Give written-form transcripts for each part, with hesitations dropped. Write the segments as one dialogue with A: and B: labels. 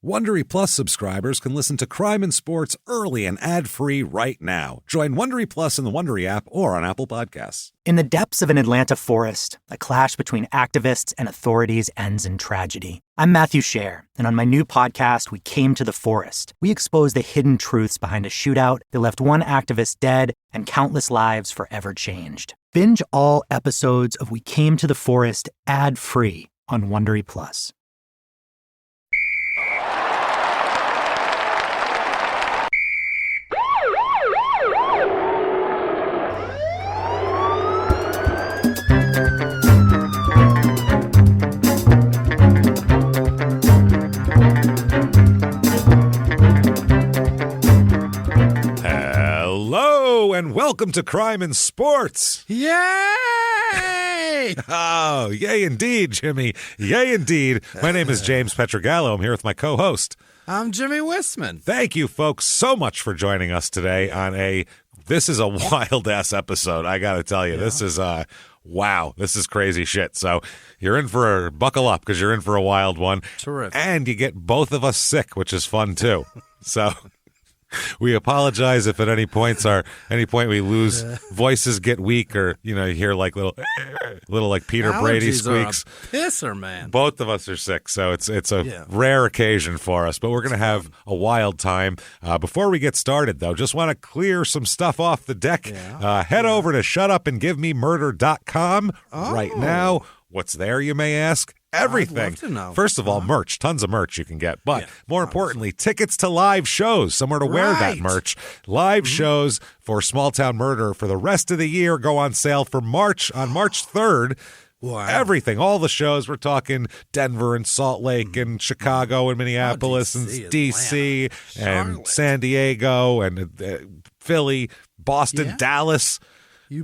A: Wondery Plus subscribers can listen to Crime and Sports early and ad-free right now. Join Wondery Plus in the Wondery app or on Apple Podcasts.
B: In the depths of an Atlanta forest, a clash between activists and authorities ends in tragedy. I'm Matthew Scher, and on my new podcast, We Came to the Forest, we expose the hidden truths behind a shootout that left one activist dead and countless lives forever changed. Binge all episodes of We Came to the Forest ad-free on Wondery Plus.
A: Hello and welcome to Crime and Sports.
C: Yay!
A: Oh, yay indeed, Jimmie. Yay indeed. My name is James Pietragallo. I'm here with my co-host.
C: I'm Jimmie Whisman.
A: Thank you, folks, so much for joining us today on this is a wild-ass episode, I gotta tell you. Yeah. This is, wow, this is crazy shit. So you're in for buckle up because you're in for a wild one.
C: Terrific.
A: And you get both of us sick, which is fun, too. So we apologize if at any point we lose, voices get weak, or you hear like little like Peter
C: Allergies
A: Brady squeaks.
C: Are a pisser, man.
A: Both of us are sick, so it's a rare occasion for us, but we're gonna have a wild time. Before we get started, though, just want to clear some stuff off the deck. Head over to shutupandgivememurder.com right now. What's there, you may ask? Everything.
C: I'd love to know.
A: First of all, merch. Tons of merch you can get. But more importantly, tickets to live shows, somewhere to wear that merch. Live shows for Small Town Murder for the rest of the year go on sale for March 3rd.
C: Wow.
A: Everything, all the shows. We're talking Denver and Salt Lake and Chicago and Minneapolis and DC and San Diego and Philly, Boston, Dallas.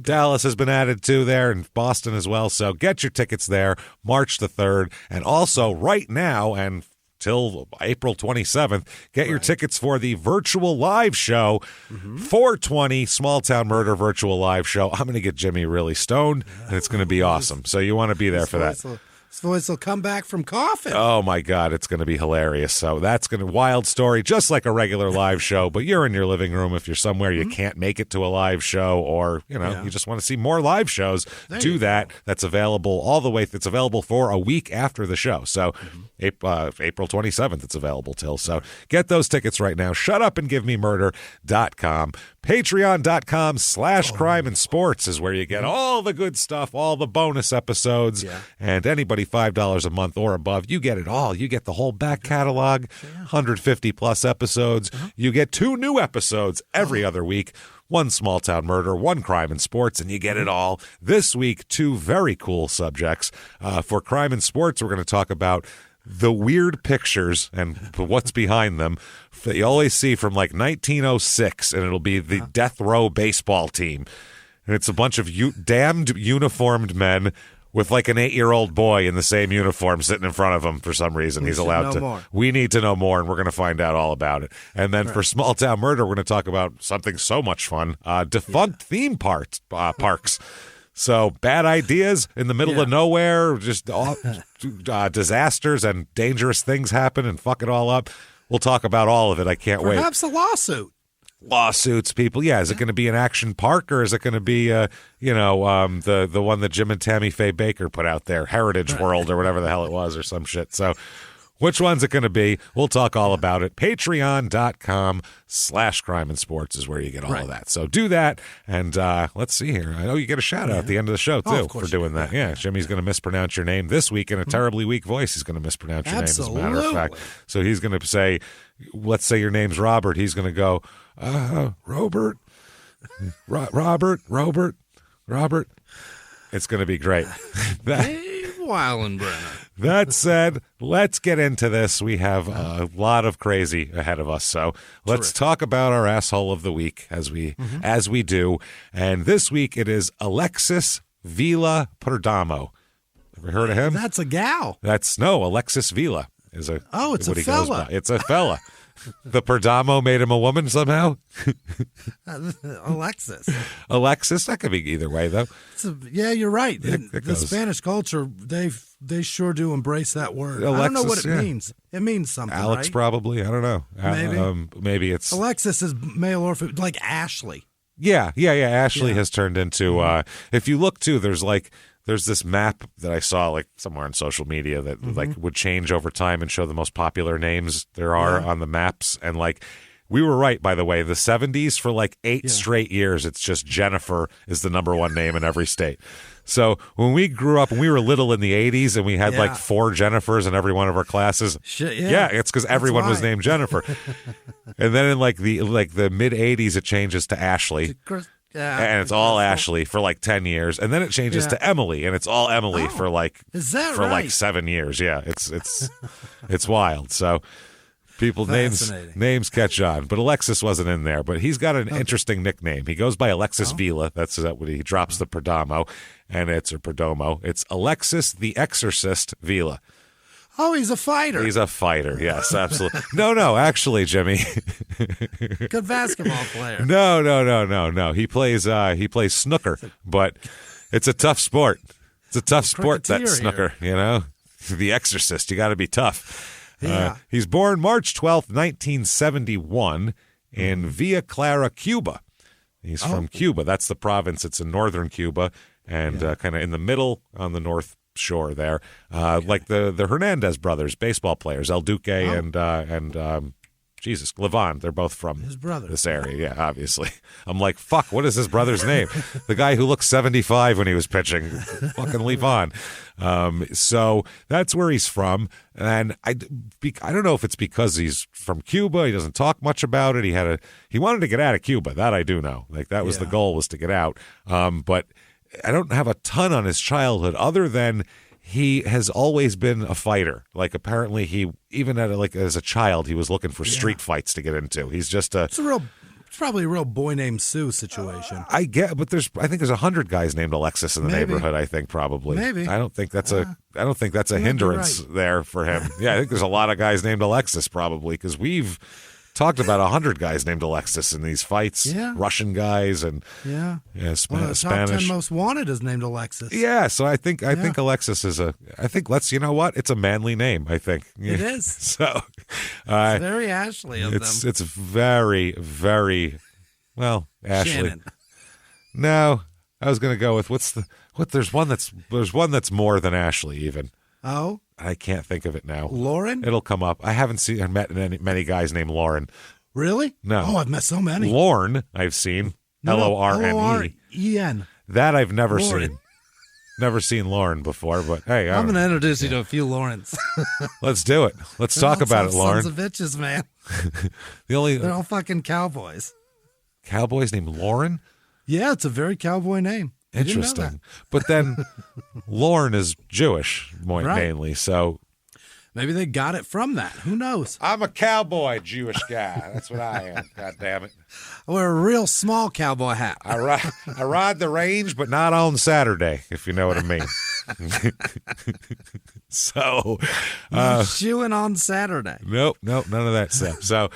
A: Dallas has been added to there, and Boston as well. So get your tickets there, March the 3rd. And also right now and till April 27th, get your tickets for the virtual live show, 420 Small Town Murder virtual live show. I'm going to get Jimmie really stoned, and it's going to be awesome. So you want to be there for that.
C: His voice will come back from coughing.
A: Oh, my God. It's going to be hilarious. So that's going to wild story, just like a regular live show. But you're in your living room. If you're somewhere you can't make it to a live show, or, you just want to see more live shows, do that. That's available all the way. It's available for a week after the show. So April 27th, it's available till. So get those tickets right now. Shutupandgivememurder.com. Patreon.com/crime and sports is where you get all the good stuff, all the bonus episodes, and anybody $5 a month or above, you get it all. You get the whole back catalog, 150 plus episodes. You get 2 new episodes every other week. 1 Small Town Murder, 1 Crime and Sports, and you get it all. This week, 2 very cool subjects. For Crime and Sports, we're going to talk about the weird pictures and what's behind them that you always see from like 1906, and it'll be the death row baseball team. And it's a bunch of damned uniformed men with like an 8-year-old boy in the same uniform sitting in front of him for some reason. He's allowed to. More. We need to know more, and we're going to find out all about it. And then for Small Town Murder, we're going to talk about something so much fun, defunct theme parks. So bad ideas in the middle of nowhere, just disasters and dangerous things happen and fuck it all up. We'll talk about all of it. I can't wait.
C: Perhaps a lawsuit.
A: Lawsuits, people. Yeah, is it going to be an action park, or is it going to be, the one that Jim and Tammy Faye Baker put out there, Heritage World or whatever the hell it was, or some shit. So which one's it going to be? We'll talk all about it. Patreon.com/crime and sports is where you get all of that. So do that. And let's see here. I know you get a shout out at the end of the show, too, for doing that. Yeah, Jimmie's going to mispronounce your name this week in a terribly weak voice. He's going to mispronounce your name, as a matter of fact. So he's going to say, let's say your name's Robert. He's going to go, Robert. It's going to be great. That said, let's get into this. We have a lot of crazy ahead of us, so let's talk about our asshole of the week as we do. And this week it is Alexis Vila Perdomo. Ever heard of him?
C: That's a gal.
A: Alexis Vila is a.
C: Oh, it's a fella.
A: It's a fella. The Perdomo made him a woman somehow?
C: Alexis.
A: Alexis? That could be either way, though.
C: Yeah, you're right.
A: It
C: The
A: goes.
C: Spanish culture, they sure do embrace that word. I don't know
A: Alexis,
C: what it
A: yeah.
C: means. It means something,
A: Alex,
C: right?
A: probably. I don't know.
C: Maybe.
A: Maybe it's...
C: Alexis is male or female, like Ashley.
A: Yeah. Ashley
C: Yeah.
A: has turned into... if you look, too, there's this map that I saw like somewhere on social media that like would change over time and show the most popular names there are on the maps. And like, we were right, by the way, the 70s for like 8 straight years, it's just Jennifer is the number one name in every state. So when we grew up and we were little in the 80s and we had like 4 Jennifers in every one of our classes.
C: Shit,
A: it's because everyone was
C: why.
A: named Jennifer. And then in like the mid 80s, it changes to Ashley. And it's all Ashley for like 10 years, and then it changes to Emily, and it's all Emily for like
C: is that
A: for
C: right?
A: like 7 years. Yeah, it's wild. So people names catch on, but Alexis wasn't in there. But he's got an interesting nickname. He goes by Alexis Vila. That's what he drops the Perdomo, and it's Perdomo. It's Alexis the Exorcist Vila.
C: Oh, he's a fighter.
A: He's a fighter. Yes, absolutely. No, actually, Jimmie.
C: Good basketball player.
A: No. He plays snooker, but it's a tough sport. It's a tough sport, that snooker, you know? The Exorcist, you got to be tough.
C: Yeah.
A: He's born March 12th, 1971 in Villa Clara, Cuba. He's from Cuba. That's the province. It's in northern Cuba and kind of in the middle on the north shore there, like the Hernandez brothers, baseball players, El Duque and Levon. They're both from
C: his brother.
A: This area. Yeah, obviously. I'm like, fuck, what is his brother's name? The guy who looked 75 when he was pitching, fucking Levon. So that's where he's from, and I don't know if it's because he's from Cuba. He doesn't talk much about it. He wanted to get out of Cuba. That I do know. Like that was the goal, was to get out. But I don't have a ton on his childhood other than he has always been a fighter. Like apparently he, even as a child, he was looking for street fights to get into. He's just it's
C: probably a real boy named Sue situation.
A: I get, but I think there's 100 guys named Alexis in the neighborhood. I think probably.
C: Maybe.
A: I don't think that's a hindrance there for him. Yeah, I think there's a lot of guys named Alexis probably because we've talked about 100 guys named Alexis in these fights. Yeah. Russian guys and Spanish.
C: Top 10 most wanted is named Alexis.
A: Yeah, so I think Alexis is you know what? It's a manly name, I think.
C: It is.
A: So
C: it's very Ashley of them.
A: It's very, very well, Ashley.
C: Shannon.
A: No, I was going to go with there's one that's more than Ashley even.
C: Oh?
A: I can't think of it now.
C: Lauren?
A: It'll come up. I haven't met many guys named Lauren.
C: Really?
A: No.
C: Oh, I've met so many.
A: Lorne, I've seen. Lorne.
C: L-O-R-E-N.
A: That I've never
C: Lauren.
A: seen. Never seen Lauren before, but hey.
C: I'm going to introduce you to a few Laurens.
A: Let's do it. Let's talk about it, Lauren.
C: Sons of bitches, man.
A: They're
C: all fucking cowboys.
A: Cowboys named Lauren?
C: Yeah, it's a very cowboy name.
A: Interesting. But then Lauren is Jewish mainly, so
C: maybe they got it from that. Who knows?
A: I'm a cowboy Jewish guy. That's what I am. God damn it.
C: I wear a real small cowboy hat.
A: I ride the range, but not on Saturday, if you know what I mean. So
C: shoeing on Saturday.
A: Nope, none of that stuff. So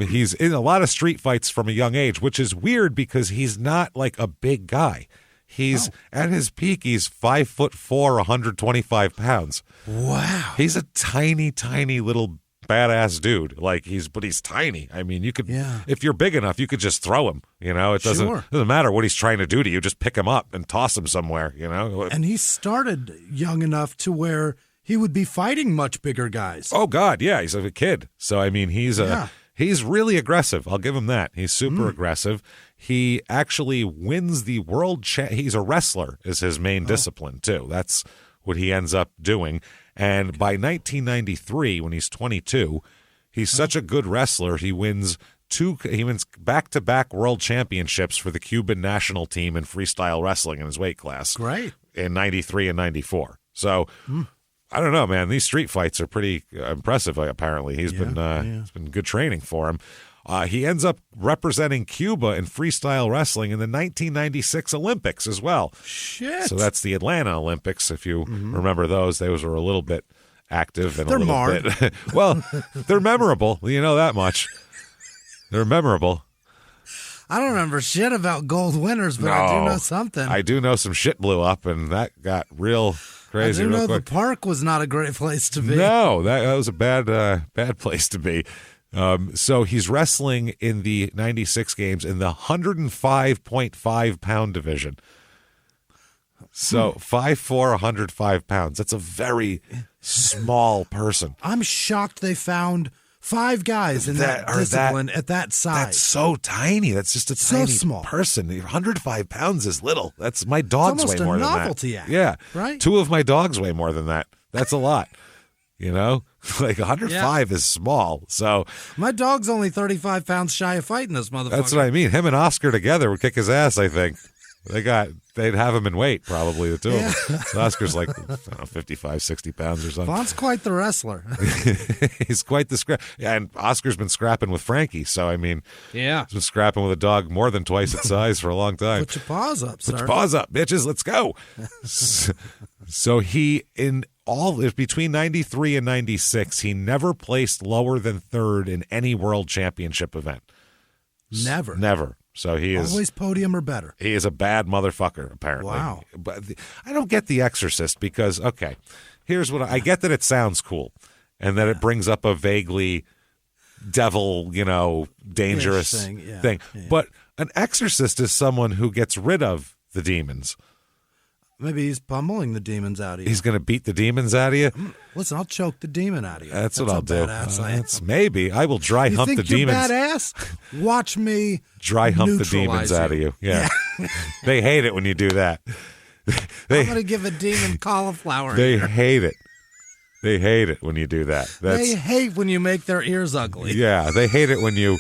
A: he's in a lot of street fights from a young age, which is weird because he's not like a big guy. He's at his peak. He's 5'4", 125 pounds.
C: Wow.
A: He's a tiny, tiny little badass dude. But he's tiny. I mean, you could, if you're big enough, you could just throw him. You know, it doesn't matter what he's trying to do to you. Just pick him up and toss him somewhere. You know.
C: And he started young enough to where he would be fighting much bigger guys.
A: Oh God, yeah, he's a kid. So I mean, he's really aggressive. I'll give him that. He's super aggressive. He actually wins the world. He's a wrestler. Is his main discipline too. That's what he ends up doing. And by 1993, when he's 22, he's such a good wrestler. He wins back-to-back world championships for the Cuban national team in freestyle wrestling in his weight class.
C: Great.
A: In 93 and 94. So I don't know, man. These street fights are pretty impressive. Apparently, it's been good training for him. He ends up representing Cuba in freestyle wrestling in the 1996 Olympics as well.
C: Shit.
A: So that's the Atlanta Olympics, if you remember those. Those were a little bit active and
C: They're
A: a little
C: marred.
A: bit. Well, they're memorable. You know that much. They're memorable.
C: I don't remember shit about gold winners, but I do know something.
A: I do know some shit blew up, and that got real crazy.
C: I do
A: real
C: know
A: quick.
C: the park was not a great place to be.
A: No, that was a bad place to be. So he's wrestling in the 96 games in the 105.5 pound division. So 5'4", 105 pounds. That's a very small person.
C: I'm shocked they found 5 guys in that discipline at that size.
A: That's so tiny. That's just a tiny
C: small
A: person. 105 pounds is little. That's my dogs weigh more than that.
C: It's almost a novelty act.
A: Yeah,
C: right.
A: 2 of my dogs weigh more than that. That's a lot. You know, like 105 is small. So
C: my dog's only 35 pounds shy of fighting this motherfucker.
A: that's what I mean. Him and Oscar together would kick his ass, I think. They'd have him in weight, probably, the two of them. So Oscar's like, I don't know, 55, 60 pounds or something.
C: Vaughn's quite the wrestler.
A: He's quite the scrap. Yeah, and Oscar's been scrapping with Frankie, so I mean,
C: yeah,
A: he's been scrapping with a dog more than twice its size for a long time.
C: Put your paws up, sir.
A: Put your paws up, bitches. Let's go. So he, between 93 and 96, he never placed lower than third in any world championship event. Never. So he is
C: always podium or better.
A: He is a bad motherfucker, apparently.
C: Wow.
A: But I don't get The Exorcist because, okay, here's what I get that it sounds cool and that it brings up a vaguely devil, dangerous thing.
C: Yeah.
A: But an exorcist is someone who gets rid of the demons.
C: Maybe he's pummeling the demons out of you.
A: He's going to beat the demons out of you?
C: Listen, I'll choke the demon out of you.
A: That's what I'll do.
C: Badass
A: Maybe. I will dry hump the demons.
C: You think you're badass? Watch me
A: dry hump the demons out of you. Yeah. They hate it when you do that.
C: I'm going to give a demon cauliflower.
A: They hate it. They hate it when you do that.
C: They hate when you make their ears ugly.
A: Yeah, they hate it when you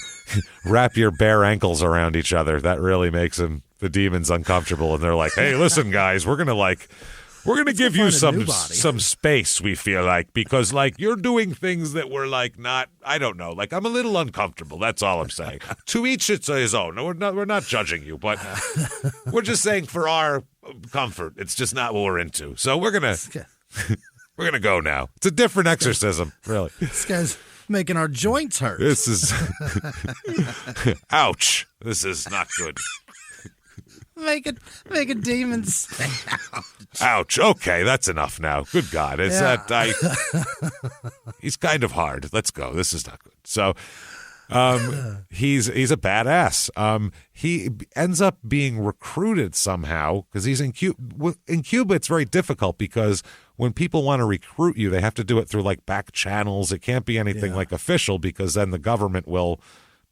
A: wrap your bare ankles around each other. That really makes the demons uncomfortable, and they're like, "Hey, listen, guys, we're gonna give you some space. We feel like because you're doing things that we're not. I don't know. I'm a little uncomfortable. That's all I'm saying. To each it's his own. No, we're not judging you, but we're just saying for our comfort, it's just not what we're into. So we're gonna." We're going to go now. It's a different exorcism, really.
C: This guy's making our joints hurt.
A: This is... Ouch. This is not good.
C: Make a demon say ouch.
A: Ouch. Okay, that's enough now. Good God. He's kind of hard. Let's go. This is not good. So... he's a badass. He ends up being recruited somehow because he's in Cuba. In Cuba, it's very difficult because when people want to recruit you, they have to do it through back channels. It can't be anything official because then the government will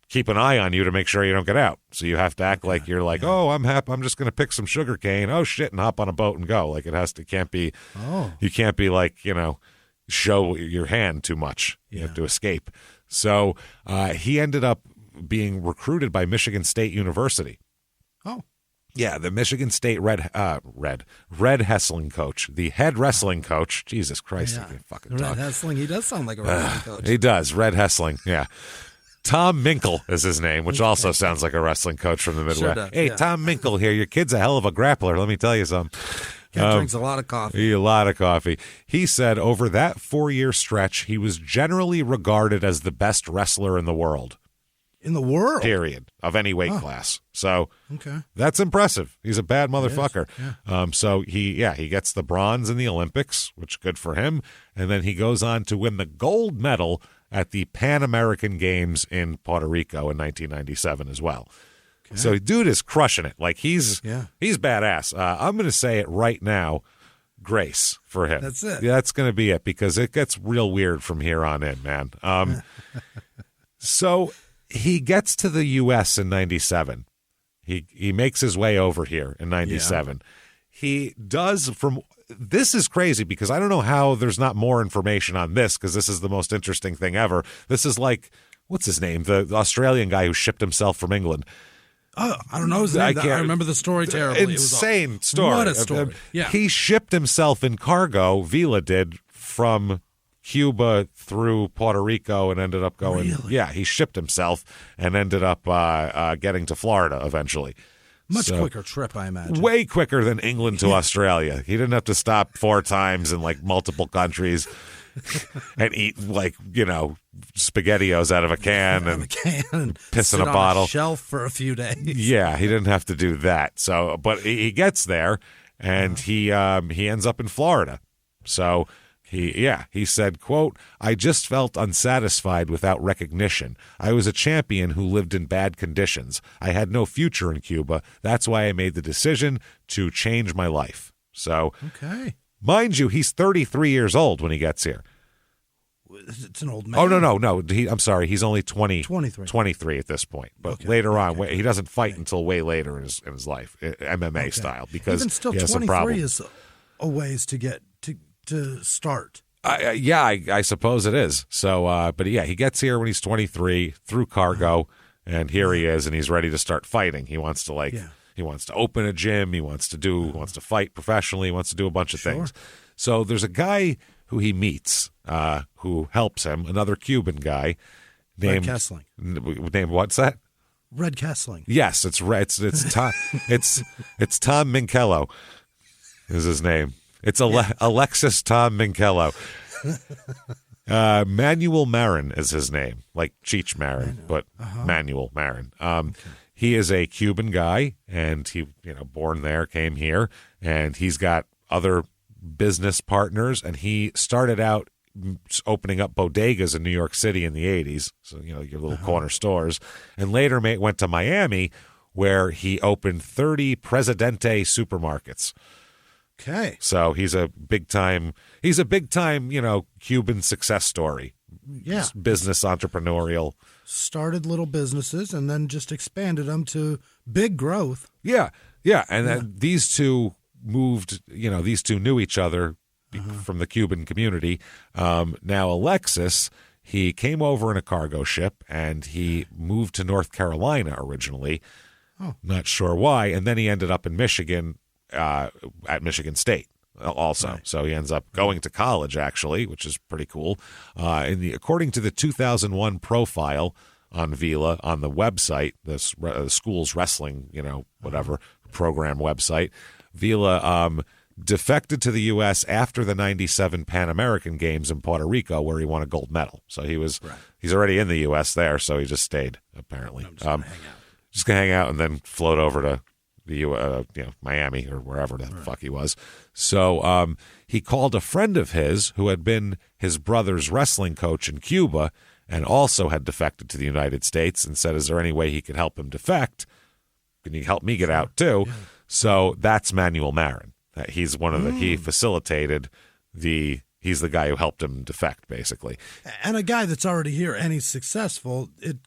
A: keep an eye on you to make sure you don't get out. So you have to act like you're oh, I'm happy. I'm just going to pick some sugar cane. Oh shit, and hop on a boat and go. You can't be show your hand too much. You have to escape. So he ended up being recruited by Michigan State University.
C: Oh.
A: Yeah, the Michigan State Red Wrestling coach, the head wrestling coach. Jesus Christ, he can fucking talk.
C: Red Wrestling, he does sound like a wrestling coach.
A: He does, Red Wrestling, yeah. Tom Minkle is his name, which also sounds like a wrestling coach from the Midwest.
C: Sure does,
A: hey,
C: yeah.
A: Tom Minkle here. Your kid's a hell of a grappler, let me tell you something.
C: Cat drinks a lot of coffee.
A: A lot of coffee. He said over that 4-year stretch, he was generally regarded as the best wrestler in the world.
C: In the world?
A: Period. Of any weight class. So that's impressive. He's a bad motherfucker. Yeah. So he gets the bronze in the Olympics, which good for him. And then he goes on to win the gold medal at the Pan American Games in Puerto Rico in 1997 as well. So dude is crushing it. He's badass. I'm going to say it right now, grace for him.
C: That's it.
A: Yeah, that's going to be it because it gets real weird from here on in, man. So he gets to the U.S. in 97. He makes his way over here in 97. Yeah. He does this is crazy because I don't know how there's not more information on this because this is the most interesting thing ever. This is what's his name? The Australian guy who shipped himself from England.
C: Oh, I don't know his name. I remember the story terribly.
A: Insane story.
C: What a story. Yeah.
A: He shipped himself in cargo, Vila did, from Cuba through Puerto Rico and ended up going.
C: Really?
A: Yeah, he shipped himself and ended up getting to Florida eventually.
C: Much quicker trip, I imagine.
A: Way quicker than England to Australia. He didn't have to stop 4 times in multiple countries. and eat SpaghettiOs out of a can and piss in a bottle.
C: On a shelf for a few days.
A: Yeah, he didn't have to do that. So, but he gets there, and he ends up in Florida. So he said, quote, "I just felt unsatisfied without recognition. I was a champion who lived in bad conditions. I had no future in Cuba. That's why I made the decision to change my life." So,
C: okay.
A: Mind you, he's 33 years old when he gets here.
C: It's an old man.
A: Oh, no. I'm sorry. He's only 23 at this point. But later on, he doesn't fight until way later in his life, MMA style, because
C: even still,
A: he has some
C: 23
A: problems.
C: is a ways to get to start.
A: I suppose it is. So, but yeah, he gets here when he's 23 through cargo, and here he is, and he's ready to start fighting. He wants to he wants to open a gym. He wants to fight professionally. He wants to do a bunch of things. So there's a guy who he meets who helps him, another Cuban guy named
C: Red Kessling.
A: Named what's that?
C: Red Kessling.
A: Yes, it's Tom. it's Tom Minkello is his name. It's Alexis Tom Minkello. Manuel Marin is his name, like Cheech Marin, but Manuel Marin. He is a Cuban guy, and he, born there, came here, and he's got other business partners, and he started out opening up bodegas in New York City in the 80s, so, your little corner stores, and later went to Miami, where he opened 30 Presidente supermarkets.
C: Okay.
A: So he's a big time, Cuban success story.
C: Yeah.
A: Business entrepreneurial.
C: Started little businesses and then just expanded them to big growth.
A: Yeah. And then these two moved, these two knew each other from the Cuban community. Now, Alexis, he came over in a cargo ship, and he moved to North Carolina originally. Oh. Not sure why. And then he ended up in Michigan, at Michigan State also. Right. So he ends up going to college, actually, which is pretty cool. According to the 2001 profile on Vila on the website, the school's wrestling, program website, Vila defected to the U.S. after the 97 Pan American Games in Puerto Rico, where he won a gold medal. So he's already in the U.S. there, so he just stayed, apparently. Just going to hang out and then float over to Miami or wherever the fuck he was. So he called a friend of his who had been his brother's wrestling coach in Cuba and also had defected to the United States, and said, "Is there any way he could help him defect? Can you help me get out too?" Yeah. So that's Manuel Marin. He's one of he facilitated he's the guy who helped him defect, basically.
C: And a guy that's already here and he's successful, it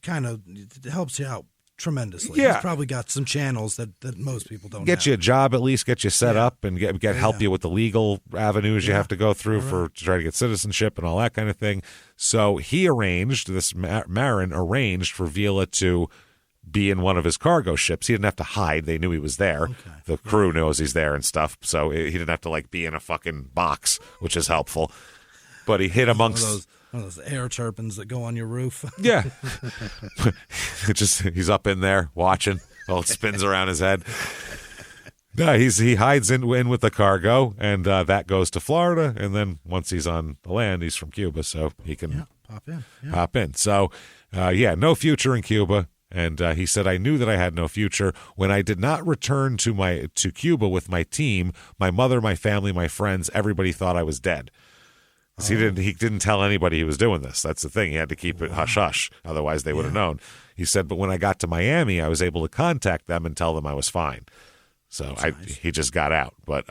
C: helps you out tremendously.
A: Yeah.
C: He's probably got some channels that most people don't
A: get
C: have.
A: you a job, at least get you set up, and help you with the legal avenues you have to go through to try to get citizenship and all that kind of thing. So he arranged, Marin arranged for Vila to be in one of his cargo ships. He didn't have to hide. They knew he was there. Okay. The crew knows he's there and stuff. So he didn't have to be in a fucking box, which is helpful. But he hid amongst
C: one of those air turbines that go on your roof.
A: Yeah. He's up in there watching while it spins around his head. No, he hides in with the cargo, and that goes to Florida. And then once he's on the land, he's from Cuba, so he can pop in. So, no future in Cuba. And he said, "I knew that I had no future when I did not return to Cuba with my team. My mother, my family, my friends, everybody thought I was dead." Oh. He didn't tell anybody he was doing this. That's the thing. He had to keep it hush hush, otherwise they would have known. He said, "But when I got to Miami, I was able to contact them and tell them I was fine." So he just got out. But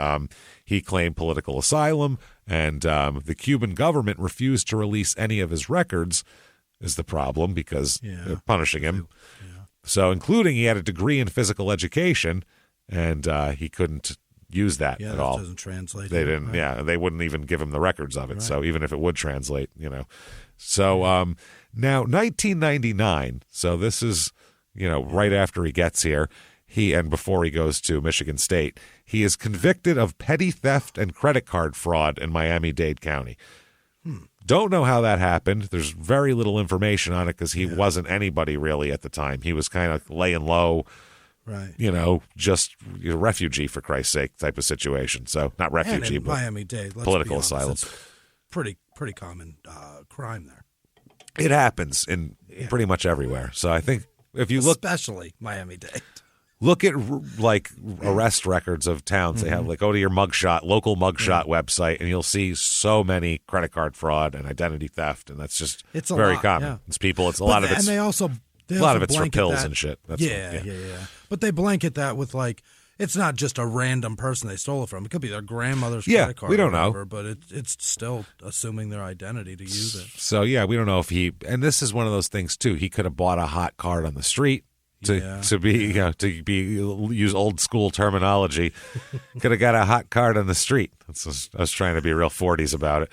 A: he claimed political asylum, and the Cuban government refused to release any of his records. Is the problem, because they're punishing him. Yeah. So, including he had a degree in physical education, and he couldn't use that at all.
C: Doesn't translate.
A: They didn't. Right? Yeah, they wouldn't even give him the records of it. Right. So even if it would translate, So now 1999. So this is right after he gets here. And before he goes to Michigan State, he is convicted of petty theft and credit card fraud in Miami-Dade County. Don't know how that happened. There's very little information on it because he wasn't anybody really at the time. He was kind of laying low,
C: right?
A: Just a refugee, for Christ's sake, type of situation. So not refugee, but
C: Miami-Dade,
A: political asylum.
C: Pretty pretty common crime there.
A: It happens in pretty much everywhere. So I think if you look,
C: especially Miami-Dade.
A: Look at like arrest records of towns. They have like go to your local mugshot website, and you'll see so many credit card fraud and identity theft, and that's just very common.
C: Yeah.
A: It's people. It's a lot of it's.
C: And they also
A: a lot of it's for pills and shit. That's
C: yeah. But they blanket that with like it's not just a random person they stole it from. It could be their grandmother's credit card.
A: We don't
C: or whatever,
A: know,
C: but it's still assuming their identity to use it.
A: So we don't know if he. And this is one of those things too. He could have bought a hot card on the street. To use old school terminology, could have got a hot card on the street. I was trying to be real 40s about it.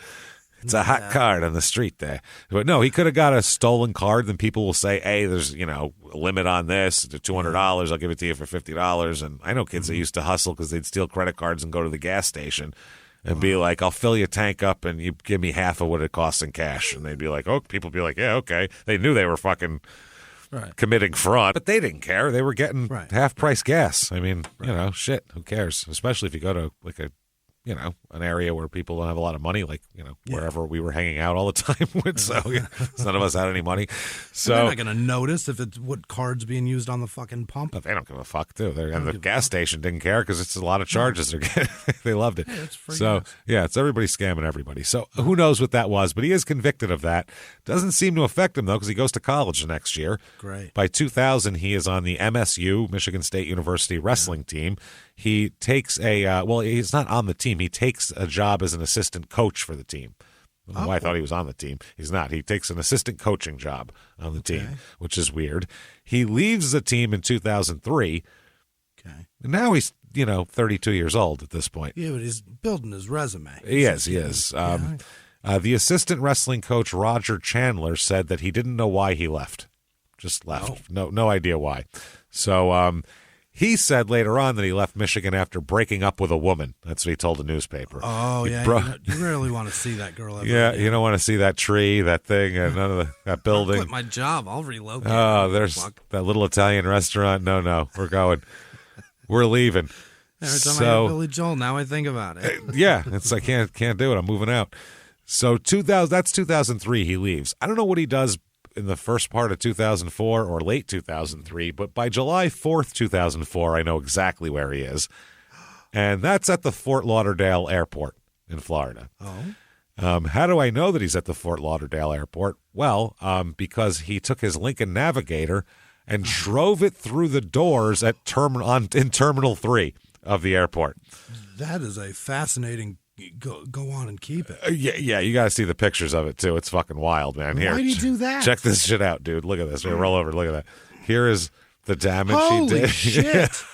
A: It's a hot card on the street there. But no, he could have got a stolen card. Then people will say, hey, there's a limit on this, $200. I'll give it to you for $50. And I know kids that used to hustle because they'd steal credit cards and go to the gas station and be like, I'll fill your tank up and you give me half of what it costs in cash. And they'd be like, oh, people would be like, yeah, okay. They knew they were fucking committing fraud, but they didn't care. They were getting half-price gas. I mean, shit, who cares? Especially if you go to like an area where people don't have a lot of money, like wherever we were hanging out all the time with. So none of us had any money. So
C: they're not going to notice if it's what card's being used on the fucking pump.
A: But they don't give a fuck, too. And the gas station didn't care because it's a lot of charges they're getting. They loved it.
C: It's free
A: so
C: gas.
A: It's everybody scamming everybody. So who knows what that was? But he is convicted of that. Doesn't seem to affect him though because he goes to college the next year.
C: Great.
A: By 2000, he is on the MSU, Michigan State University wrestling team. He takes he's not on the team. He takes a job as an assistant coach for the team. I don't know why I thought he was on the team. He's not. He takes an assistant coaching job on the team, which is weird. He leaves the team in 2003.
C: Okay.
A: And now he's, 32 years old at this point.
C: Yeah, but he's building his resume.
A: He is. The assistant wrestling coach, Roger Chandler, said that he didn't know why he left. Just left. No idea why. So, he said later on that he left Michigan after breaking up with a woman. That's what he told the newspaper.
C: Oh, you really want to see that girl ever.
A: Yeah, you don't want to see that tree, that thing, and none of that building.
C: I'll quit my job. I'll relocate.
A: Oh, there's that little Italian restaurant. No, we're going. We're leaving.
C: Every time I hear Billy Joel, now I think about it.
A: It's I can't do it. I'm moving out. So that's 2003 he leaves. I don't know what he does in the first part of 2004 or late 2003, but by July 4th, 2004, I know exactly where he is. And that's at the Fort Lauderdale Airport in Florida.
C: Oh.
A: How do I know that he's at the Fort Lauderdale Airport? Well, because he took his Lincoln Navigator and drove it through the doors in Terminal 3 of the airport.
C: That is a fascinating Go on and keep it.
A: You got to see the pictures of it, too. It's fucking wild, man. Here,
C: why do you do that?
A: Check this shit out, dude. Look at this. Roll over. Look at that. Here is the damage
C: Holy
A: he did.
C: Shit.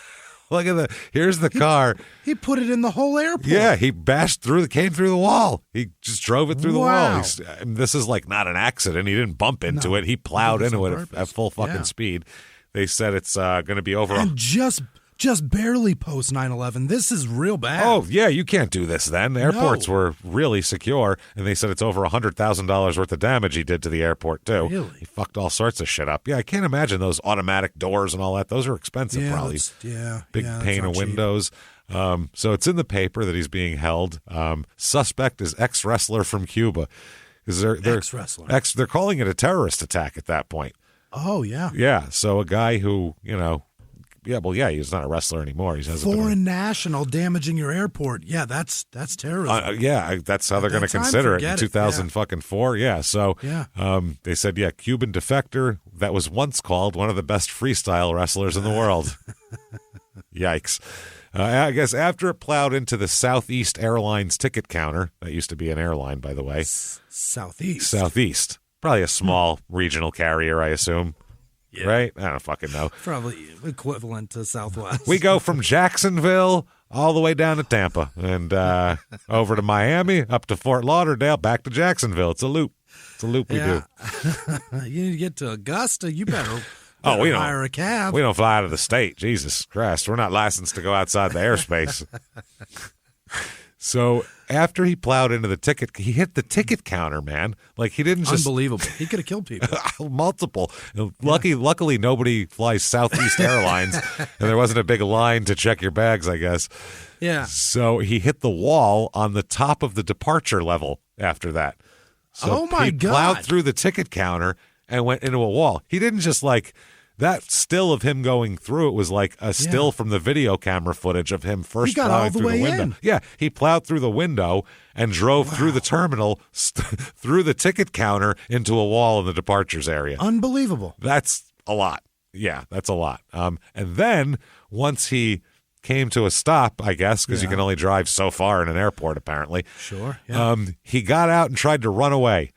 A: Look at here's the car.
C: He put it in the whole airport.
A: Yeah, he came through the wall. He just drove it through the wall. This is like not an accident. He didn't bump into it. He plowed into it at full fucking speed. They said it's going to be over.
C: And just barely post 9/11. This is real bad.
A: Oh, yeah, you can't do this then. The airports were really secure, and they said it's over $100,000 worth of damage he did to the airport, too.
C: Really?
A: He fucked all sorts of shit up. Yeah, I can't imagine those automatic doors and all that. Those are expensive, probably. Big pane of windows. So it's in the paper that he's being held. Suspect is ex-wrestler from Cuba.
C: Ex-wrestler.
A: They're calling it a terrorist attack at that point.
C: Oh, yeah.
A: Yeah, so a guy who, he's not a wrestler anymore. He has
C: foreign national damaging your airport. Yeah, that's terrorism.
A: That's how they're going to consider it in 2004. Yeah, so
C: yeah.
A: They said, Cuban defector that was once called one of the best freestyle wrestlers in the world. Yikes. I guess after it plowed into the Southeast Airlines ticket counter, that used to be an airline, by the way. Southeast. Probably a small regional carrier, I assume. Yeah. Right? I don't fucking know.
C: Probably equivalent to Southwest.
A: We go from Jacksonville all the way down to Tampa and over to Miami, up to Fort Lauderdale, back to Jacksonville. It's a loop. We do.
C: You need to get to Augusta. You better
A: we don't
C: hire a cab.
A: We don't fly out of the state. Jesus Christ. We're not licensed to go outside the airspace. So after he plowed into the ticket, he hit the ticket counter, man. Like he didn't just
C: unbelievable. He could have killed people.
A: Multiple. Luckily, nobody flies Southeast Airlines, and there wasn't a big line to check your bags, I guess.
C: Yeah.
A: So he hit the wall on the top of the departure level after that. So
C: my
A: he plowed
C: God.
A: through the ticket counter and went into a wall. He didn't just like that still of him going through it was like a still from the video camera footage of him first
C: got
A: plowing
C: all the
A: through
C: way
A: the window.
C: in.
A: Yeah, he plowed through the window and drove through the terminal, through the ticket counter into a wall in the departures area.
C: Unbelievable.
A: That's a lot. Yeah, that's a lot. And then once he came to a stop, I guess, because you can only drive so far in an airport, apparently.
C: Sure. Yeah.
A: He got out and tried to run away.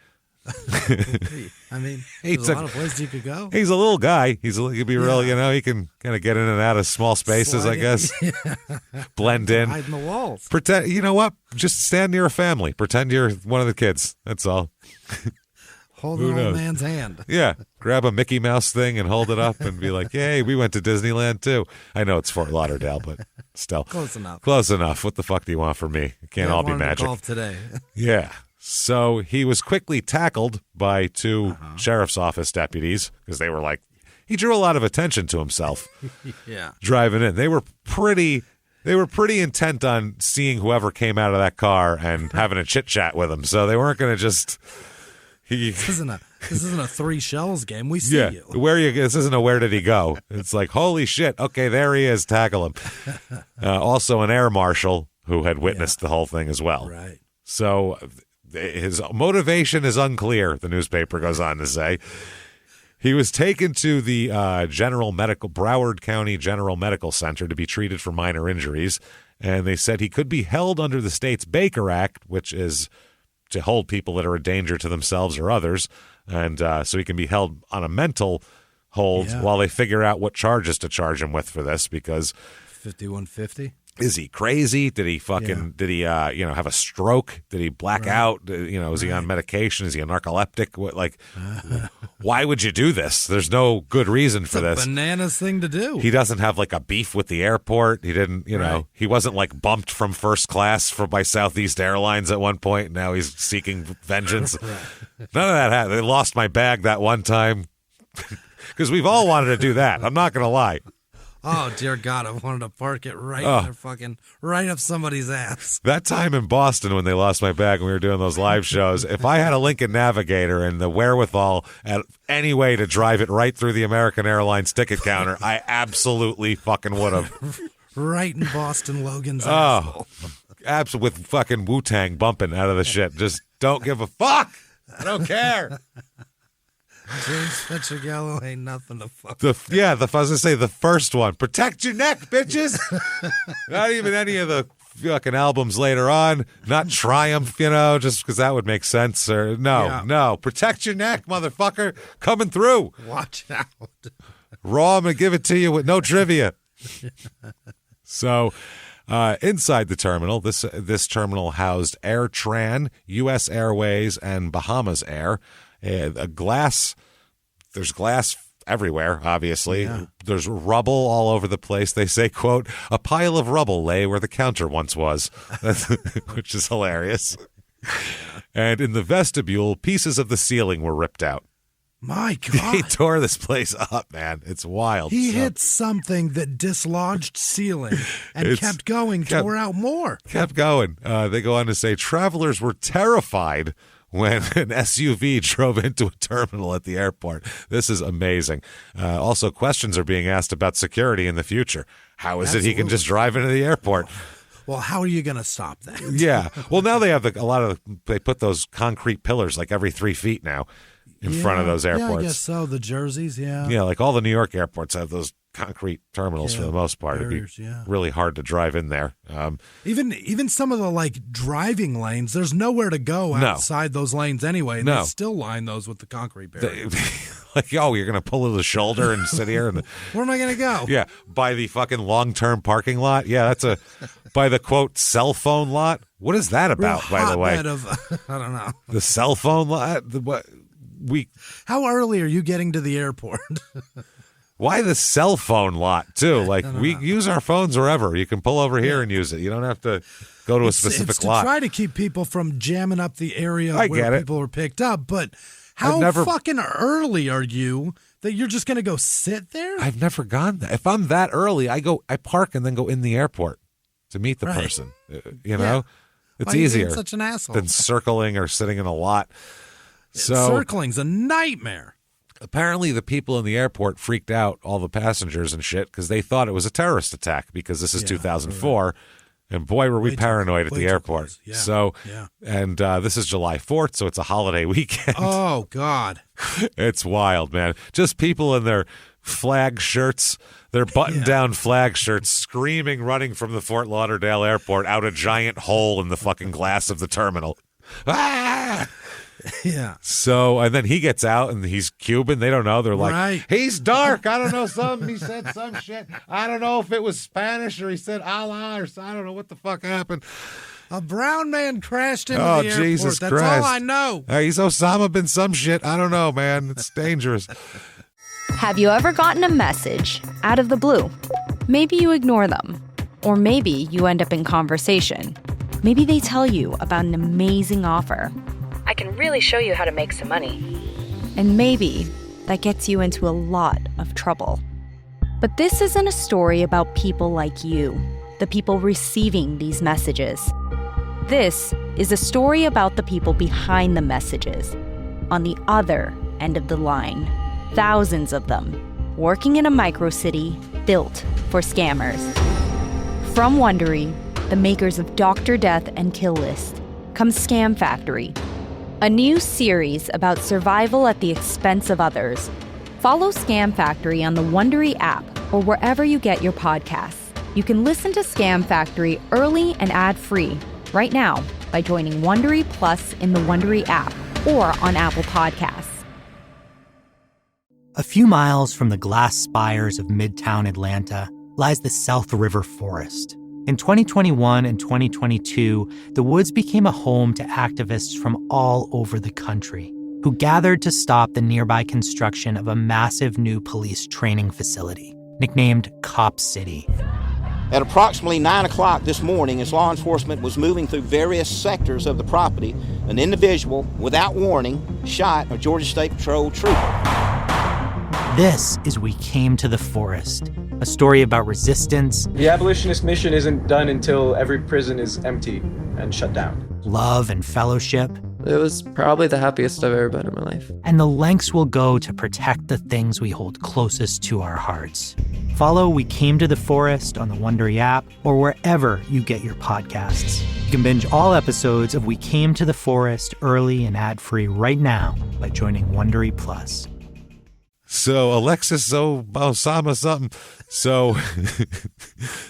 C: I mean, there's a lot of places you could go.
A: He's a little guy. He can be real, he can kind of get in and out of small spaces, I guess. Blend in.
C: Hide in the walls.
A: Pretend, you know what? Just stand near a family. Pretend you're one of the kids. That's all.
C: Hold an old man's hand.
A: Yeah. Grab a Mickey Mouse thing and hold it up and be like, "Yay, we went to Disneyland too." I know it's Fort Lauderdale, but still.
C: Close enough.
A: Close enough. What the fuck do you want from me? It can't all be magic.
C: Golf today.
A: Yeah. So he was quickly tackled by two sheriff's office deputies because they were like, he drew a lot of attention to himself.
C: Yeah.
A: Driving in. They were pretty intent on seeing whoever came out of that car and having a chit chat with him. So they weren't going to just.
C: This isn't a three shells game. We see you.
A: This isn't a where did he go? It's like, holy shit. Okay, there he is. Tackle him. Also an air marshal who had witnessed the whole thing as well.
C: Right.
A: So his motivation is unclear, the newspaper goes on to say. He was taken to the Broward County General Medical Center to be treated for minor injuries. And they said he could be held under the state's Baker Act, which is to hold people that are a danger to themselves or others. And so he can be held on a mental hold while they figure out what charges to charge him with for this, because
C: 5150.
A: Is he crazy? Did he did he have a stroke? Did he black out? Is he on medication? Is he a narcoleptic? Why would you do this? There's no good reason for this.
C: It's a bananas thing to do.
A: He doesn't have like a beef with the airport. He didn't, he wasn't like bumped from first class by Southeast Airlines at one point. Now he's seeking vengeance. None of that happened. They lost my bag that one time because we've all wanted to do that. I'm not going to lie.
C: Oh, dear God, I wanted to park it right in their right up somebody's ass.
A: That time in Boston when they lost my bag and we were doing those live shows, if I had a Lincoln Navigator and the wherewithal at any way to drive it right through the American Airlines ticket counter, I absolutely fucking would have.
C: Right in Boston Logan's asshole.
A: Absolutely, with fucking Wu-Tang bumping out of the shit. Just don't give a fuck. I don't care.
C: James Pietragallo ain't nothing to fuck.
A: I was gonna say the first one. Protect your neck, bitches. Not even any of the fucking albums later on. Not Triumph, just because that would make sense. Or no. Protect your neck, motherfucker. Coming through.
C: Watch out.
A: Raw, I'm gonna give it to you with no trivia. So. Inside the terminal, this terminal housed AirTran, U.S. Airways, and Bahamas Air. There's glass everywhere, obviously. Yeah. There's rubble all over the place. They say, quote, "A pile of rubble lay where the counter once was," which is hilarious. And in the vestibule, pieces of the ceiling were ripped out.
C: My God.
A: He tore this place up, man. It's wild.
C: He hit something that dislodged ceiling and kept going, tore out more.
A: Kept going. They go on to say travelers were terrified when an SUV drove into a terminal at the airport. This is amazing. Also, questions are being asked about security in the future. How is it he can just drive into the airport?
C: Well, how are you going to stop that?
A: Yeah. Well, now they have they put those concrete pillars like every 3 feet now. In front of those airports.
C: Yeah, I guess so. The jerseys, yeah.
A: Yeah, like all the New York airports have those concrete terminals for the most part.
C: Barriers,
A: it'd be really hard to drive in there.
C: Even some of the driving lanes, there's nowhere to go outside those lanes anyway. And they still line those with the concrete barriers.
A: You're going to pull to the shoulder and sit here.
C: Where am I going to go?
A: Yeah, by the fucking long-term parking lot. Yeah, that's by the, quote, cell phone lot. What is that about, by the way?
C: I don't know.
A: The cell phone lot?
C: How early are you getting to the airport?
A: Why the cell phone lot, too? We use our phones wherever. You can pull over here and use it. You don't have to go to a specific lot.
C: To try to keep people from jamming up the area where people are picked up. But how fucking early are you that you're just going to go sit there?
A: I've never gone there. If I'm that early, I park and then go in the airport to meet the person. You know? It's easier
C: such an asshole
A: than circling or sitting in a lot.
C: Circling's a nightmare.
A: Apparently, the people in the airport freaked out, all the passengers and shit, because they thought it was a terrorist attack because this is 2004. Right. And boy, were we paranoid at the airport. Yeah. So, and this is July 4th, so it's a holiday weekend.
C: Oh, God.
A: It's wild, man. Just people in their flag shirts, their button-down flag shirts, screaming, running from the Fort Lauderdale airport out a giant hole in the fucking glass of the terminal. Ah!
C: Yeah.
A: So, and then he gets out, and he's Cuban. They don't know. They're like, he's dark. I don't know something. He said some shit. I don't know if it was Spanish or he said Allah or I don't know what the fuck happened.
C: A brown man crashed into the airport.
A: Jesus
C: That's
A: Christ.
C: all I know.
A: He's Osama bin some shit. I don't know, man. It's dangerous.
D: Have you ever gotten a message out of the blue? Maybe you ignore them. Or maybe you end up in conversation. Maybe they tell you about an amazing offer. I can really show you how to make some money. And maybe that gets you into a lot of trouble. But this isn't a story about people like you, the people receiving these messages. This is a story about the people behind the messages, on the other end of the line. Thousands of them, working in a microcity built for scammers. From Wondery, the makers of Dr. Death and Kill List, comes Scam Factory, a new series about survival at the expense of others. Follow Scam Factory on the Wondery app or wherever you get your podcasts. You can listen to Scam Factory early and ad-free right now by joining Wondery Plus in the Wondery app or on Apple Podcasts.
B: A few miles from the glass spires of Midtown Atlanta lies the South River Forest. In 2021 and 2022, the woods became a home to activists from all over the country who gathered to stop the nearby construction of a massive new police training facility, nicknamed Cop City.
E: At approximately 9 o'clock this morning, as law enforcement was moving through various sectors of the property, an individual, without warning, shot a Georgia State Patrol trooper.
B: This is We Came to the Forest, a story about resistance.
F: The abolitionist mission isn't done until every prison is empty and shut down.
B: Love and fellowship.
G: It was probably the happiest I've ever been in my life.
B: And the lengths we'll go to protect the things we hold closest to our hearts. Follow We Came to the Forest on the Wondery app or wherever you get your podcasts. You can binge all episodes of We Came to the Forest early and ad-free right now by joining Wondery Plus.
A: So Alexis, Osama something. So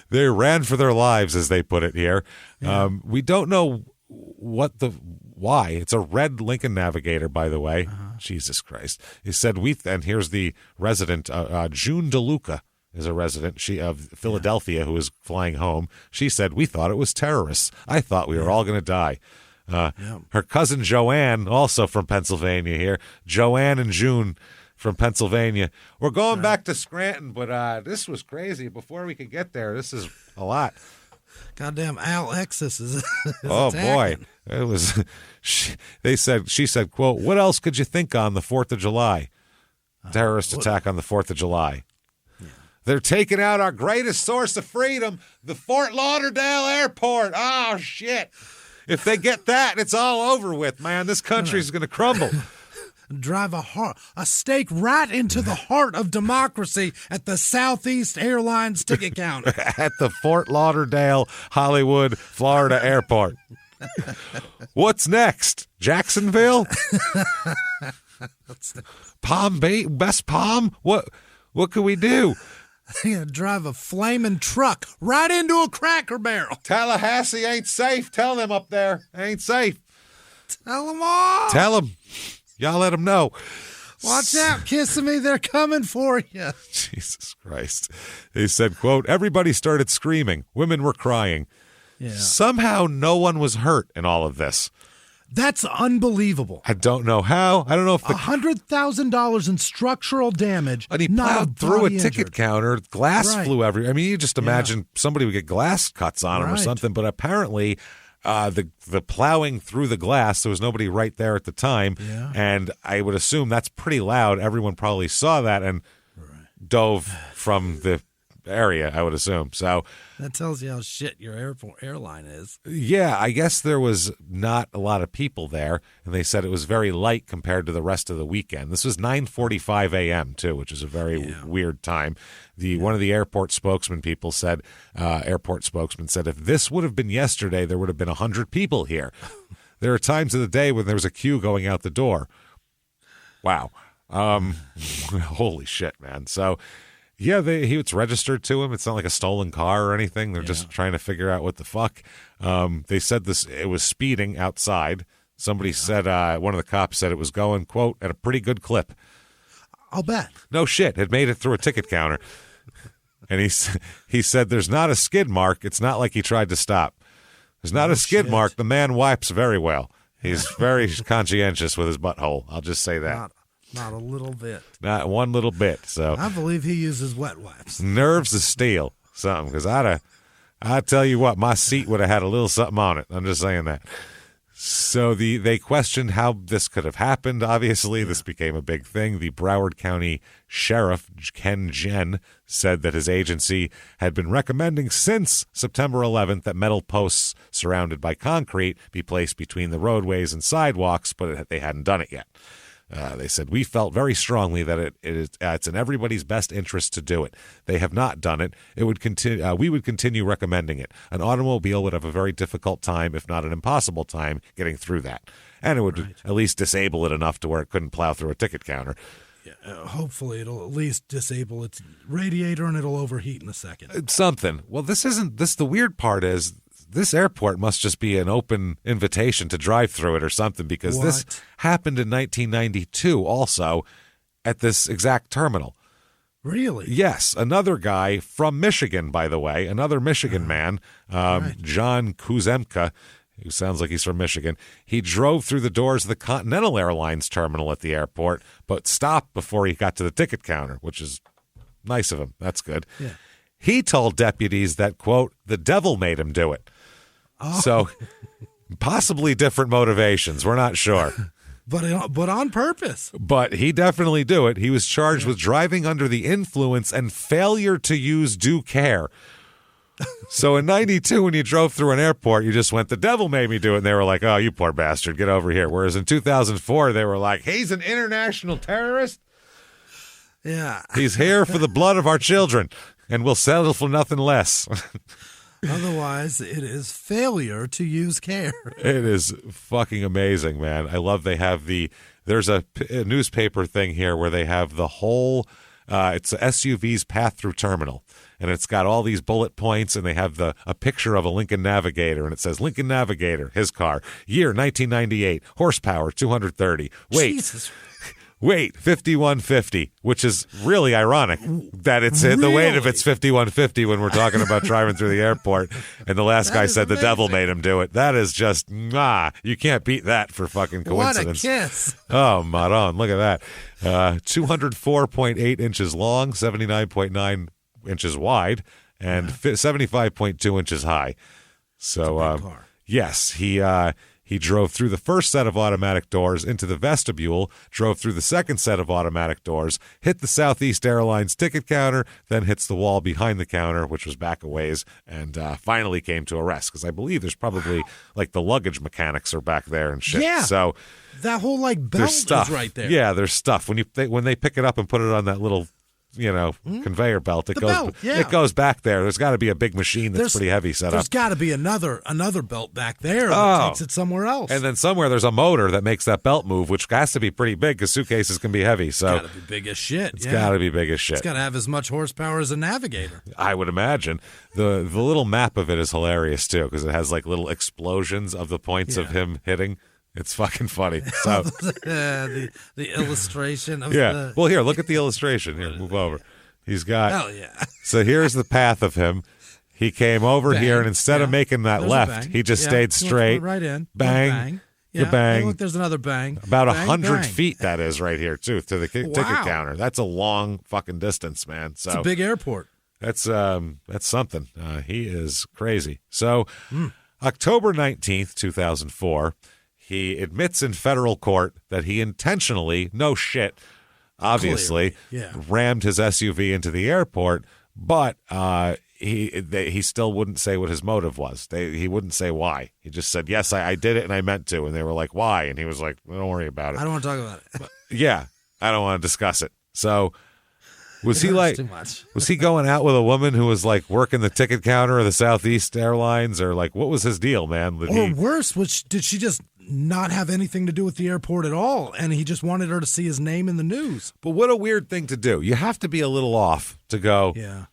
A: they ran for their lives, as they put it here. Yeah. We don't know why. It's a red Lincoln Navigator, by the way. Jesus Christ. He said, and here's the resident, June DeLuca is a resident of Philadelphia who is flying home. She said, we thought it was terrorists. I thought we were all going to die. Her cousin Joanne, also from Pennsylvania here. Joanne and June from Pennsylvania. We're going back to Scranton, but this was crazy. Before we could get there, this is a lot.
C: Goddamn Alexis is
A: oh
C: attacking.
A: Boy, it was. She said, "quote What else could you think on the 4th of July? Terrorist attack on the 4th of July. Yeah. They're taking out our greatest source of freedom, the Fort Lauderdale Airport. Oh shit! If they get that, it's all over with, man. This country's going to crumble."
C: Drive a stake right into the heart of democracy at the Southeast Airlines ticket counter.
A: At the Fort Lauderdale, Hollywood, Florida airport. What's next? Jacksonville? Palm Bay? West Palm? What can we do?
C: Drive a flaming truck right into a Cracker Barrel.
A: Tallahassee ain't safe. Tell them up there. Ain't safe.
C: Tell them all.
A: Tell them. Y'all let them know.
C: Watch out, kissing me. They're coming for you.
A: Jesus Christ. They said, quote, everybody started screaming. Women were crying. Yeah. Somehow no one was hurt in all of this.
C: That's unbelievable.
A: I don't know how. I don't know if
C: $100,000 in structural damage.
A: And he plowed through a ticket counter. Glass flew everywhere. I mean, you just imagine somebody would get glass cuts on him or something. But apparently the plowing through the glass, there was nobody right there at the time. Yeah. And I would assume that's pretty loud. Everyone probably saw that and dove from the area, I would assume. So
C: that tells you how shit your airline is.
A: Yeah, I guess there was not a lot of people there, and they said it was very light compared to the rest of the weekend. This was 9:45 a.m. too, which is a very weird time. One of the airport spokesman said, if this would have been yesterday, there would have been 100 people here. There are times of the day when there was a queue going out the door. Wow. Holy shit, man. So, yeah, it's registered to him. It's not like a stolen car or anything. They're just trying to figure out what the fuck. They said it was speeding outside. Somebody said, one of the cops said it was going, quote, at a pretty good clip.
C: I'll bet.
A: No shit. It made it through a ticket counter. And he said there's not a skid mark. It's not like he tried to stop. There's not a skid mark. The man wipes very well. He's very conscientious with his butthole. I'll just say that.
C: Not a little bit.
A: Not one little bit. So
C: I believe he uses wet wipes.
A: Nerves of steel, something. Because I tell you what, my seat would have had a little something on it. I'm just saying that. So they questioned how this could have happened. Obviously, this became a big thing. The Broward County Sheriff, Ken Jen, said that his agency had been recommending since September 11th that metal posts surrounded by concrete be placed between the roadways and sidewalks, but they hadn't done it yet. They said, we felt very strongly that it's in everybody's best interest to do it. They have not done it. We would continue recommending it. An automobile would have a very difficult time, if not an impossible time, getting through that. And it would at least disable it enough to where it couldn't plow through a ticket counter.
C: Yeah, hopefully it'll at least disable its radiator and it'll overheat in a second.
A: Something. Well, the weird part is, this airport must just be an open invitation to drive through it or something, because this happened in 1992 also at this exact terminal.
C: Really?
A: Yes. Another guy from Michigan, by the way, another Michigan man, John Kuzemka, who sounds like he's from Michigan. He drove through the doors of the Continental Airlines terminal at the airport, but stopped before he got to the ticket counter, which is nice of him. That's good.
C: Yeah.
A: He told deputies that, quote, the devil made him do it. Oh. So possibly different motivations. We're not sure.
C: But on purpose.
A: But he definitely do it. He was charged with driving under the influence and failure to use due care. So in 92, when you drove through an airport, you just went, the devil made me do it. And they were like, oh, you poor bastard, get over here. Whereas in 2004, they were like, he's an international terrorist.
C: Yeah.
A: He's here for the blood of our children, and we'll settle for nothing less.
C: Otherwise, it is failure to use care.
A: It is fucking amazing, man. I love there's a newspaper thing here where they have the whole, it's a SUV's path through terminal. And it's got all these bullet points, and they have a picture of a Lincoln Navigator, and it says Lincoln Navigator, his car, year 1998, horsepower 230. Weight 5150, which is really ironic that it's the weight of it's 5150 when we're talking about driving through the airport. And the last guy said the devil made him do it. That is just, you can't beat that for fucking coincidence.
C: What a kiss.
A: Oh, Maron, look at that. 204.8 inches long, 79.9 inches wide, and 75.2 inches high. So, yes, he drove through the first set of automatic doors into the vestibule, drove through the second set of automatic doors, hit the Southeast Airlines ticket counter, then hits the wall behind the counter, which was back a ways, and finally came to a rest. Because I believe there's probably, like, the luggage mechanics are back there and shit.
C: Yeah.
A: So
C: that whole, like, belt is right there.
A: Yeah, there's stuff. When they pick it up and put it on that little, conveyor belt, it goes back there. There's got to be a big machine that's pretty heavy set up.
C: There's got to be another belt back there that takes it somewhere else.
A: And then somewhere there's a motor that makes that belt move, which has to be pretty big because suitcases can be heavy. So
C: it's got to be big as shit.
A: It's got to be big as shit.
C: It's got to have as much horsepower as a Navigator.
A: I would imagine. The little map of it is hilarious too, because it has like little explosions of the points of him hitting. It's fucking funny. So
C: the illustration of
A: Well, here, look at the illustration. Here, move over. He's got.
C: Hell yeah.
A: So here's the path of him. He came over here, and instead of making that left, he just stayed straight.
C: Right in.
A: Bang.
C: Yeah.
A: Bang.
C: Hey, look, there's another bang.
A: About
C: bang,
A: 100
C: bang.
A: feet that is right here, too, to the ticket counter. That's a long fucking distance, man. So
C: it's a big airport.
A: That's something. He is crazy. So October 19th, 2004, he admits in federal court that he intentionally, no shit, obviously, rammed his SUV into the airport, But he still wouldn't say what his motive was. He wouldn't say why. He just said, yes, I did it and I meant to. And they were like, why? And he was like, well, don't worry about it.
C: I don't want to talk about it.
A: Yeah, I don't want to discuss it. So was he like,
C: too much.
A: was he going out with a woman who was like working the ticket counter of the Southeast Airlines, or like, what was his deal, man?
C: Worse, did she just not have anything to do with the airport at all, and he just wanted her to see his name in the news?
A: But what a weird thing to do. You have to be a little off to go,
C: yeah.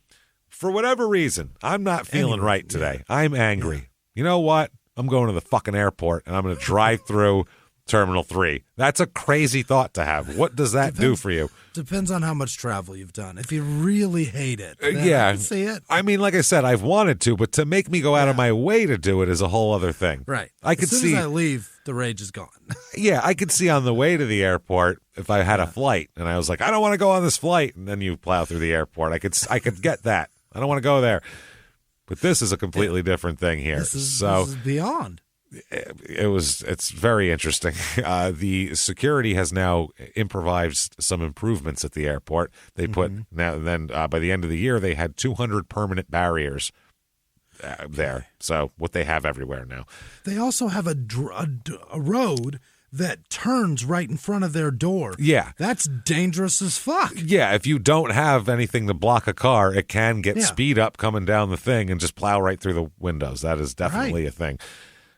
A: For whatever reason, I'm not feeling right today. Yeah. I'm angry. Yeah. You know what? I'm going to the fucking airport, and I'm going to drive through Terminal 3. That's a crazy thought to have. What does that do for you?
C: Depends on how much travel you've done. If you really hate it,
A: yeah,
C: I can see it.
A: I mean, like I said, I've wanted to, but to make me go out of my way to do it is a whole other thing.
C: Right.
A: I could
C: as soon as I leave, the rage is gone.
A: Yeah, I could see on the way to the airport if I had a flight and I was like, I don't want to go on this flight, and then you plow through the airport. I could get that. I don't want to go there. But this is a completely different thing here.
C: This is beyond.
A: It's very interesting. The security has now improvised some improvements at the airport. They put by the end of the year they had 200 permanent barriers there. So what they have everywhere now.
C: They also have a road that turns right in front of their door.
A: Yeah.
C: That's dangerous as fuck.
A: Yeah, if you don't have anything to block a car, it can get speed up coming down the thing and just plow right through the windows. That is definitely a thing.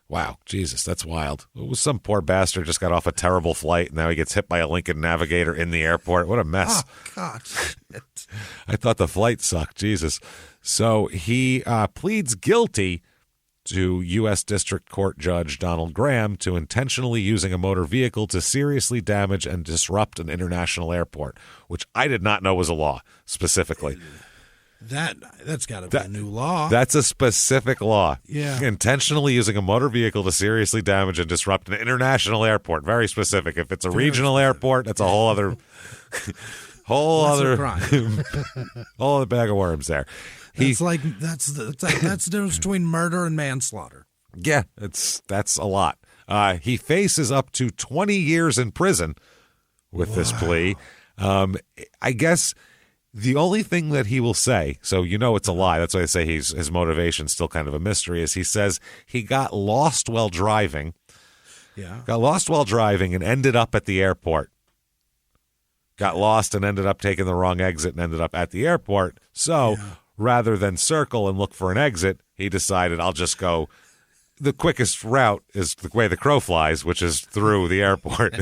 A: Wow, Jesus, that's wild. Some poor bastard just got off a terrible flight, and now he gets hit by a Lincoln Navigator in the airport. What a mess.
C: Oh, God.
A: I thought the flight sucked. Jesus. So he pleads guilty to U.S. District Court Judge Donald Graham to intentionally using a motor vehicle to seriously damage and disrupt an international airport, which I did not know was a law specifically.
C: That's got to be a new law.
A: That's a specific law.
C: Yeah.
A: Intentionally using a motor vehicle to seriously damage and disrupt an international airport. Very specific. If it's a regional airport, that's a whole other
C: crime.
A: whole other bag of worms there.
C: That's the difference between murder and manslaughter.
A: Yeah, that's a lot. He faces up to 20 years in prison with this plea. I guess the only thing that he will say, so you know it's a lie, that's why I say his motivation's still kind of a mystery, is he says he got lost while driving.
C: Yeah.
A: Got lost while driving and ended up at the airport. Got lost and ended up taking the wrong exit and ended up at the airport. So rather than circle and look for an exit, he decided I'll just go. The quickest route is the way the crow flies, which is through the airport.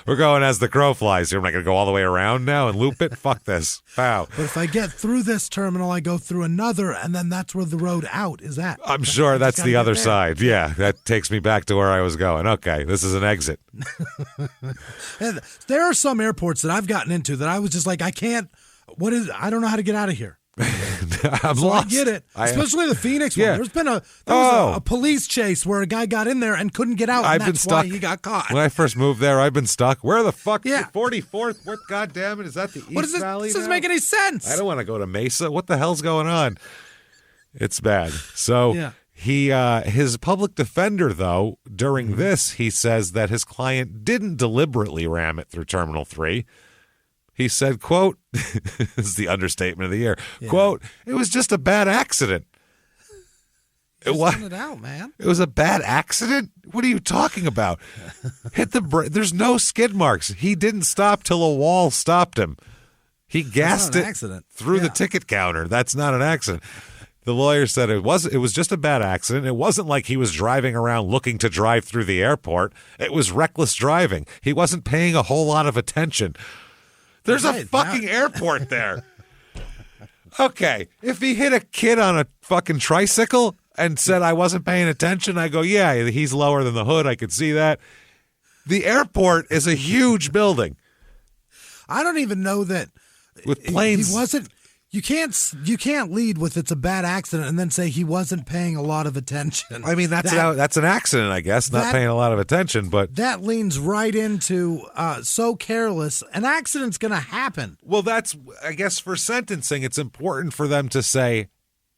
A: We're going as the crow flies. I'm not going to go all the way around now and loop it. Fuck this. Wow.
C: But if I get through this terminal, I go through another, and then that's where the road out is at.
A: I'm sure that's the other side. Yeah, that takes me back to where I was going. Okay, this is an exit.
C: There are some airports that I've gotten into that I was just like, I don't know how to get out of here.
A: I'm lost.
C: I get it, especially the Phoenix one. There's been a police chase where a guy got in there and couldn't get out, and that's why he got caught.
A: When I first moved there, I've been stuck. Where the fuck? 44th? What? God damn it! Is that the East Valley?
C: This doesn't make any sense.
A: I don't want to go to Mesa. What the hell's going on? It's bad. So his public defender, though, during this, he says that his client didn't deliberately ram it through Terminal 3. He said, quote, this is the understatement of the year, quote, it was just a bad accident.
C: It out, man.
A: It was a bad accident? What are you talking about? Hit the brake. There's no skid marks. He didn't stop till a wall stopped him. He gassed it through the ticket counter. That's not an accident. The lawyer said it was just a bad accident. It wasn't like he was driving around looking to drive through the airport. It was reckless driving. He wasn't paying a whole lot of attention. There's a fucking airport there. Okay, if he hit a kid on a fucking tricycle and said I wasn't paying attention, I go, yeah, he's lower than the hood. I could see that. The airport is a huge building.
C: I don't even know that
A: with planes.
C: He wasn't. You can't lead with it's a bad accident and then say he wasn't paying a lot of attention.
A: I mean, that's an accident, I guess, not paying a lot of attention. But
C: that leans right into so careless. An accident's going to happen.
A: Well, that's, I guess, for sentencing, it's important for them to say,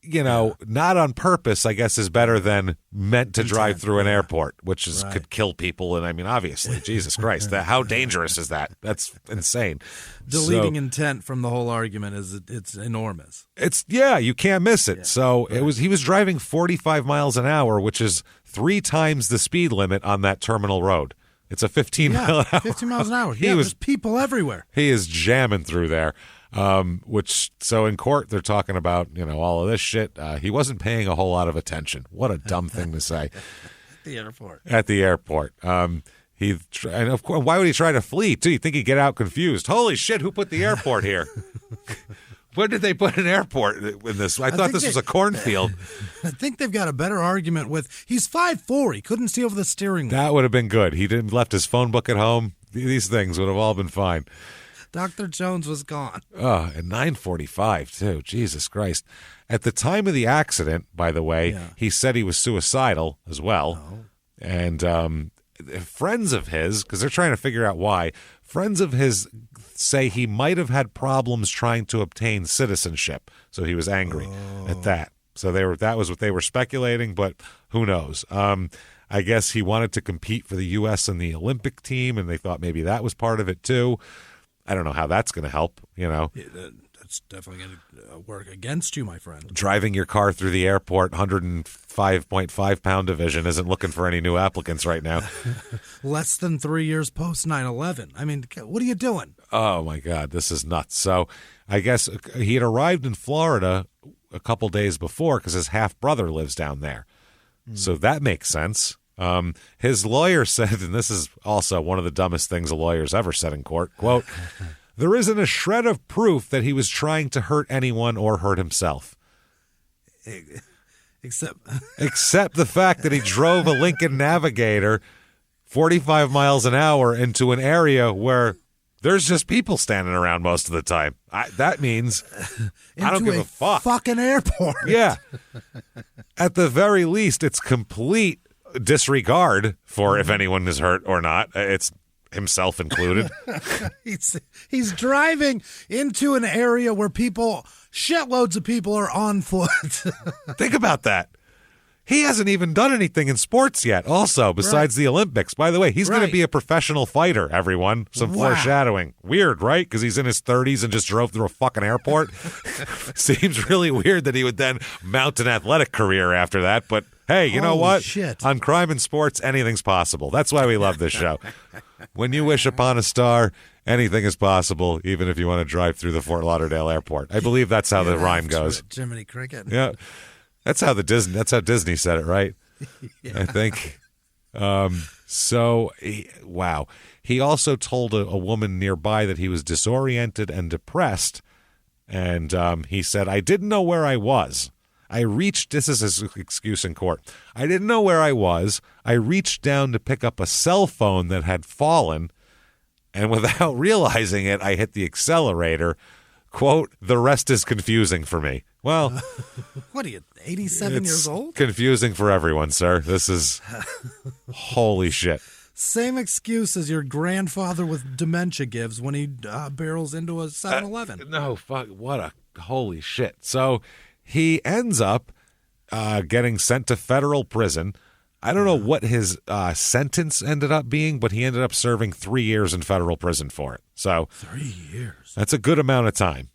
A: not on purpose, I guess, is better than meant to drive through an airport, which could kill people. And I mean, obviously, Jesus Christ, how dangerous is that? That's insane.
C: Deleting intent from the whole argument it's enormous.
A: You can't miss it.
C: Yeah,
A: so he was driving 45 miles an hour, which is 3 times the speed limit on that terminal road. It's a 15 mile an hour.
C: 15 miles an hour. There's people everywhere.
A: He is jamming through there. So in court, they're talking about, all of this shit. He wasn't paying a whole lot of attention. What a dumb thing to say. At the airport. And of course, why would he try to flee, too? You think he'd get out confused. Holy shit, who put the airport here? When did they put an airport in this? I thought this was a cornfield.
C: I think they've got a better argument with, he's 5'4". He couldn't see over the steering wheel.
A: That would have been good. He didn't left his phone book at home. These things would have all been fine.
C: Dr. Jones was gone.
A: Oh, and 9:45 too. Jesus Christ. At the time of the accident, by the way, he said he was suicidal as well. Oh. And friends of his, because they're trying to figure out why, friends of his say he might have had problems trying to obtain citizenship. So he was angry at that. So that was what they were speculating, but who knows? I guess he wanted to compete for the U.S. and the Olympic team, and they thought maybe that was part of it too. I don't know how that's going to help,
C: That's definitely going to work against you, my friend.
A: Driving your car through the airport, 105.5-pound division isn't looking for any new applicants right now.
C: Less than 3 years post 9/11. I mean, what are you doing?
A: Oh, my God, this is nuts. So I guess he had arrived in Florida a couple days before because his half-brother lives down there. So that makes sense. His lawyer said, and this is also one of the dumbest things a lawyer's ever said in court, quote, "There isn't a shred of proof that he was trying to hurt anyone or hurt himself. Except the fact that he drove a Lincoln Navigator 45 miles an hour into an area where there's just people standing around most of the time. That means I don't give a fuck.
C: Fucking airport.
A: Yeah. At the very least, it's complete disregard for if anyone is hurt or not. It's himself included.
C: He's driving into an area where shitloads of people are on foot.
A: Think about that. He hasn't even done anything in sports yet, also, besides the Olympics. By the way, he's going to be a professional fighter, everyone. Some foreshadowing. Weird, right? Because he's in his 30s and just drove through a fucking airport. Seems really weird that he would then mount an athletic career after that. But hey, you know what?
C: Shit.
A: On Crime and Sports, anything's possible. That's why we love this show. When you wish upon a star, anything is possible, even if you want to drive through the Fort Lauderdale airport. I believe that's how the rhyme goes.
C: Jiminy Cricket.
A: Yeah. That's how Disney said it, right? I think. Wow. He also told a woman nearby that he was disoriented and depressed. And he said, "I didn't know where I was. This is his excuse in court. I didn't know where I was. I reached down to pick up a cell phone that had fallen. And without realizing it, I hit the accelerator. Quote, the rest is confusing for me." Well,
C: what are you, 87 years old?
A: Confusing for everyone, sir. This is holy shit.
C: Same excuse as your grandfather with dementia gives when he barrels into a 7-Eleven.
A: No, fuck, what a holy shit. So he ends up getting sent to federal prison. I don't know what his sentence ended up being, but he ended up serving 3 years in federal prison for it. So
C: 3 years.
A: That's a good amount of time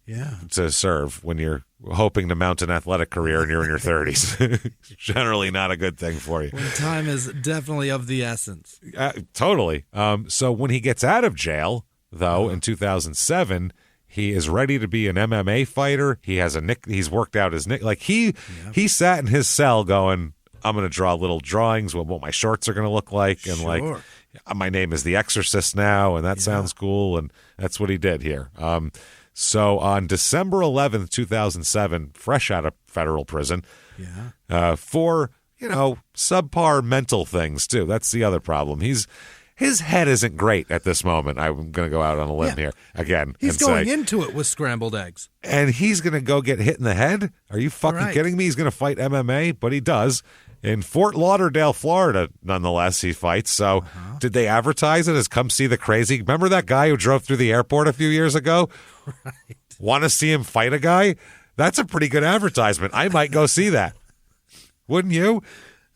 C: to
A: serve when you're hoping to mount an athletic career and you're in your 30s. Generally not a good thing for you.
C: When time is definitely of the essence.
A: Totally. So when he gets out of jail, though, in 2007, he is ready to be an MMA fighter. He has he's worked out his nick. Like he sat in his cell going, I'm going to draw little drawings of what my shorts are going to look like. And like, my name is the Exorcist now, and that sounds cool. And that's what he did here. So on December 11th, 2007, fresh out of federal prison, for, subpar mental things, too. That's the other problem. His head isn't great at this moment. I'm going to go out on a limb here again.
C: He's going into it with scrambled eggs.
A: And he's going to go get hit in the head? Are you fucking kidding me? He's going to fight MMA? But he does. In Fort Lauderdale, Florida, nonetheless, he fights. So did they advertise it as come see the crazy? Remember that guy who drove through the airport a few years ago? Right. Want to see him fight a guy? That's a pretty good advertisement. I might go see that. Wouldn't you?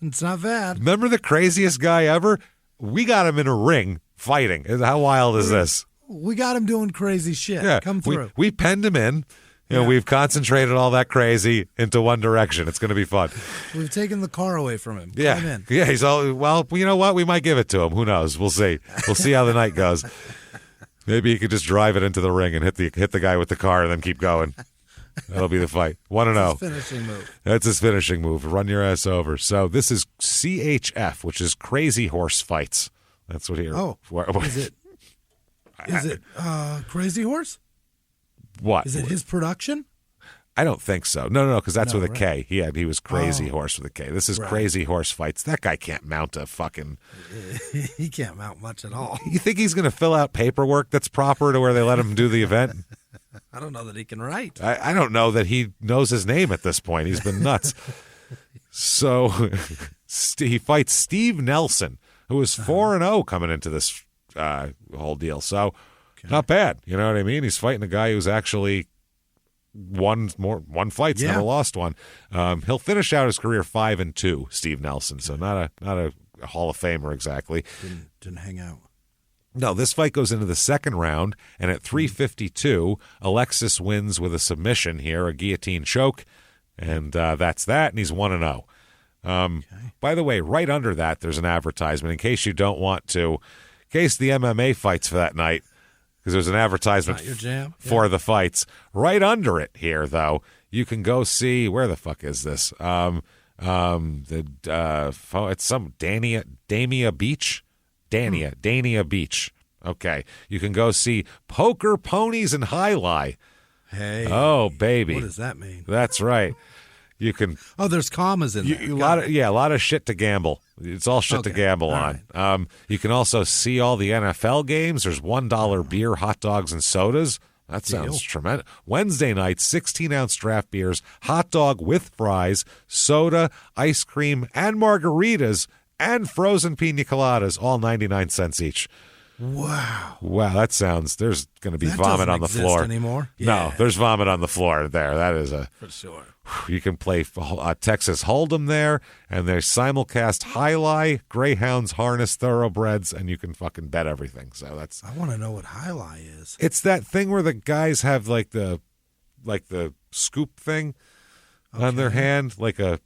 C: It's not bad.
A: Remember the craziest guy ever? We got him in a ring fighting. How wild is this?
C: We got him doing crazy shit.
A: Yeah,
C: Come through.
A: We penned him in. We've concentrated all that crazy into one direction. It's going to be fun.
C: We've taken the car away from him.
A: Yeah.
C: Come in.
A: Yeah, he's all, well, you know what? We might give it to him. Who knows? We'll see. We'll see how the night goes. Maybe he could just drive it into the ring and hit the guy with the car and then keep going. That'll be the fight. 1-0.
C: Finishing move.
A: That's his finishing move. Run your ass over. So this is CHF, which is Crazy Horse Fights. That's what here.
C: Oh, is it Crazy Horse?
A: What?
C: Is it his production?
A: I don't think so. No, because that's with a K. He was Crazy Horse with a K. This is Crazy Horse Fights. That guy can't mount a fucking...
C: He can't mount much at all.
A: You think he's going to fill out paperwork that's proper to where they let him do the event?
C: I don't know that he can write.
A: I don't know that he knows his name at this point. He's been nuts. So he fights Steve Nelson, who is 4-0 coming into this whole deal. So not bad. You know what I mean? He's fighting a guy who's actually won fights, never lost one. He'll finish out his career 5-2, Steve Nelson. So not a Hall of Famer exactly.
C: Didn't hang out.
A: No, this fight goes into the second round, and at 3:52, Alexis wins with a submission here, a guillotine choke, and that's that, and he's 1-0. By the way, right under that, there's an advertisement in case you don't want to, in case the MMA fights for that night, because there's an advertisement for the fights. Right under it here, though, you can go see, where the fuck is this? It's some Dania Beach. Dania Beach. Okay. You can go see Poker, Ponies, and Highlight.
C: Hey.
A: Oh, baby.
C: What does that mean?
A: That's right. You can.
C: Oh, there's commas in there.
A: A lot of shit to gamble. It's all shit to gamble on. Right. You can also see all the NFL games. There's $1 beer, hot dogs, and sodas. That sounds tremendous. Wednesday night, 16-ounce draft beers, hot dog with fries, soda, ice cream, and margaritas, and frozen pina coladas, all 99 cents each.
C: Wow.
A: That sounds, there's going to be vomit on the floor.
C: Anymore? Yeah.
A: No, there's vomit on the floor there. That is
C: for sure.
A: You can play Texas Hold'em there, and there's simulcast Highlight, Greyhounds, Harness, Thoroughbreds, and you can fucking bet everything. So that's.
C: I want to know what Highlight is.
A: It's that thing where the guys have like the scoop thing on their hand, like a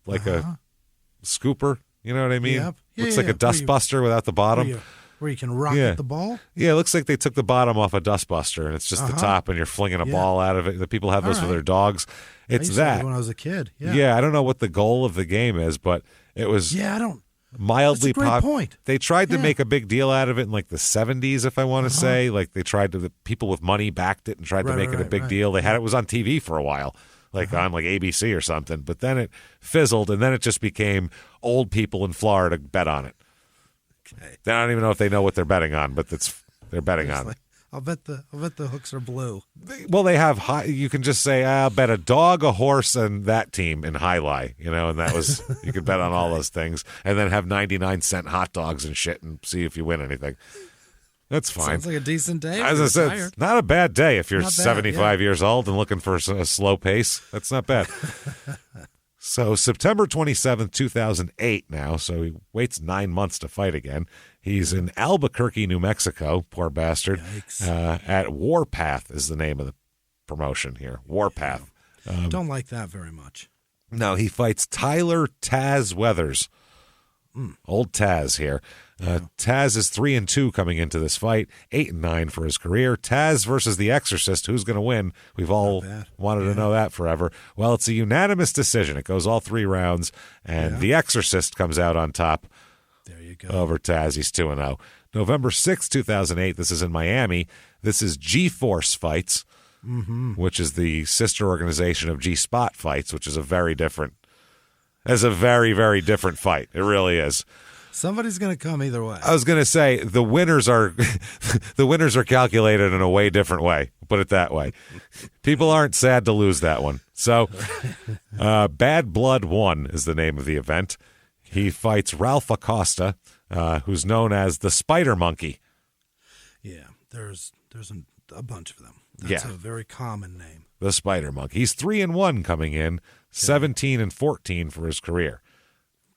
A: scooper. You know what I mean?
C: Yep.
A: Looks like a dustbuster without the bottom.
C: Where you can rocket the ball?
A: Yeah, it looks like they took the bottom off a dustbuster, and it's just the top, and you're flinging a ball out of it. The people have those for their dogs. It's that.
C: When I was a kid.
A: Yeah, I don't know what the goal of the game is, but it was mildly
C: That's a great point.
A: They tried to make a big deal out of it in like the 70s, if I want to say. Like they tried to, the people with money backed it and tried to make it a big deal. They had it was on TV for a while. Like on like ABC or something, but then it fizzled, and then it just became old people in Florida bet on it. Okay. I don't even know if they know what they're betting on, but they're betting on it.
C: I'll bet the hooks are blue.
A: Well, they have you can just say I'll bet a dog, a horse, and that team in Highlight, and that was you could bet on all those things, and then have 99-cent hot dogs and shit, and see if you win anything. That's fine.
C: Sounds like a decent day.
A: As I said, it's not a bad day if you're 75 years old and looking for a slow pace. That's not bad. So September 27th, 2008 now, so he waits 9 months to fight again. He's in Albuquerque, New Mexico, poor bastard. At Warpath is the name of the promotion here, Warpath.
C: Don't like that very much.
A: No, he fights Tyler Taz Weathers. Old Taz here. Taz is 3-2 coming into this fight, 8-9 for his career. Taz versus the Exorcist. Who's going to win? We've all wanted to know that forever. Well, it's a unanimous decision. It goes all 3 rounds, and the Exorcist comes out on top.
C: There you go.
A: Over Taz. He's 2-0. November 6th, 2008. This is in Miami. This is G-Force Fights, which is the sister organization of G-Spot Fights, which is a very, very different fight. It really is.
C: Somebody's going to come either way.
A: I was going to say the winners are calculated in a way different way. Put it that way. People aren't sad to lose that one. So, Bad Blood 1 is the name of the event. He fights Ralph Acosta, who's known as the Spider Monkey.
C: Yeah, there's a bunch of them. That's a very common name.
A: the Spider Monkey. He's 3-1 coming in, 17-14 for his career.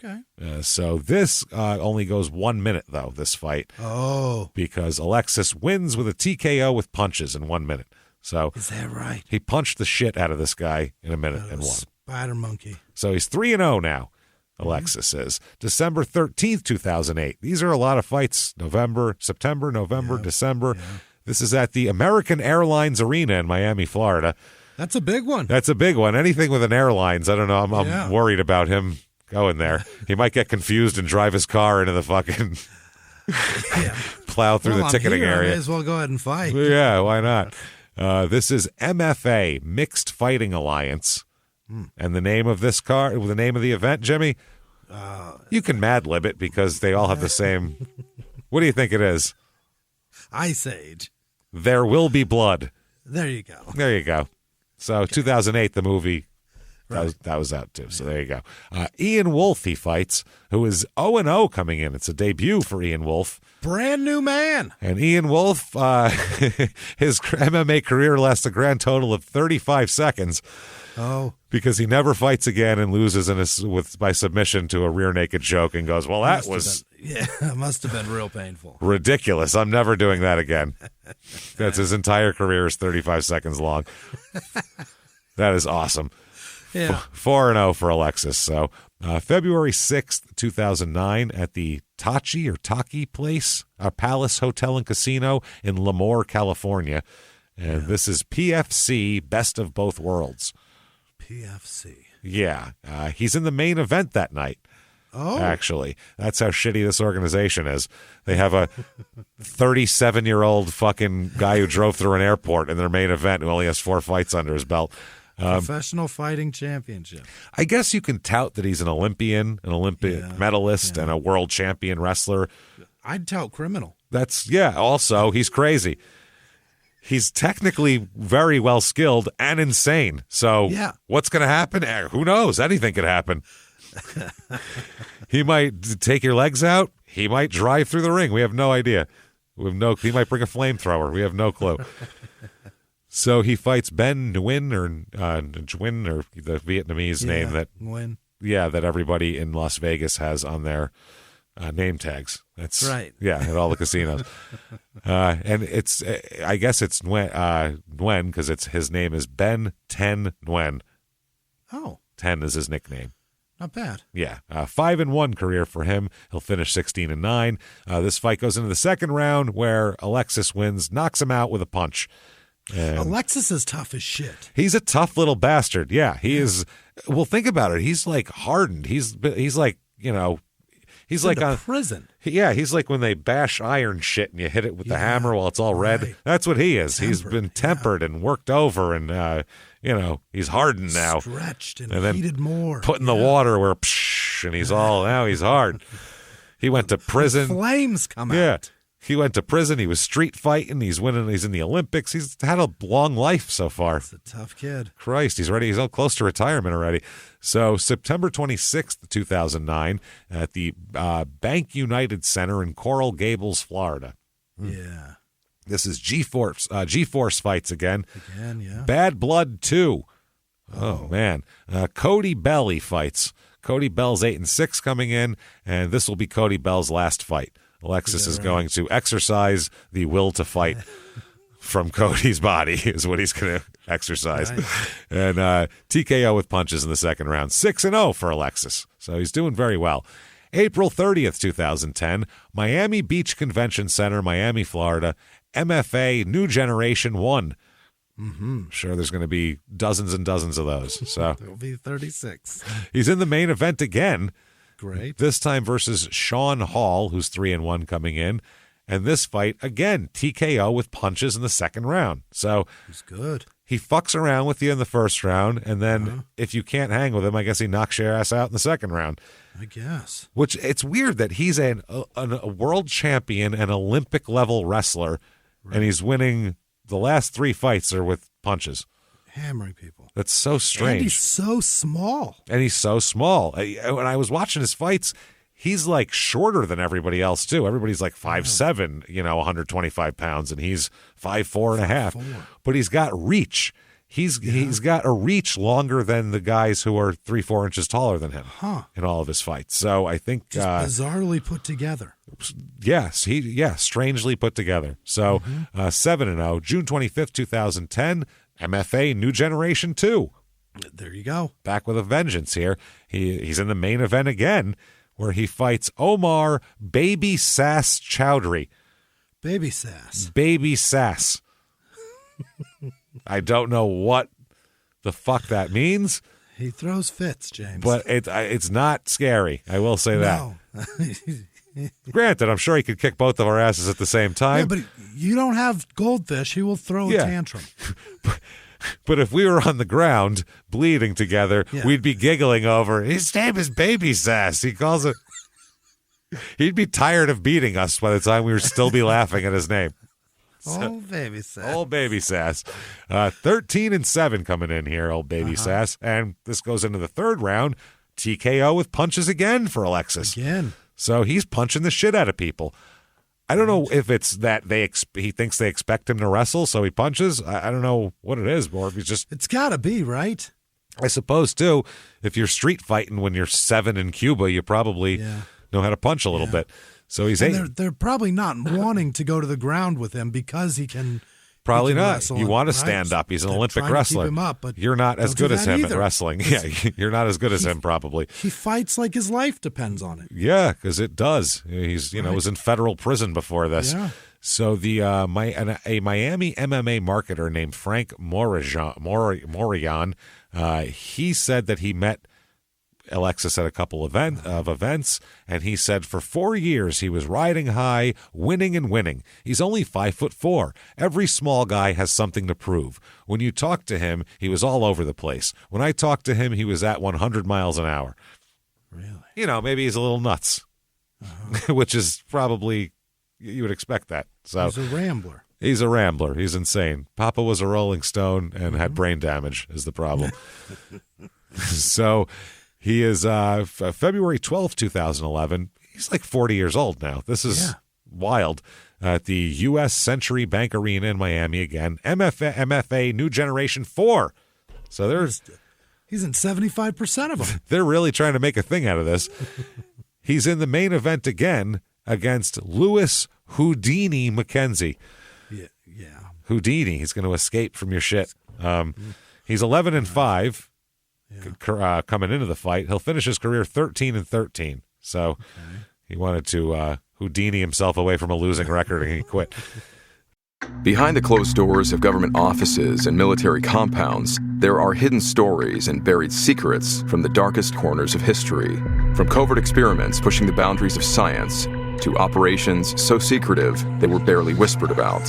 C: Okay.
A: So this only goes 1 minute, though, this fight.
C: Oh.
A: Because Alexis wins with a TKO with punches in 1 minute. So
C: is that right?
A: He punched the shit out of this guy in a minute and won.
C: Spider Monkey.
A: So he's 3-0 now, Alexis is. December 13th, 2008. These are a lot of fights. September, November, December. Yeah. This is at the American Airlines Arena in Miami, Florida.
C: That's a big one.
A: That's a big one. Anything with an airlines, I don't know. I'm worried about him going there. He might get confused and drive his car into the fucking plow through the ticketing area.
C: I may as well go ahead and fight.
A: Yeah, why not? This is MFA, Mixed Fighting Alliance. And the name of this the name of the event, Jimmy? You can Mad Lib it because they all have the same. What do you think it is?
C: Ice Age.
A: There Will Be Blood.
C: There you go.
A: There you go. So 2008, the movie. That was out too. So there you go. Ian Wolfe, he fights, who is 0-0 coming in. It's a debut for Ian Wolfe.
C: Brand new man.
A: And Ian Wolfe, his MMA career lasts a grand total of 35 seconds.
C: Oh.
A: Because he never fights again and loses by submission to a rear naked choke and goes, well, that was...
C: it must have been real painful.
A: Ridiculous. I'm never doing that again. That's his entire career is 35 seconds long. That is awesome.
C: Yeah.
A: 4-0 for Alexis. So February 6th, 2009 at the Taki Place, a Palace Hotel and Casino in Lemoore, California. And this is PFC Best of Both Worlds.
C: PFC.
A: Yeah. He's in the main event that night.
C: Oh.
A: Actually. That's how shitty this organization is. They have a 37-year-old fucking guy who drove through an airport in their main event who only has 4 fights under his belt.
C: Professional Fighting Championship.
A: I guess you can tout that he's an Olympian, an Olympic medalist, and a world champion wrestler.
C: I'd tout criminal.
A: Also, he's crazy. He's technically very well skilled and insane. So what's going to happen? Who knows? Anything could happen. He might take your legs out. He might drive through the ring. We have no idea. He might bring a flamethrower. We have no clue. So he fights Ben Nguyen or the Vietnamese name that
C: Nguyen.
A: that everybody in Las Vegas has on their name tags. That's
C: right.
A: Yeah, at all the casinos. And it's I guess it's Nguyen because his name is Ben Ten Nguyen.
C: Oh,
A: 10 is his nickname.
C: Not bad.
A: Yeah, 5-1 career for him. He'll finish 16-9. This fight goes into the second round where Alexis wins, knocks him out with a punch.
C: Alexis is tough as shit.
A: He's a tough little bastard. Yeah, he is. Well, think about it. He's like hardened. He's like, he's like on
C: prison.
A: Yeah, he's like when they bash iron shit and you hit it with the hammer while it's all red. That's what he is. He's been tempered and worked over, and he's hardened now,
C: stretched and
A: then
C: heated more.
A: Put in the water where and he's now he's hard. He went to prison.
C: Flames come out.
A: He went to prison. He was street fighting. He's winning. He's in the Olympics. He's had a long life so far.
C: He's a tough kid.
A: Christ, he's ready. He's close to retirement already. So September 26th, 2009, at the Bank United Center in Coral Gables, Florida.
C: Yeah.
A: This is G-Force fights again.
C: Again, yeah.
A: Bad Blood 2. Oh man. Cody Bell, he fights. Cody Bell's 8-6 coming in, and this will be Cody Bell's last fight. Alexis is going to exercise the will to fight from Cody's body is what he's going to exercise. Right. And TKO with punches in the second round. 6-0 for Alexis. So he's doing very well. April 30th, 2010, Miami Beach Convention Center, Miami, Florida. MFA New Generation 1.
C: Mm-hmm.
A: Sure, there's going to be dozens and dozens of those. So
C: there'll be 36.
A: He's in the main event again.
C: Great.
A: This time versus Sean Hall, who's 3-1 coming in. And this fight, again, TKO with punches in the second round. So
C: he's good.
A: He fucks around with you in the first round, and then if you can't hang with him, I guess he knocks your ass out in the second round.
C: I guess.
A: Which, it's weird that he's a world champion, an Olympic-level wrestler, and he's winning the last 3 fights are with punches.
C: Hammering people.
A: That's so strange.
C: And he's so small.
A: When I was watching his fights, he's like shorter than everybody else too. Everybody's like 5'7", 125 pounds, and he's 5'4.5". But he's got reach. He's got a reach longer than the guys who are 3-4 inches taller than him in all of his fights. So I think
C: just bizarrely put together.
A: Yes, strangely put together. So 7-0, June 25th, 2010, MFA New Generation 2.
C: There you go.
A: Back with a vengeance here. He's in the main event again, where he fights Omar Baby Sass Chowdhury.
C: Baby Sass.
A: Baby Sass. I don't know what the fuck that means.
C: He throws fits, James.
A: But it's not scary. I will say that.
C: No.
A: Granted, I'm sure he could kick both of our asses at the same time.
C: Yeah, but you don't have goldfish. He will throw a tantrum.
A: But if we were on the ground bleeding together, we'd be giggling over, his name is Baby Sass. He calls it. He'd be tired of beating us by the time we would still be laughing at his name.
C: Old Baby Sass.
A: Old Baby Sass. 13-7 coming in here, old Baby Sass. And this goes into the third round. TKO with punches again for Alexis.
C: Again.
A: So he's punching the shit out of people. I don't know if it's that he thinks they expect him to wrestle, so he punches. I don't know what it is, or if he's just...
C: It's got to be, right?
A: I suppose, too. If you're street fighting when you're 7 in Cuba, you probably know how to punch a little bit. So he's
C: they're probably not wanting to go to the ground with him because he can.
A: Probably not.
C: Wrestle,
A: You want to stand up. He's an Olympic wrestler.
C: Keep him up, but
A: you're not as good as him
C: either.
A: at wrestling. Yeah, you're not as good as him, probably.
C: He fights like his life depends on it.
A: Yeah, because it does. He's was in federal prison before this.
C: Yeah.
A: So a Miami MMA marketer named Frank Morion, he said that he met Alexis at a couple of events, and he said for 4 years he was riding high, winning and winning. He's only 5'4". Every small guy has something to prove. When you talk to him, he was all over the place. When I talked to him, he was at 100 miles an hour.
C: Really?
A: Maybe he's a little nuts, which is probably, you would expect that. So
C: he's a rambler.
A: He's a rambler. He's insane. Papa was a Rolling Stone and had brain damage is the problem. So he is February 12th, 2011. He's like 40 years old now. This is wild. At the U.S. Century Bank Arena in Miami again. MFA New Generation 4. So
C: he's in 75% of them.
A: They're really trying to make a thing out of this. He's in the main event again against Louis Houdini McKenzie.
C: Yeah.
A: Houdini. He's going to escape from your shit. He's 11-5. Coming into the fight. He'll finish his career 13-13. So he wanted to Houdini himself away from a losing record and he quit.
H: Behind the closed doors of government offices and military compounds, there are hidden stories and buried secrets from the darkest corners of history. From covert experiments pushing the boundaries of science to operations so secretive they were barely whispered about.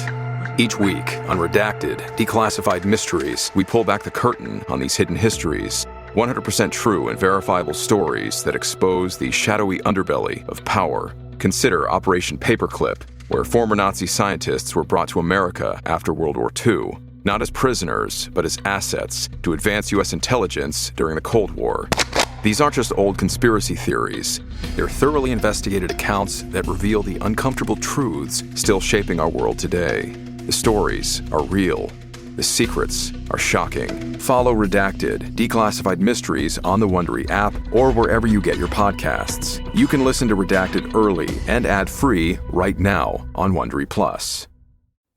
H: Each week, on Redacted, Declassified Mysteries, we pull back the curtain on these hidden histories. 100% true and verifiable stories that expose the shadowy underbelly of power. Consider Operation Paperclip, where former Nazi scientists were brought to America after World War II, not as prisoners, but as assets to advance U.S. intelligence during the Cold War. These aren't just old conspiracy theories. They're thoroughly investigated accounts that reveal the uncomfortable truths still shaping our world today. The stories are real. The secrets are shocking. Follow Redacted, Declassified Mysteries on the Wondery app or wherever you get your podcasts. You can listen to Redacted early and ad-free right now on Wondery Plus.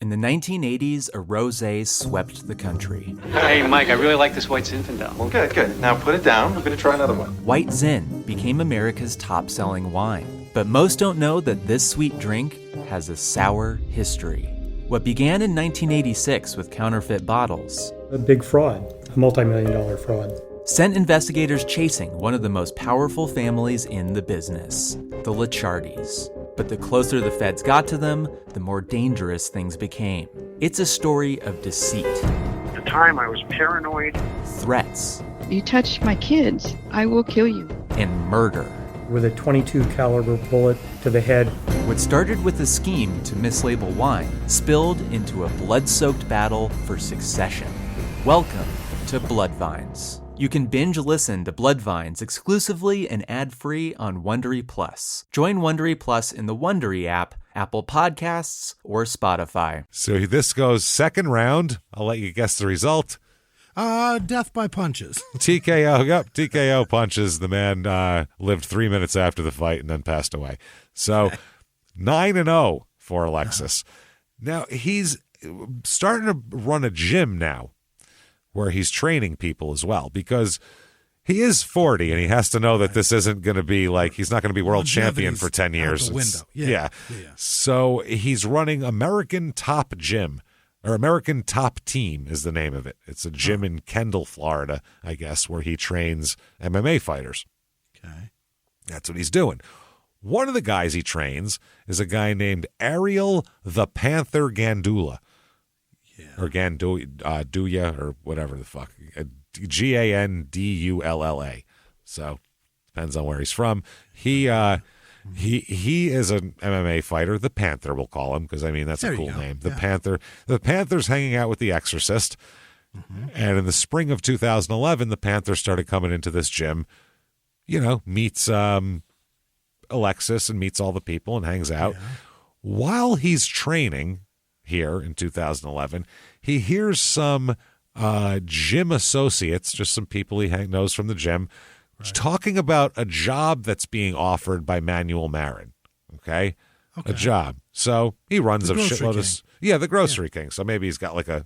I: In the 1980s, a rosé swept the country.
J: Hey, Mike, I really like this White Zinfandel.
K: Well, good. Now put it down. I'm going to try another one.
I: White Zin became America's top-selling wine. But most don't know that this sweet drink has a sour history. What began in 1986 with counterfeit bottles,
L: a big fraud, a multi-million-dollar fraud,
I: sent investigators chasing one of the most powerful families in the business, the Licciardis. But the closer the feds got to them, the more dangerous things became. It's a story of deceit.
M: At the time, I was paranoid.
I: Threats.
N: You touch my kids, I will kill you.
I: And murder.
L: With a .22 caliber bullet to the head.
I: What started with a scheme to mislabel wine spilled into a blood-soaked battle for succession. Welcome to Bloodvines. You can binge listen to Bloodvines exclusively and ad-free on Wondery Plus. Join Wondery Plus in the Wondery app, Apple Podcasts, or Spotify.
A: So this goes second round. I'll let you guess the result.
C: Death by punches.
A: TKO. Yep, TKO punches. The man lived 3 minutes after the fight and then passed away. So 9-0 for Alexis. Now he's starting to run a gym now where he's training people as well, because he is 40 and he has to know that this isn't going to be like, he's not going to be world champion for 10 years.
C: Yeah.
A: So he's running American Top Gym, or American Top Team is the name of it. It's a gym in Kendall, Florida, I guess, where he trains MMA fighters.
C: Okay.
A: That's what he's doing. One of the guys he trains is a guy named Ariel the Panther Gandula.
C: Yeah.
A: Or Gandulla, or whatever the fuck. Gandulla. So depends on where he's from. He is an MMA fighter. The Panther, we'll call him, because I mean that's a cool name. The Panther. The Panther's hanging out with the Exorcist, and in the spring of 2011, the Panther started coming into this gym. Meets Alexis and meets all the people and hangs out. While he's training here in 2011, he hears some gym associates, just some people he knows from the gym, talking about a job that's being offered by Manuel Marin. Okay. A job. So he runs a shitload of... Yeah, the Grocery King. So maybe he's got like a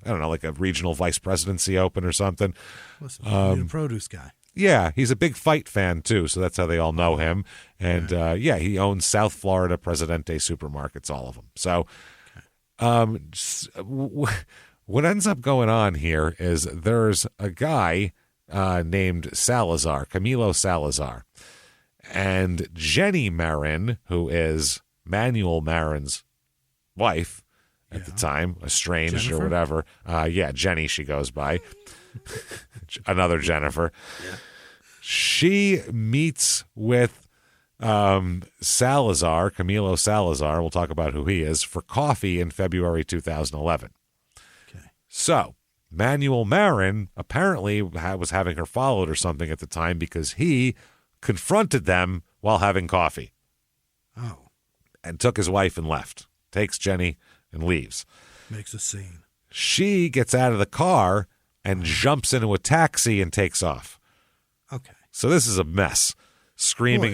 A: regional vice presidency open or something.
C: Listen, a produce guy.
A: Yeah, he's a big fight fan, too, so that's how they all know him. And, he owns South Florida Presidente supermarkets, all of them. So what ends up going on here is there's a guy named Camilo Salazar. And Jenny Marin, who is Manuel Marin's wife at the time, estranged
C: Jennifer?
A: or whatever. Jenny, she goes by. Another Jennifer. Yeah. She meets with Salazar, Camilo Salazar, we'll talk about who he is, for coffee in February 2011.
C: Okay.
A: So, Manuel Marin apparently was having her followed or something at the time, because he confronted them while having coffee.
C: Oh.
A: And took his wife and left. Takes Jenny and leaves.
C: Makes a scene.
A: She gets out of the car and jumps into a taxi and takes off.
C: Okay.
A: So this is a mess. Screaming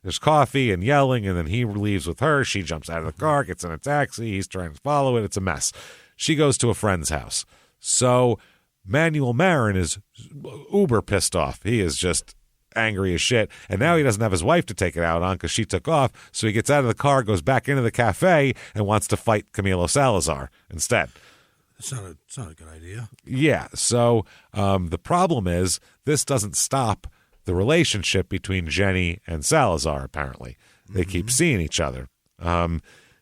A: there's coffee and yelling, and then he leaves with her. She jumps out of the car, gets in a taxi. He's trying to follow it. It's a mess. She goes to a friend's house. So Manuel Marin is uber pissed off. He is just angry as shit. And now he doesn't have his wife to take it out on because she took off. So he gets out of the car, goes back into the cafe, and wants to fight Camilo Salazar instead.
C: It's not a good idea.
A: Yeah. So the problem is this doesn't stop the relationship between Jenny and Salazar, apparently. They keep seeing each other.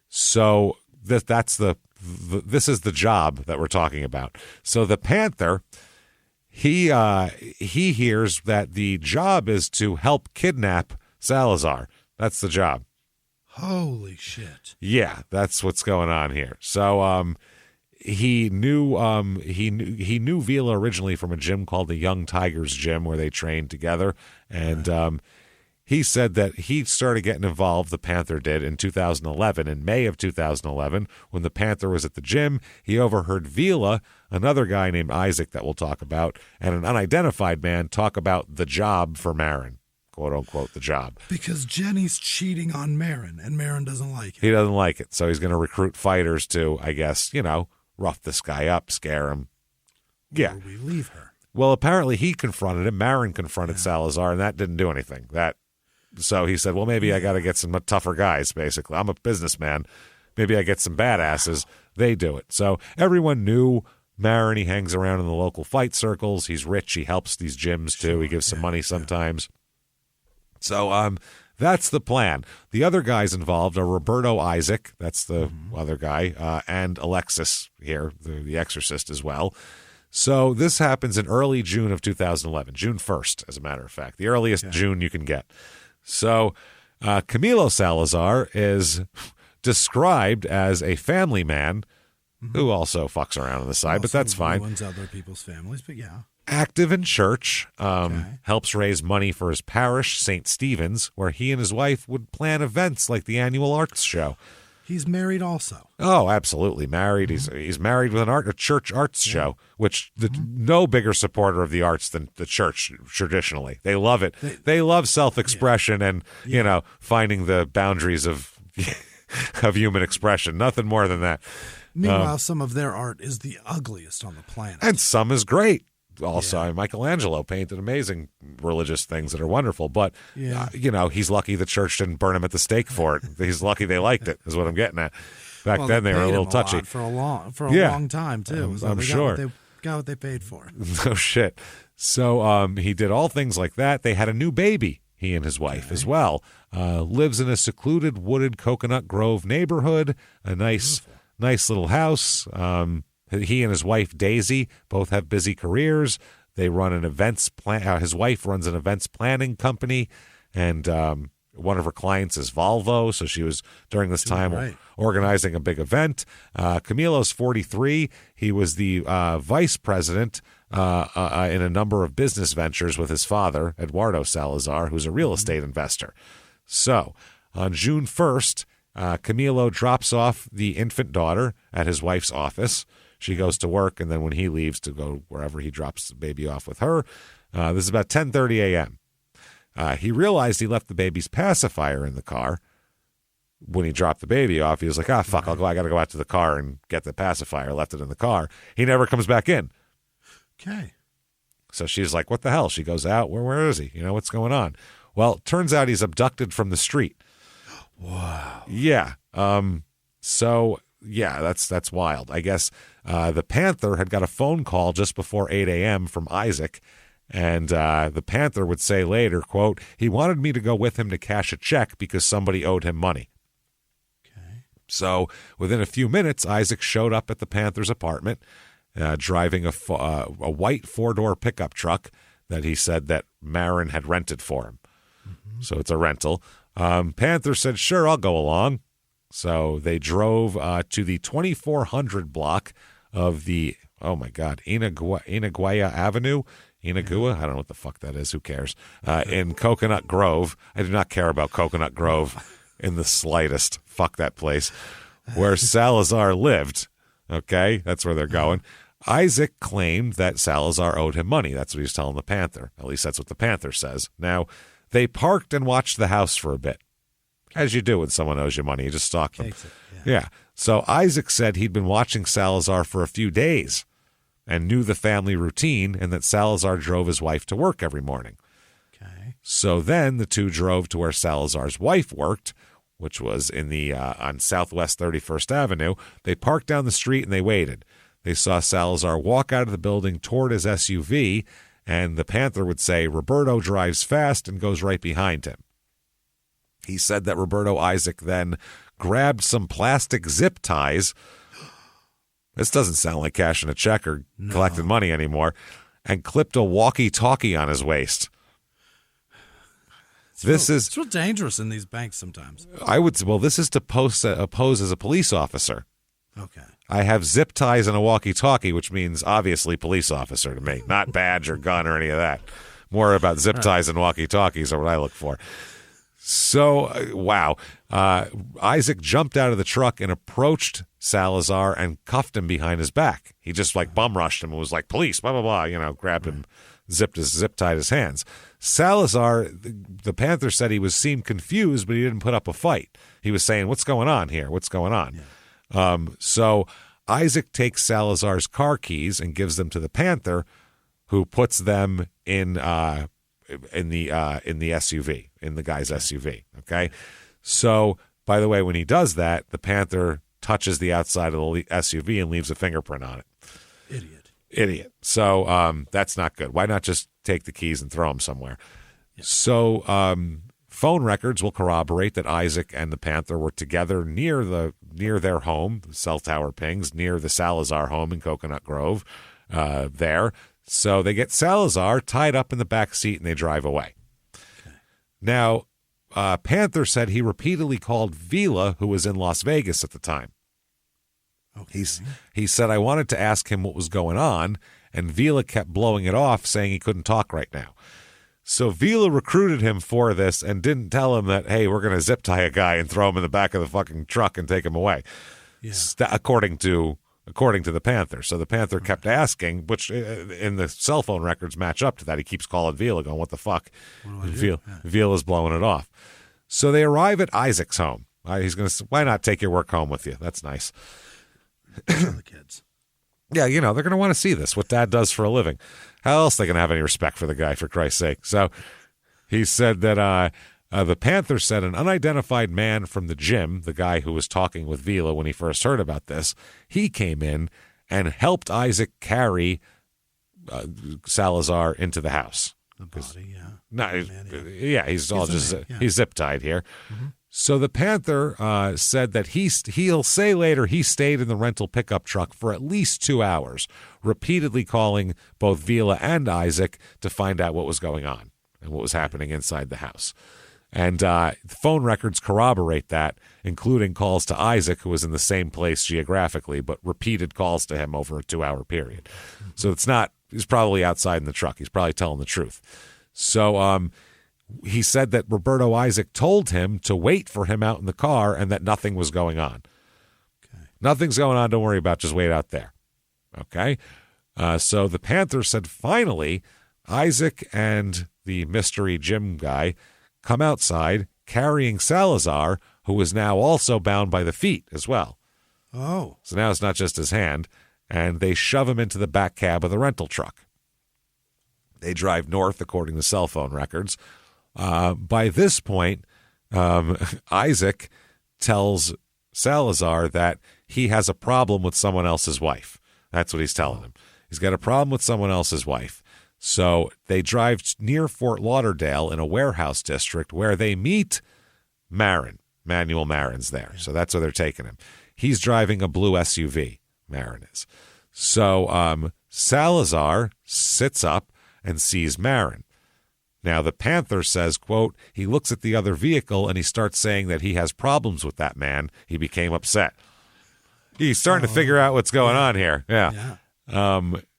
A: So that's this is the job that we're talking about. So the Panther, he hears that the job is to help kidnap Salazar. That's the job.
C: Holy shit.
A: Yeah, that's what's going on here. So he knew Vila originally from a gym called the Young Tigers Gym, where they trained together, and he said that he started getting involved, the Panther did, in 2011. In May of 2011, when the Panther was at the gym, he overheard Vila, another guy named Isaac that we'll talk about, and an unidentified man talk about the job for Marin, quote unquote, the job.
C: Because Jenny's cheating on Marin, and Marin doesn't like it.
A: He doesn't like it, so he's going to recruit fighters to, I guess, rough this guy up, scare him. Yeah.
C: Or we leave her.
A: Well, apparently he confronted him. Marin confronted Salazar, and that didn't do anything. So he said, well, maybe I got to get some tougher guys, basically. I'm a businessman. Maybe I get some badasses. They do it. So everyone knew Marin. He hangs around in the local fight circles. He's rich. He helps these gyms, too. He gives some money sometimes. So that's the plan. The other guys involved are Roberto Isaac. That's the other guy. And Alexis here, the Exorcist as well. So this happens in early June of 2011. June 1st, as a matter of fact. The earliest June you can get. So Camilo Salazar is described as a family man who also fucks around on the side, but that's fine.
C: Ruins other people's families, but yeah.
A: Active in church, helps raise money for his parish, St. Stephen's, where he and his wife would plan events like the annual arts show.
C: He's married also.
A: Oh, absolutely married. He's married with a church arts show, which no bigger supporter of the arts than the church traditionally. They love it. They love self-expression and finding the boundaries of of human expression. Nothing more than that.
C: Meanwhile, some of their art is the ugliest on the planet,
A: and some is great. Also, Michelangelo painted amazing religious things that are wonderful, but he's lucky the church didn't burn him at the stake for it. He's lucky they liked it, is what I'm getting at. Back then, they were a little touchy
C: for a long time too. So
A: I'm sure
C: they got what they paid for.
A: No shit. So he did all things like that. They had a new baby, he and his wife as well. Lives in a secluded, wooded Coconut Grove neighborhood. A nice little house. He and his wife, Daisy, both have busy careers. They run an events his wife runs an events planning company, and one of her clients is Volvo. So she was, during this time, organizing a big event. Camilo's 43. He was the vice president in a number of business ventures with his father, Eduardo Salazar, who's a real estate investor. So on June 1st, Camilo drops off the infant daughter at his wife's office. She goes to work, and then when he leaves to go wherever, he drops the baby off with her. This is about 10:30 a.m. He realized he left the baby's pacifier in the car. When he dropped the baby off, he was like, fuck, I got to go out to the car and get the pacifier. Left it in the car. He never comes back in.
C: Okay.
A: So she's like, what the hell? She goes out. Where is he? What's going on? Well, it turns out he's abducted from the street.
C: Wow.
A: Yeah. That's wild. I guess the Panther had got a phone call just before 8 a.m. from Isaac, and the Panther would say later, quote, he wanted me to go with him to cash a check because somebody owed him money.
C: Okay.
A: So within a few minutes, Isaac showed up at the Panther's apartment, driving a white four-door pickup truck that he said that Marin had rented for him. Mm-hmm. So it's a rental. Panther said, sure, I'll go along. So they drove to the 2400 block of the, Inaguaya Avenue. Inagua? I don't know what the fuck that is. Who cares? In Coconut Grove. I do not care about Coconut Grove in the slightest. Fuck that place. Where Salazar lived. Okay? That's where they're going. Isaac claimed that Salazar owed him money. That's what he was telling the Panther. At least that's what the Panther says. Now, they parked and watched the house for a bit. As you do when someone owes you money, you just stalk them. Yeah. So Isaac said he'd been watching Salazar for a few days and knew the family routine, and that Salazar drove his wife to work every morning.
C: Okay.
A: So then the two drove to where Salazar's wife worked, which was in the on Southwest 31st Avenue. They parked down the street and they waited. They saw Salazar walk out of the building toward his SUV, and the Panther would say Roberto drives fast and goes right behind him. He said that Roberto Isaac then grabbed some plastic zip ties. This doesn't sound like cashing a check or collecting money anymore. And clipped a walkie-talkie on his waist. It's
C: real dangerous in these banks sometimes.
A: This is to pose as a police officer.
C: Okay.
A: I have zip ties and a walkie-talkie, which means obviously police officer to me. Not badge or gun or any of that. More about zip ties and walkie-talkies are what I look for. So, wow. Isaac jumped out of the truck and approached Salazar and cuffed him behind his back. He just bum rushed him and was like, police, blah, blah, blah, grabbed him, zip tied his hands. Salazar, the Panther said he seemed confused, but he didn't put up a fight. He was saying, what's going on here? What's going on? Yeah. So Isaac takes Salazar's car keys and gives them to the Panther, who puts them in the SUV, in the guy's SUV. Okay. So, by the way, when he does that, the Panther touches the outside of the SUV and leaves a fingerprint on it. Idiot. So, that's not good. Why not just take the keys and throw them somewhere? Yeah. So, phone records will corroborate that Isaac and the Panther were together near their home, the cell tower pings, near the Salazar home in Coconut Grove, there. So they get Salazar tied up in the back seat and they drive away. Okay. Now, Panther said he repeatedly called Vila, who was in Las Vegas at the time. Okay. He said, I wanted to ask him what was going on, and Vila kept blowing it off, saying he couldn't talk right now. So Vila recruited him for this and didn't tell him that, hey, we're going to zip tie a guy and throw him in the back of the fucking truck and take him away. Yeah. According to the Panther. So the Panther kept asking, which in the cell phone records match up to that. He keeps calling Vila, going, what the fuck? Vila's blowing it off. So they arrive at Isaac's home. He's going to, why not take your work home with you? That's nice.
C: Show the kids.
A: Yeah, they're going to want to see this, what Dad does for a living. How else are they going to have any respect for the guy, for Christ's sake? So he said that the Panther said an unidentified man from the gym, the guy who was talking with Vila when he first heard about this, he came in and helped Isaac carry Salazar into the house.
C: The body, yeah.
A: No, he's zip tied here. Mm-hmm. So the Panther said that he'll say later he stayed in the rental pickup truck for at least 2 hours, repeatedly calling both Vila and Isaac to find out what was going on and what was happening inside the house. And phone records corroborate that, including calls to Isaac, who was in the same place geographically, but repeated calls to him over a 2-hour period. So he's probably outside in the truck. He's probably telling the truth. So he said that Roberto Isaac told him to wait for him out in the car and that nothing was going on. Okay. Nothing's going on. Don't worry about it. Just wait out there. Okay. So the Panther said finally Isaac and the mystery gym guy come outside carrying Salazar, who is now also bound by the feet as well.
C: Oh.
A: So now it's not just his hand. And they shove him into the back cab of the rental truck. They drive north, according to cell phone records. By this point, Isaac tells Salazar that he has a problem with someone else's wife. That's what he's telling him. He's got a problem with someone else's wife. So they drive near Fort Lauderdale in a warehouse district where they meet Manuel Marin's there. So that's where they're taking him. He's driving a blue SUV, Marin is. So Salazar sits up and sees Marin. Now, the Panther says, quote, he looks at the other vehicle and he starts saying that he has problems with that man. He became upset. He's starting to figure out what's going on here. Yeah.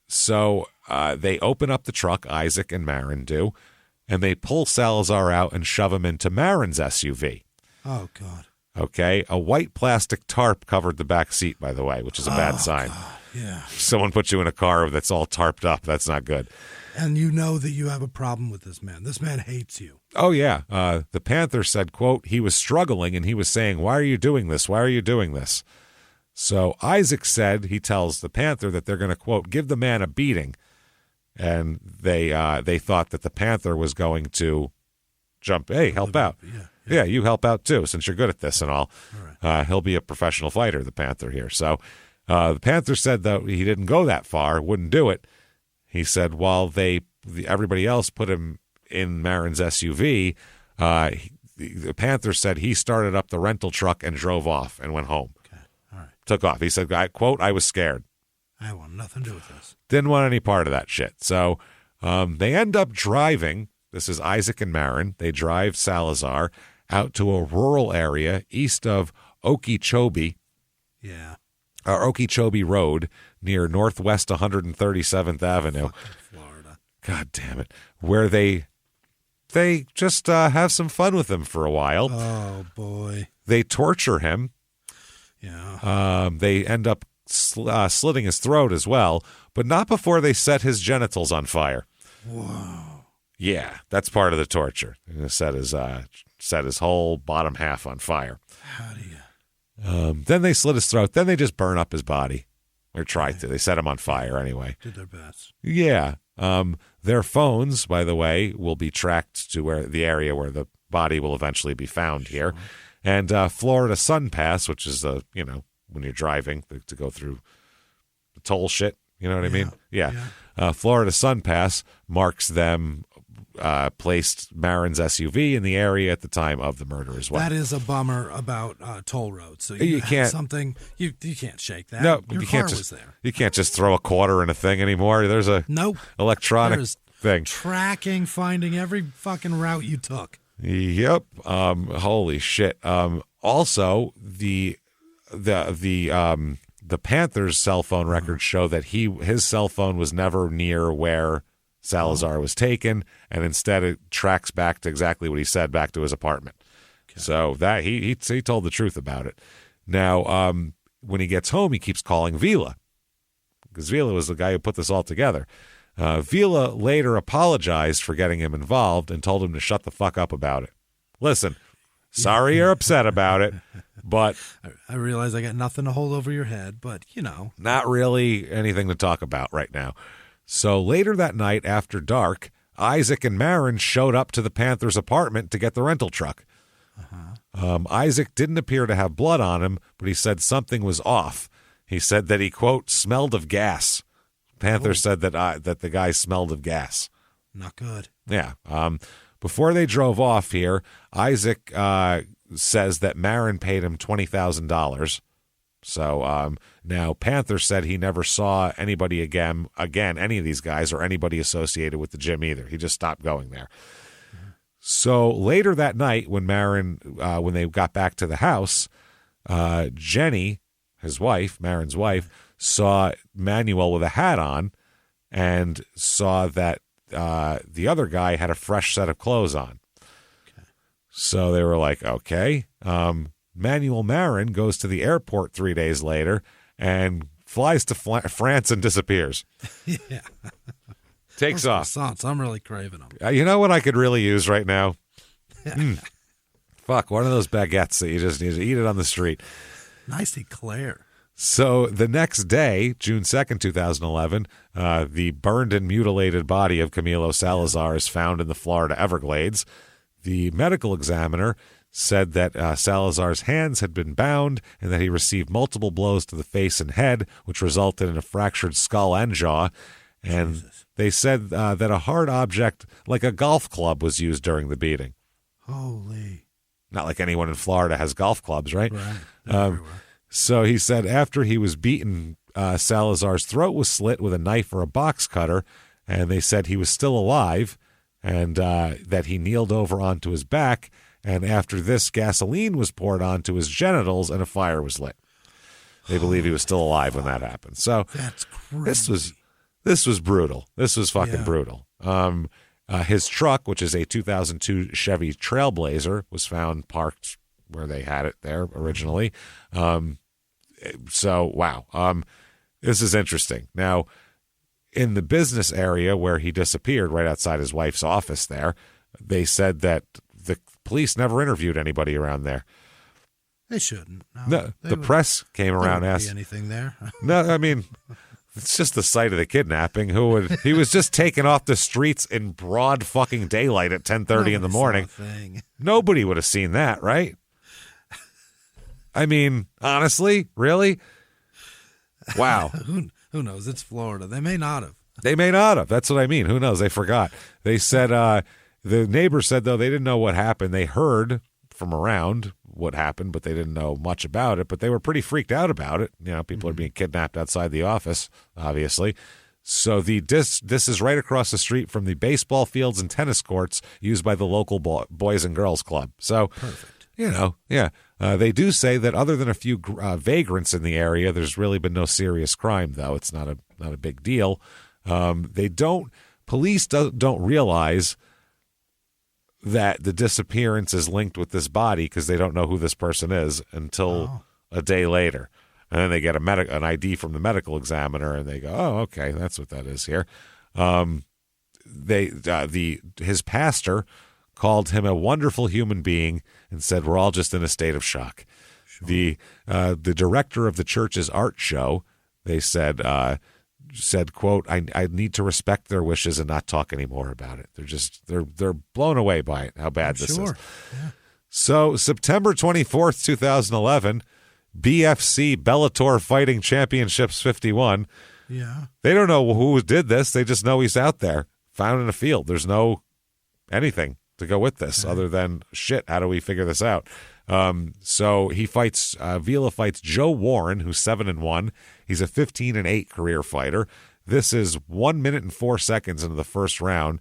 A: So they open up the truck, Isaac and Marin do, and they pull Salazar out and shove him into Marin's SUV.
C: Oh, God.
A: Okay. A white plastic tarp covered the back seat, by the way, which is a bad sign.
C: God. Yeah.
A: If someone puts you in a car that's all tarped up, that's not good.
C: And you know that you have a problem with this man. This man hates you.
A: Oh, yeah. The Panther said, quote, he was struggling and he was saying, why are you doing this? Why are you doing this? So Isaac said, he tells the Panther that they're going to, quote, give the man a beating. And they thought that the Panther was going to jump, hey, help out. Yeah, you help out too, since you're good at this and all. Right. He'll be a professional fighter, the Panther here. So the Panther said that he didn't go that far, wouldn't do it. He said while everybody else put him in Marin's SUV, the Panther said he started up the rental truck and drove off and went home.
C: Okay. All right.
A: Took off. He said, quote, I was scared.
C: I want nothing to do with this.
A: Didn't want any part of that shit. So they end up driving. This is Isaac and Marin. They drive Salazar out to a rural area east of Okeechobee.
C: Yeah.
A: Okeechobee Road near Northwest 137th Avenue.
C: Florida.
A: God damn it. Where they just have some fun with him for a while.
C: Oh, boy.
A: They torture him.
C: Yeah.
A: They end up slitting his throat as well, but not before they set his genitals on fire.
C: Whoa.
A: Yeah, that's part of the torture. They set his whole bottom half on fire.
C: How do you...
A: Then they slit his throat. Then they just burn up his body. Or tried to. They set him on fire anyway.
C: Did their best.
A: Yeah. Their phones, by the way, will be tracked to the area where the body will eventually be found here. And Florida Sun Pass, which is when you're driving to go through the toll shit. You know what I mean? Yeah. Florida Sun Pass marks them placed Marin's SUV in the area at the time of the murder as well.
C: That is a bummer about toll roads. So you can't something you can't shake that.
A: No,
C: your
A: you
C: car
A: can't
C: was there.
A: You can't just throw a quarter in a thing anymore. There's a electronic thing
C: tracking, finding every fucking route you took.
A: Yep. Holy shit. Also, the Panther's cell phone records show that his cell phone was never near where Salazar was taken, and instead it tracks back to exactly what he said, back to his apartment. Okay. So that he told the truth about it. Now, when he gets home, he keeps calling Vila, because Vila was the guy who put this all together. Vila later apologized for getting him involved and told him to shut the fuck up about it. Listen, sorry you're upset about it, but...
C: I realize I got nothing to hold over your head, but,
A: Not really anything to talk about right now. So later that night, after dark, Isaac and Marin showed up to the Panthers' apartment to get the rental truck. Isaac didn't appear to have blood on him, but he said something was off. He said that he, quote, smelled of gas. Panther said that the guy smelled of gas.
C: Not good.
A: Yeah. Before they drove off here, Isaac says that Marin paid him $20,000. So now Panther said he never saw anybody again, any of these guys or anybody associated with the gym either. He just stopped going there. So later that night, when when they got back to the house, Jenny, his wife, Marin's wife, saw Manuel with a hat on and saw that the other guy had a fresh set of clothes on. Okay. So they were like, okay. Manuel Marin goes to the airport 3 days later and flies to France and disappears.
C: Yeah.
A: Takes off.
C: I'm really craving them.
A: You know what I could really use right now? Fuck, one of those baguettes that you just need to eat it on the street.
C: Nice eclair.
A: So the next day, June 2nd, 2011, the burned and mutilated body of Camilo Salazar is found in the Florida Everglades. The medical examiner said that Salazar's hands had been bound and that he received multiple blows to the face and head, which resulted in a fractured skull and jaw. And Jesus. They said that a hard object like a golf club was used during the beating.
C: Holy.
A: Not like anyone in Florida has golf clubs, right?
C: Right.
A: So he said after he was beaten, Salazar's throat was slit with a knife or a box cutter, and they said he was still alive and that he kneeled over onto his back, and after this, gasoline was poured onto his genitals and a fire was lit. They believe he was still alive when that happened. So
C: that's crazy.
A: This was brutal. This was fucking brutal. His truck, which is a 2002 Chevy Trailblazer, was found parked where they had it there originally. So, wow. This is interesting. Now, in the business area where he disappeared, right outside his wife's office there, they said that the police never interviewed anybody around there.
C: They shouldn't.
A: No, the press came around and asked.
C: Anything there?
A: No, I mean, it's just the site of the kidnapping. He was just taken off the streets in broad fucking daylight at 10:30 in the morning. Nobody would have seen that, right? I mean, honestly, really? Wow.
C: Who knows? It's Florida. They may not have.
A: They may not have. That's what I mean. Who knows? They forgot. They said, the neighbors said, though, they didn't know what happened. They heard from around what happened, but they didn't know much about it. But they were pretty freaked out about it. You know, people are being kidnapped outside the office, obviously. So this is right across the street from the baseball fields and tennis courts used by the local Boys and Girls Club. So, perfect. You know, yeah. They do say that other than a few vagrants in the area, there's really been no serious crime, though. It's not a big deal. Police don't realize that the disappearance is linked with this body because they don't know who this person is until a day later. And then they get an ID from the medical examiner, and they go, "Oh, okay, that's what that is here." His pastor called him a wonderful human being and said, "We're all just in a state of shock." Sure. The director of the church's art show, they said, quote, I need to respect their wishes and not talk anymore about it. They're blown away by it, how bad this is. Yeah. So September 24th, 2011, BFC Bellator Fighting Championships 51.
C: Yeah.
A: They don't know who did this. They just know he's out there, found in a field. There's no anything to go with this other than, shit, how do we figure this out? So he fights, Vila fights Joe Warren, who's 7-1. He's a 15-8 career fighter. This is 1 minute and 4 seconds into the first round.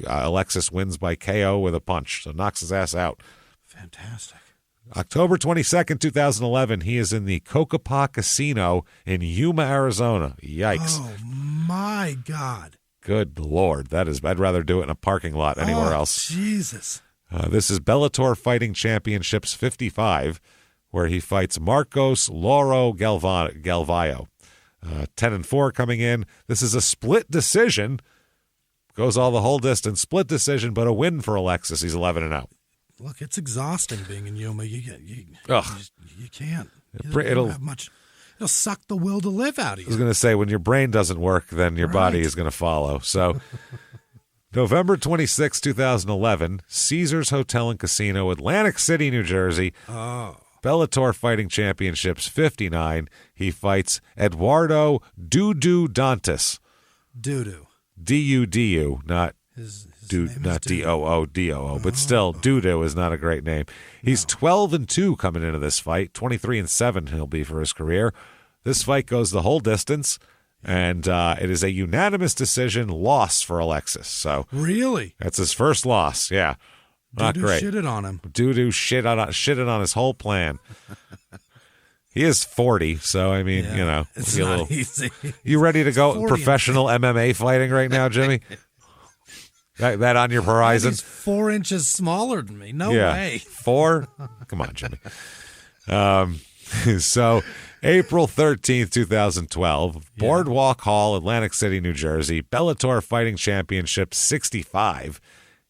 A: Alexis wins by KO with a punch, so knocks his ass out.
C: Fantastic.
A: October 22nd, 2011, he is in the Cocopah Casino in Yuma, Arizona. Yikes.
C: Oh, my God.
A: Good Lord. I'd rather do it in a parking lot anywhere else.
C: Jesus.
A: This is Bellator Fighting Championships 55, where he fights Marcos Loro Galvayo. 10-4 coming in. This is a split decision. Goes all the whole distance. Split decision, but a win for Alexis. He's 11-0.
C: Look, it's exhausting being in Yuma. You can't.
A: It'll
C: have much. It'll suck the will to live out of you.
A: I was going to say, when your brain doesn't work, then your body is going to follow. So, November 26, 2011, Caesars Hotel and Casino, Atlantic City, New Jersey.
C: Oh.
A: Bellator Fighting Championships 59. He fights Eduardo Dudu Dantas.
C: Dudu.
A: D-U-D-U, not not D-O-O-D-O-O, but still, Dudu is not a great name. He's 12-2 coming into this fight. 23-7 he'll be for his career. This fight goes the whole distance, and it is a unanimous decision loss for Alexis. So
C: really,
A: that's his first loss. Yeah, not
C: Dudu
A: great.
C: Shitted on him.
A: Dudu shitted on his whole plan. He is 40, so I mean,
C: it's not easy.
A: You ready to go professional MMA fighting right now, Jimmy? That on your horizon?
C: He's 4 inches smaller than me. No way.
A: 4? Come on, Jimmy. So, April 13th, 2012, Boardwalk Hall, Atlantic City, New Jersey, Bellator Fighting Championship 65.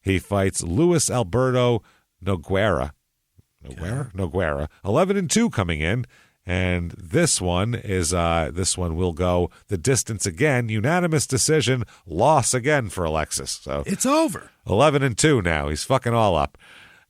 A: He fights Luis Alberto Nogueira. Nogueira. 11-2 coming in. And this one will go the distance again. Unanimous decision, loss again for Alexis. So
C: it's over.
A: 11-2 now. He's fucking all up.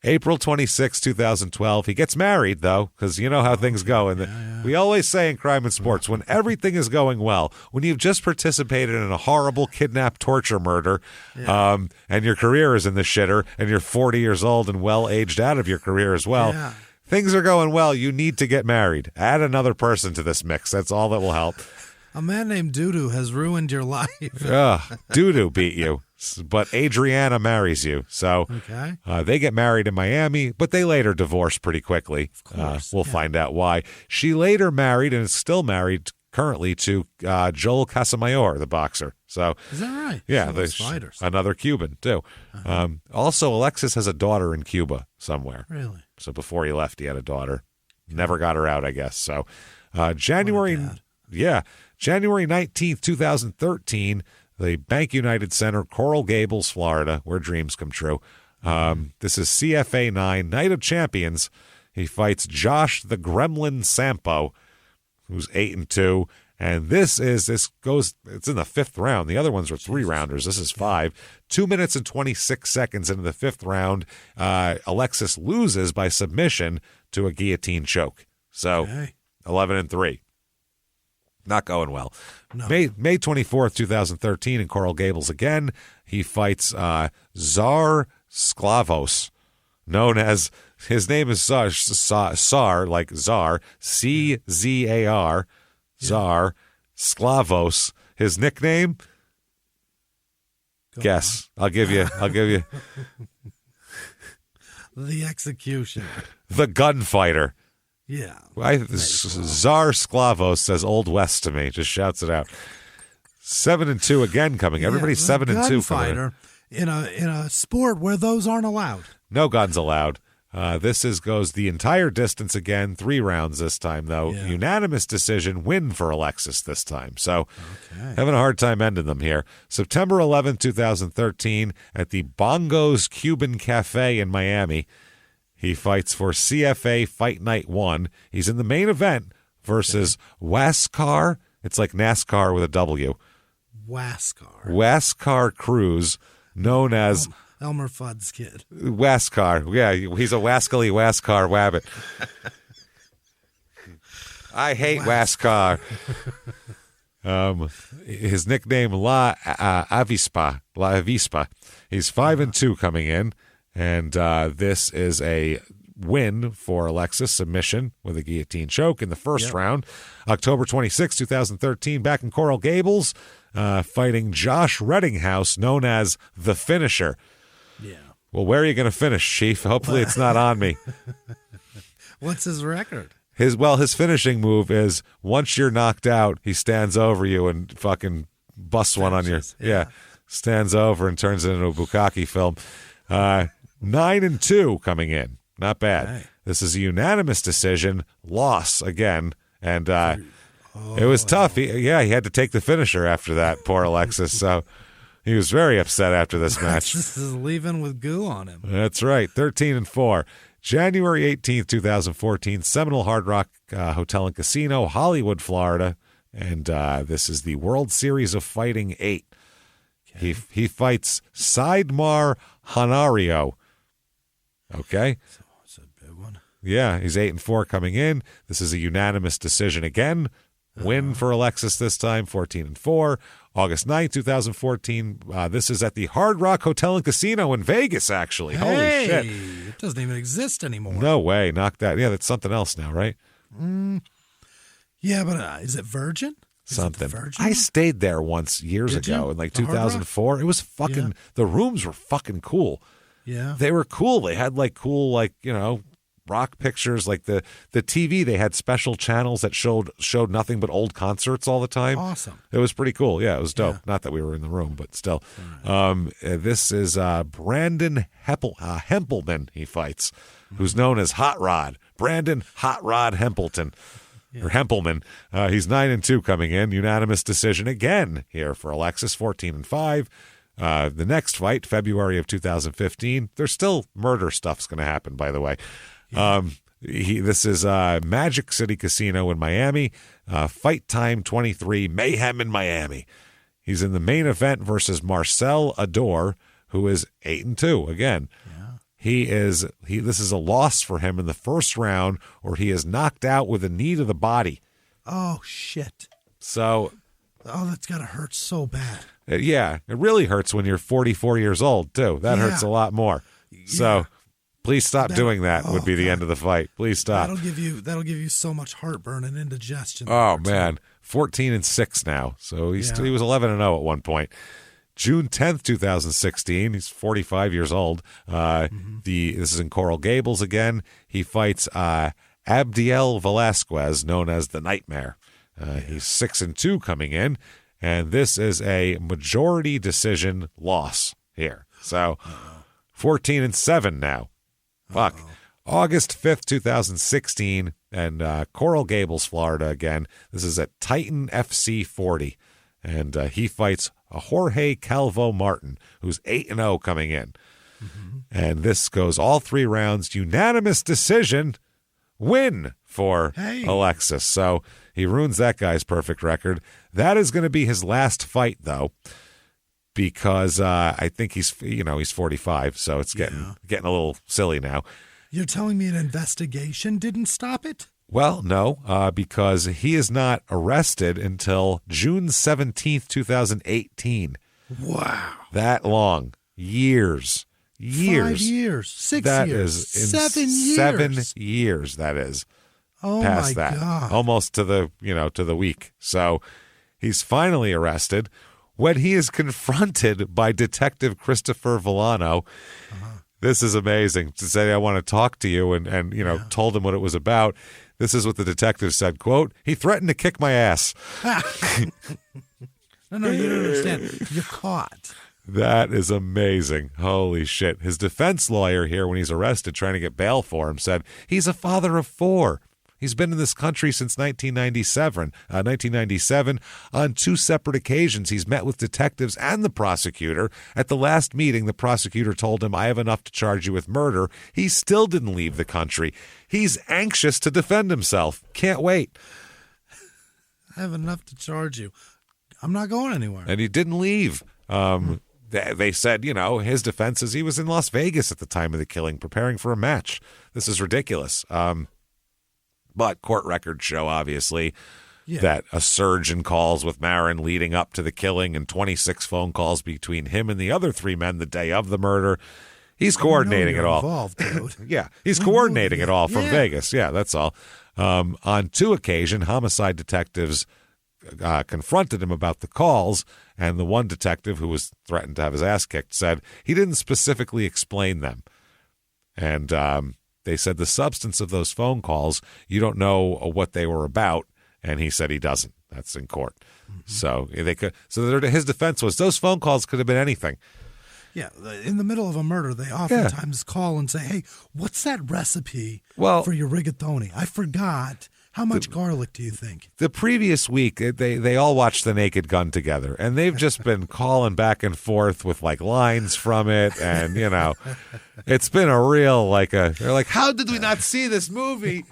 A: April 26, 2012. He gets married, though, because you know how things go. And we always say in crime and sports, when everything is going well, when you've just participated in a horrible kidnap, torture, murder, and your career is in the shitter, and you're 40 years old and well aged out of your career as well, things are going well. You need to get married. Add another person to this mix. That's all that will help.
C: A man named Dudu has ruined your life.
A: Dudu beat you, but Adriana marries you. So they get married in Miami, but they later divorce pretty quickly. Of course, we'll find out why. She later married and is still married currently to Joel Casamayor, the boxer. So
C: is that right?
A: Yeah, another Cuban too. Also, Alexis has a daughter in Cuba somewhere.
C: Really?
A: So before he left, he had a daughter. Never got her out, I guess. So January 19th, 2013, the Bank United Center, Coral Gables, Florida, where dreams come true. This is CFA 9, Night of Champions. He fights Josh the Gremlin Sampo, who's 8-2. And it's in the 5th round. The other ones were 3-rounders. This is 5. 2 minutes and 26 seconds into the 5th round, Alexis loses by submission to a guillotine choke. So 11-3. Not going well. No. May 24th, 2013, in Coral Gables again, he fights Czar Sklavos, known as, his name is Czar, like Czar, C-Z-A-R, Czar Sklavos. His nickname? Guess. I'll give you.
C: The Executioner.
A: The Gunfighter.
C: Yeah.
A: Czar Sklavos says Old West to me. Just shouts it out. 7-2 again coming. Everybody's 7-2
C: coming in a sport where those aren't allowed.
A: No guns allowed. This goes the entire distance again. 3 rounds this time, though. Yeah. Unanimous decision, win for Alexis this time. So having a hard time ending them here. September 11, 2013, at the Bongos Cuban Cafe in Miami. He fights for CFA Fight Night 1. He's in the main event versus Waskar. It's like NASCAR with a W. Waskar Cruz, known as
C: Elmer Fudd's kid.
A: Waskar. Yeah, he's a wascally Waskar wabbit. I hate Waskar. His nickname La Avispa. He's 5-2 coming in. And this is a win for Alexis, submission with a guillotine choke in the first round. October 26, 2013, back in Coral Gables, fighting Josh Reddinghouse, known as The Finisher.
C: Yeah.
A: Well, where are you going to finish, Chief? Hopefully it's not on me.
C: What's his record?
A: His finishing move is once you're knocked out, he stands over you and fucking busts one on your... Yeah. stands over and turns it into a bukkake film. 9-2 coming in. Not bad.
C: Hey.
A: This is a unanimous decision. Loss again. And it was tough. He had to take the finisher after that, poor Alexis. So he was very upset after this match.
C: This is leaving with goo on him.
A: That's right. 13-4. January 18th, 2014, Seminole Hard Rock Hotel and Casino, Hollywood, Florida. And this is the World Series of Fighting 8. Okay. He fights Sidemar Honario. Okay.
C: It's a big one.
A: Yeah, he's 8-4 coming in. This is a unanimous decision again. Win for Alexis this time, 14-4. August 9th, 2014. This is at the Hard Rock Hotel and Casino in Vegas, actually.
C: Hey,
A: holy shit.
C: It doesn't even exist anymore.
A: No way. Knock that. Yeah, that's something else now, right?
C: Yeah, but is it Virgin?
A: Something. I stayed there once years ago in like 2004. It was fucking, the rooms were fucking cool.
C: Yeah.
A: They were cool. They had like cool, like, you know, rock pictures, like the TV. They had special channels that showed nothing but old concerts all the time.
C: Awesome.
A: It was pretty cool. Yeah, it was dope. Not that we were in the room, but still. This is Brandon Hempelman he fights, who's known as Hot Rod. Brandon Hot Rod Hempelton. Or Hempelman. He's 9-2 coming in. Unanimous decision again here for Alexis, 14-5. The next fight, February of 2015. There's still murder stuff's going to happen, by the way. This is Magic City Casino in Miami. Fight time 23, Mayhem in Miami. He's in the main event versus Marcel Ador, who is 8-2 again. This is a loss for him in the first round, or he is knocked out with a knee to the body.
C: Oh shit.
A: So
C: that's gotta hurt so bad.
A: Yeah, it really hurts when you're 44 years old too. That hurts a lot more. So please stop doing that. Would be the end of the fight. Please stop.
C: That'll give you so much heartburn and indigestion.
A: Oh man, 14-6 now. So he was 11-0 at one point. June 10th, 2016. He's 45 years old. This is in Coral Gables again. He fights Abdiel Velasquez, known as the Nightmare. He's 6-2 coming in, and this is a majority decision loss here. So 14-7 now. Fuck. August 5th, 2016, and Coral Gables, Florida again. This is at Titan FC 40, and he fights Jorge Calvo Martin, who's 8-0 coming in. And this goes all 3 rounds. Unanimous decision win for Alexis. So he ruins that guy's perfect record. That is going to be his last fight, though, because I think he's 45, so it's getting a little silly now.
C: You're telling me an investigation didn't stop it?
A: Well, no, because he is not arrested until June 17th, 2018.
C: Wow.
A: That long. Years.
C: 5 years. 6 years. 7 years.
A: 7 years, that is.
C: Oh,
A: past
C: my
A: that.
C: God.
A: Almost to the week. So he's finally arrested when he is confronted by Detective Christopher Villano. This is amazing. To say, I want to talk to you, and told him what it was about. This is what the detective said, quote, "He threatened to kick my ass."
C: No, you don't understand. You're caught.
A: That is amazing. Holy shit. His defense lawyer here, when he's arrested, trying to get bail for him, said, he's a father of 4. He's been in this country since 1997. On 2 separate occasions, he's met with detectives and the prosecutor. At the last meeting, the prosecutor told him, I have enough to charge you with murder. He still didn't leave the country. He's anxious to defend himself. Can't wait.
C: I have enough to charge you. I'm not going anywhere.
A: And he didn't leave. They said, his defense is he was in Las Vegas at the time of the killing, preparing for a match. This is ridiculous. But court records show, obviously, that a surge in calls with Marin leading up to the killing and 26 phone calls between him and the other 3 men the day of the murder. He's coordinating it all.
C: Involved, dude.
A: He's coordinating it all from Vegas. Yeah, that's all. On 2 occasions, homicide detectives confronted him about the calls, and the one detective who was threatened to have his ass kicked said he didn't specifically explain them. And they said the substance of those phone calls, you don't know what they were about, And he said he doesn't. That's in court. So his defense was those phone calls could have been anything.
C: Yeah, in the middle of a murder, they oftentimes call and say, hey, what's that recipe for your rigatoni? I forgot. How much garlic do you think?
A: The previous week, they all watched The Naked Gun together, and they've just been calling back and forth with, like, lines from it, and, you know, it's been a real, they're like, how did we not see this movie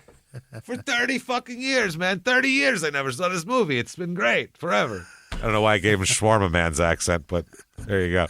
A: for 30 fucking years, man? 30 years I never saw this movie. It's been great, forever. I don't know why I gave him Shawarma Man's accent, but there you go.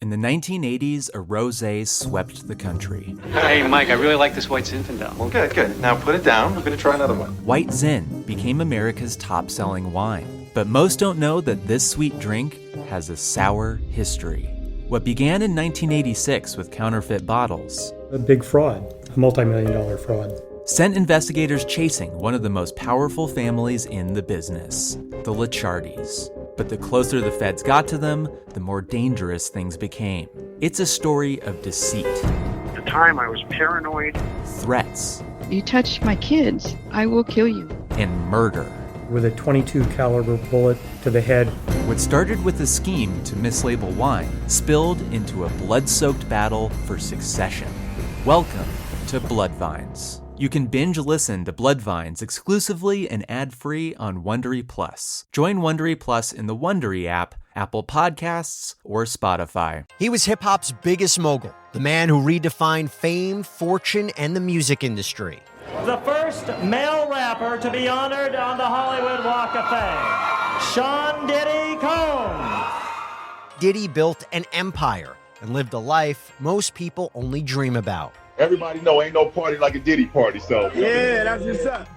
I: In the 1980s, a rosé swept the country.
J: Hey, Mike, I really like this white Zinfandel.
K: Well, good. Now put it down. I'm going to try another one.
I: White Zin became America's top-selling wine. But most don't know that this sweet drink has a sour history. What began in 1986 with counterfeit bottles.
L: A big fraud, a multi-million-dollar fraud.
I: Sent investigators chasing one of the most powerful families in the business, the Licciardis. But the closer the feds got to them, the more dangerous things became. It's a story of deceit.
M: At the time, I was paranoid.
I: Threats.
N: You touch my kids, I will kill you.
I: And murder.
L: With a .22 caliber bullet to the head.
I: What started with a scheme to mislabel wine spilled into a blood-soaked battle for succession. Welcome to Bloodvines. You can binge listen to Bloodvines exclusively and ad-free on Wondery Plus. Join Wondery Plus in the Wondery app, Apple Podcasts, or Spotify.
O: He was hip-hop's biggest mogul, the man who redefined fame, fortune, and the music industry.
P: The first male rapper to be honored on the Hollywood Walk of Fame, Sean Diddy Combs.
O: Diddy built an empire and lived a life most people only dream about.
Q: Everybody know ain't no party like a Diddy party, so.
R: Yeah, that's what's up.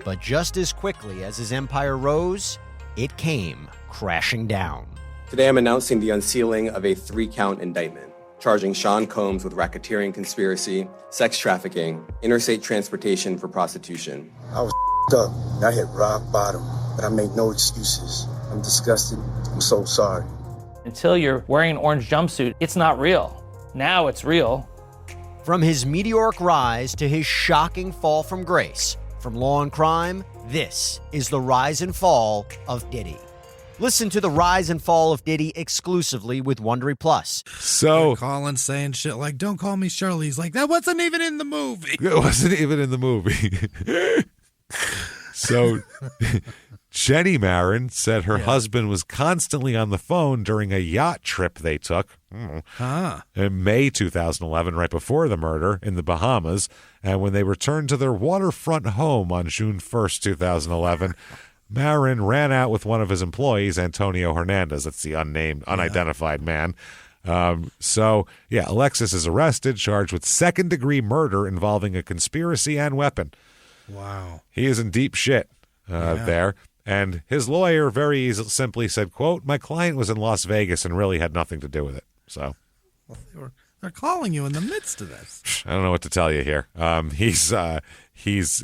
O: But just as quickly as his empire rose, it came crashing down.
S: Today I'm announcing the unsealing of a 3-count indictment, charging Sean Combs with racketeering conspiracy, sex trafficking, interstate transportation for prostitution.
R: I was up. I hit rock bottom, but I make no excuses. I'm disgusted. I'm so sorry.
T: Until you're wearing an orange jumpsuit, it's not real. Now it's real.
O: From his meteoric rise to his shocking fall from grace, from law and crime, this is the rise and fall of Diddy. Listen to the rise and fall of Diddy exclusively with Wondery Plus.
A: So
C: Colin saying shit like, don't call me Shirley. He's like, that wasn't even in the movie.
A: It wasn't even in the movie. So Jenny Marin said her husband was constantly on the phone during a yacht trip they took in May 2011, right before the murder in the Bahamas. And when they returned to their waterfront home on June 1st, 2011, Marin ran out with one of his employees, Antonio Hernandez. That's the unidentified man. Alexis is arrested, charged with second-degree murder involving a conspiracy and weapon.
C: Wow.
A: He is in deep shit there. And his lawyer very simply said, quote, my client was in Las Vegas and really had nothing to do with it. So
C: they're calling you in the midst of this.
A: I don't know what to tell you here. He's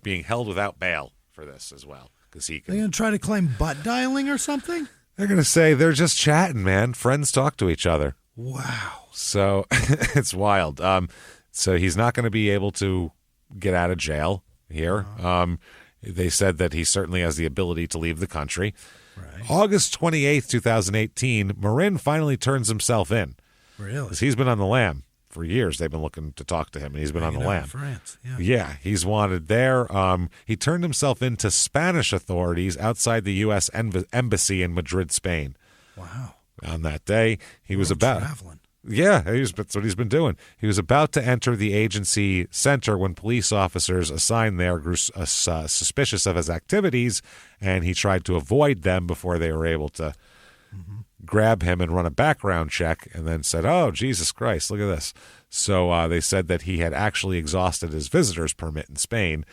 A: being held without bail for this as well. They're
C: going to try to claim butt dialing or something?
A: They're going to say they're just chatting, man. Friends talk to each other.
C: Wow.
A: So it's wild. So he's not going to be able to get out of jail here. They said that he certainly has the ability to leave the country. Right. August 28th, 2018, Marin finally turns himself in.
C: Really?
A: Because he's been on the lam for years. They've been looking to talk to him, and he's been on the lam.
C: France.
A: Yeah, he's wanted there. He turned himself in to Spanish authorities outside the U.S. Embassy in Madrid, Spain.
C: Wow.
A: On that day, he was about
C: traveling.
A: Yeah, that's what he's been doing. He was about to enter the agency center when police officers assigned there grew suspicious of his activities, and he tried to avoid them before they were able to grab him and run a background check, and then said, oh, Jesus Christ, look at this. So they said that he had actually exhausted his visitor's permit in Spain.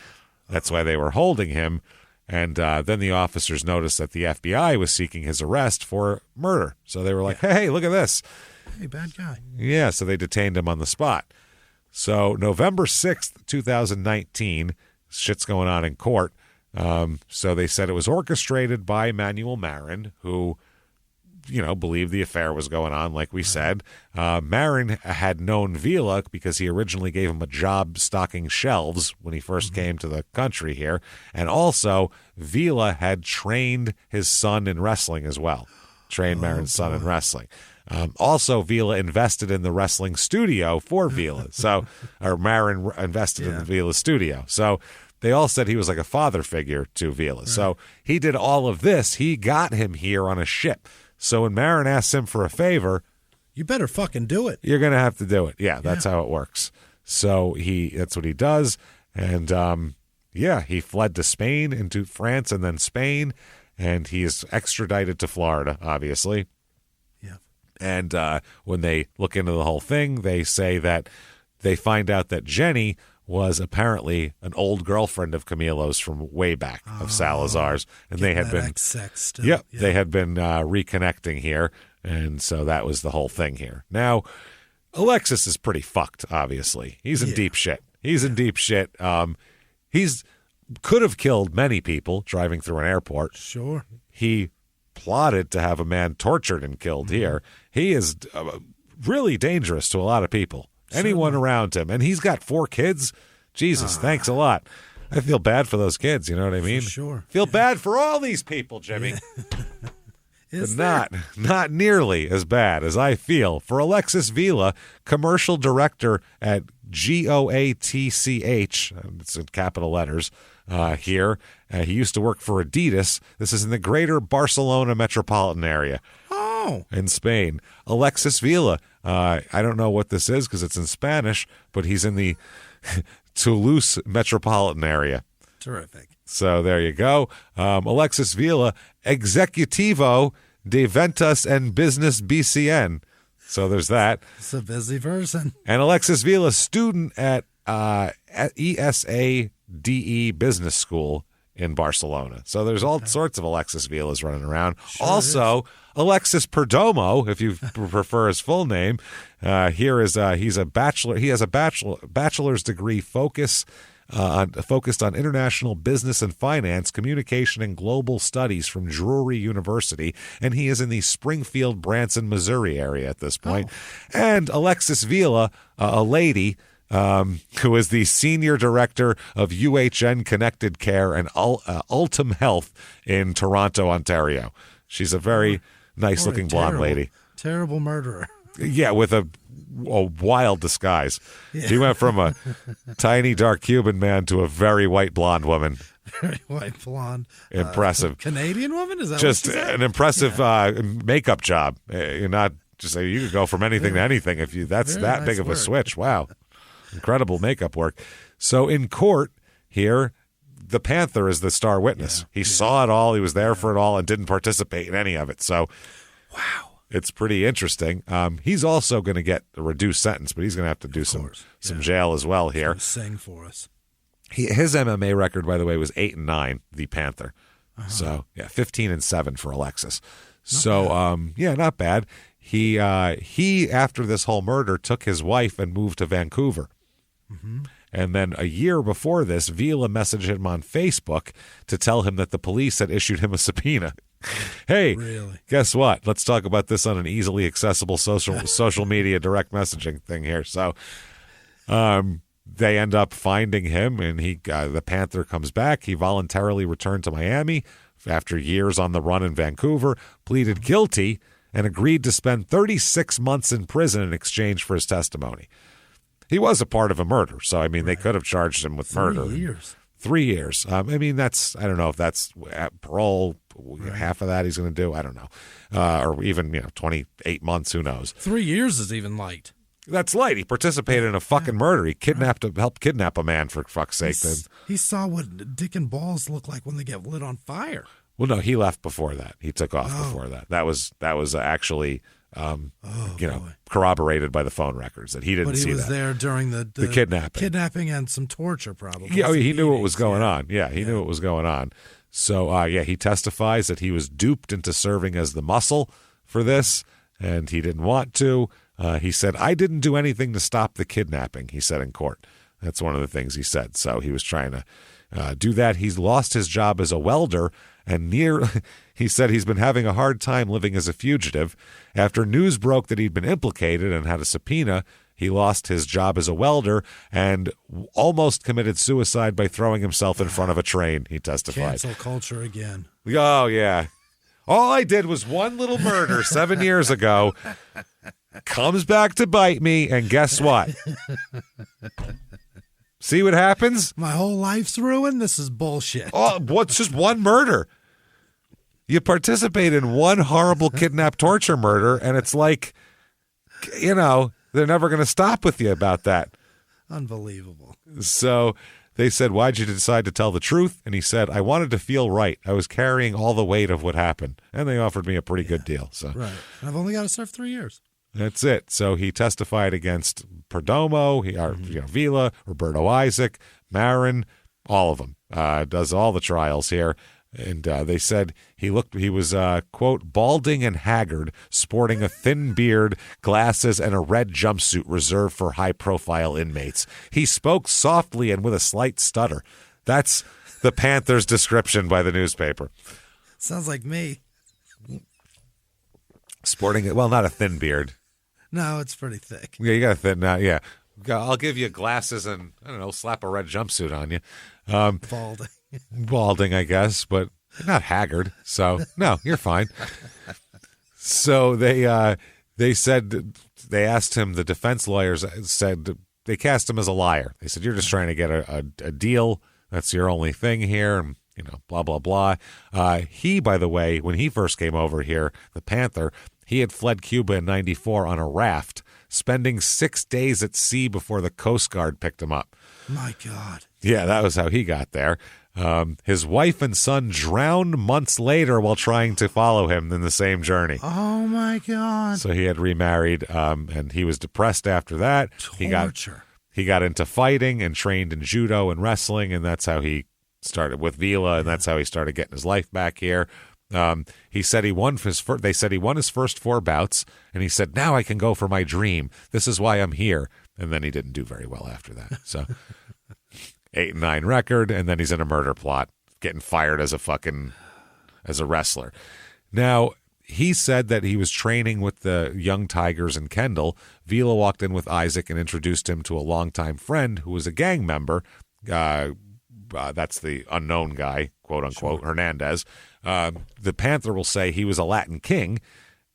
A: That's why they were holding him. And then the officers noticed that the FBI was seeking his arrest for murder. So they were like, hey, look at this.
C: Hey, bad guy.
A: Yeah, so they detained him on the spot. So November 6th, 2019, shit's going on in court. So they said it was orchestrated by Manuel Marin, who believed the affair was going on, like we said. Marin had known Vila because he originally gave him a job stocking shelves when he first came to the country here. And also, Vila had trained his son in wrestling as well. Trained Marin's son in wrestling. Also, Vila invested in the wrestling studio for Vila. Or Marin invested in the Vila studio. So they all said he was like a father figure to Vila. Right. So he did all of this. He got him here on a ship. So when Marin asks him for a favor,
C: you better fucking do it.
A: You're going to have to do it. Yeah, that's how it works. So that's what he does. And he fled to Spain, into France, and then Spain. And he is extradited to Florida, obviously.
C: Yeah.
A: And when they look into the whole thing, they say that they find out that Jenny was apparently an old girlfriend of Camilo's from way back, of Salazar's, and they had been they had been reconnecting here, and so that was the whole thing here. Now, Alexis is pretty fucked. Obviously, he's in deep shit. He's in deep shit. He's could have killed many people driving through an airport.
C: Sure,
A: he plotted to have a man tortured and killed here. He is really dangerous to a lot of people. Anyone around him. And he's got 4 kids. Jesus, thanks a lot. I feel bad for those kids, you know what I mean?
C: Sure.
A: Feel bad for all these people, Jimmie. But not nearly as bad as I feel for Alexis Vila, commercial director at GOATCH. It's in capital letters here. He used to work for Adidas. This is in the greater Barcelona metropolitan area. In Spain. Alexis Vila. I don't know what this is because it's in Spanish, but he's in the Toulouse metropolitan area.
C: Terrific.
A: So there you go. Alexis Vila, Executivo de Ventas and Business BCN. So there's that.
C: It's a busy person.
A: And Alexis Vila, student at ESADE Business School in Barcelona. So there's all sorts of Alexis Vilas running around. Sure also, Alexis Perdomo, if you prefer his full name, he's a bachelor. He has a bachelor's degree focused on international business and finance, communication, and global studies from Drury University, and he is in the Springfield, Branson, Missouri area at this point. And Alexis Vila, a lady who is the senior director of UHN Connected Care and Ultim Health in Toronto, Ontario. She's a very nice-looking blonde lady.
C: Terrible murderer.
A: Yeah, with a wild disguise. Yeah. He went from a tiny, dark Cuban man to a very white blonde woman.
C: Very white blonde.
A: Impressive.
C: Canadian woman? Is that
A: just
C: what
A: an impressive makeup job. You're not just you could go from anything to anything if you. That's that nice big of a switch. Wow. Incredible makeup work. So in court here, the Panther is the star witness. He saw it all. He was there for it all and didn't participate in any of it. So, wow. It's pretty interesting. He's also going to get a reduced sentence, but he's going to have to do some jail as well here.
C: Sing for us.
A: His MMA record, by the way, was 8-9, the Panther. So, 15-7 for Alexis. Not bad. He after this whole murder, took his wife and moved to Vancouver. Mm-hmm. And then a year before this, Vila messaged him on Facebook to tell him that the police had issued him a subpoena. Hey, guess what? Let's talk about this on an easily accessible social media direct messaging thing here. So they end up finding him, and the Panther comes back. He voluntarily returned to Miami after years on the run in Vancouver, pleaded guilty, and agreed to spend 36 months in prison in exchange for his testimony. He was a part of a murder, so, I mean, they could have charged him with murder.
C: 3 years.
A: 3 years. I mean, I don't know if that's parole, half of that he's going to do. I don't know. Or even, 28 months, who knows.
C: 3 years is even light.
A: That's light. He participated in a fucking murder. He helped kidnap a man, for fuck's sake.
C: He saw what dick and balls look like when they get lit on fire.
A: Well, no, he left before that. He took off before that. That was actually... corroborated by the phone records that he didn't see that.
C: But he was there during the kidnapping and some torture, probably.
A: Yeah, he knew what was going on. Yeah, he knew what was going on. So, he testifies that he was duped into serving as the muscle for this, and he didn't want to. He said, "I didn't do anything to stop the kidnapping," he said in court. That's one of the things he said. So he was trying to do that. He's lost his job as a welder and he said he's been having a hard time living as a fugitive. After news broke that he'd been implicated and had a subpoena, he lost his job as a welder and almost committed suicide by throwing himself in front of a train, he testified.
C: Cancel culture again.
A: Oh, yeah. All I did was one little murder 7 years ago. Comes back to bite me, and guess what? See what happens?
C: My whole life's ruined? This is bullshit.
A: Oh, what's just one murder? You participate in one horrible kidnap torture murder, and it's like, they're never going to stop with you about that.
C: Unbelievable.
A: So they said, why'd you decide to tell the truth? And he said, I wanted to feel right. I was carrying all the weight of what happened. And they offered me a pretty good deal. So
C: right. And I've only got to serve 3 years.
A: That's it. So he testified against Perdomo, Vila, Roberto Isaac, Marin, all of them. Does all the trials here. And they said he was, quote, balding and haggard, sporting a thin beard, glasses, and a red jumpsuit reserved for high-profile inmates. He spoke softly and with a slight stutter. That's the Panther's description by the newspaper.
C: Sounds like me.
A: Sporting, well, not a thin beard.
C: No, it's pretty thick.
A: Yeah, you got a thin, yeah. I'll give you glasses and, I don't know, slap a red jumpsuit on you.
C: Balding.
A: Balding, I guess, but not haggard. So, no, you're fine. So they said, they asked him, the defense lawyers said, they cast him as a liar. They said, you're just trying to get a deal. That's your only thing here. And, blah, blah, blah. He, by the way, when he first came over here, the Panther, he had fled Cuba in 94 on a raft, spending 6 days at sea before the Coast Guard picked him up.
C: My God.
A: Yeah, that was how he got there. His wife and son drowned months later while trying to follow him in the same journey.
C: Oh, my God.
A: So he had remarried, and he was depressed after that.
C: Torture.
A: He got into fighting and trained in judo and wrestling, and that's how he started with Vila, and that's how he started getting his life back here. He said he won they said he won his first 4 bouts, and he said, now I can go for my dream. This is why I'm here. And then he didn't do very well after that. So 8-9 record, and then he's in a murder plot, getting fired as a wrestler. Now, he said that he was training with the Young Tigers in Kendall. Vila walked in with Isaac and introduced him to a longtime friend who was a gang member. That's the unknown guy, quote unquote, sure. Hernandez. The Panther will say he was a Latin king,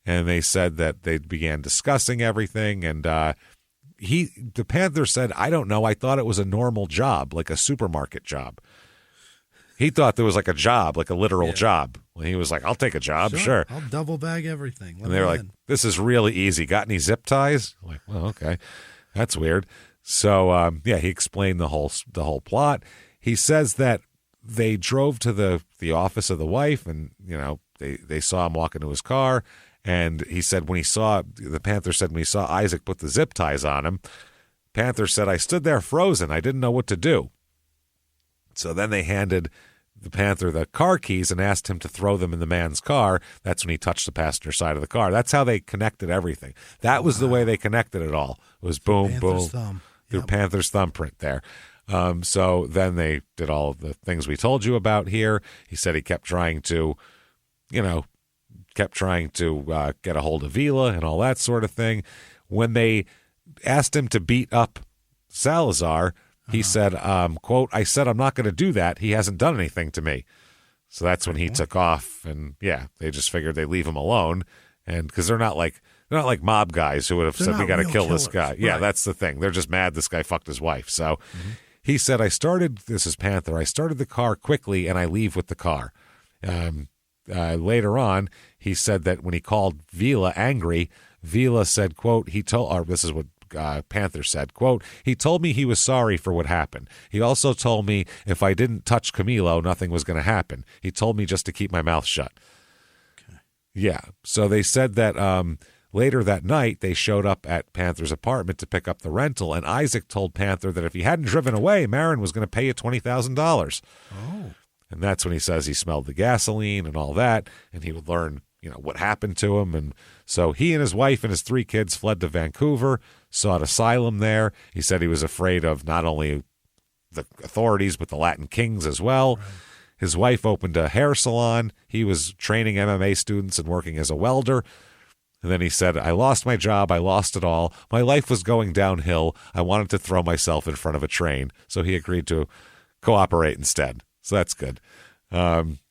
A: and they said that they began discussing everything. And the Panther said, I don't know. I thought it was a normal job, like a supermarket job. He thought there was like a job, like a literal job. Well, he was like, I'll take a job, sure.
C: I'll double bag everything.
A: And they were like, this is really easy. Got any zip ties? I'm like, well, okay. That's weird. So, he explained the whole plot. He says that they drove to the office of the wife, and, they saw him walk into his car. And he said the Panther said when he saw Isaac put the zip ties on him, Panther said, I stood there frozen. I didn't know what to do. So then they handed the Panther the car keys and asked him to throw them in the man's car. That's when he touched the passenger side of the car. That's how they connected everything. That was the way they connected it all. It was boom, boom. Through Panther's thumbprint there. So then they did all of the things we told you about here. He said he kept trying to, get a hold of Vila and all that sort of thing. When they asked him to beat up Salazar, he said, quote, I said I'm not going to do that. He hasn't done anything to me. So that's when he took off, and they just figured they'd leave him alone. And because they're not like mob guys who would have said we got to kill this guy. Yeah, that's the thing. They're just mad this guy fucked his wife. So he said, this is Panther. I started the car quickly and I leave with the car. Later on, he said that when he called Vila angry, Vila said, quote, this is what Panther said, quote, he told me he was sorry for what happened. He also told me if I didn't touch Camilo, nothing was going to happen. He told me just to keep my mouth shut. Okay. Yeah. So they said that later that night, they showed up at Panther's apartment to pick up the rental, and Isaac told Panther that if he hadn't driven away, Marin was going to pay you $20,000. Oh. And that's when he says he smelled the gasoline and all that, and he would learn, what happened to him. And so he and his wife and his 3 kids fled to Vancouver, sought asylum there. He said he was afraid of not only the authorities, but the Latin kings as well. Right. His wife opened a hair salon. He was training MMA students and working as a welder. And then he said, I lost my job. I lost it all. My life was going downhill. I wanted to throw myself in front of a train. So he agreed to cooperate instead. So that's good.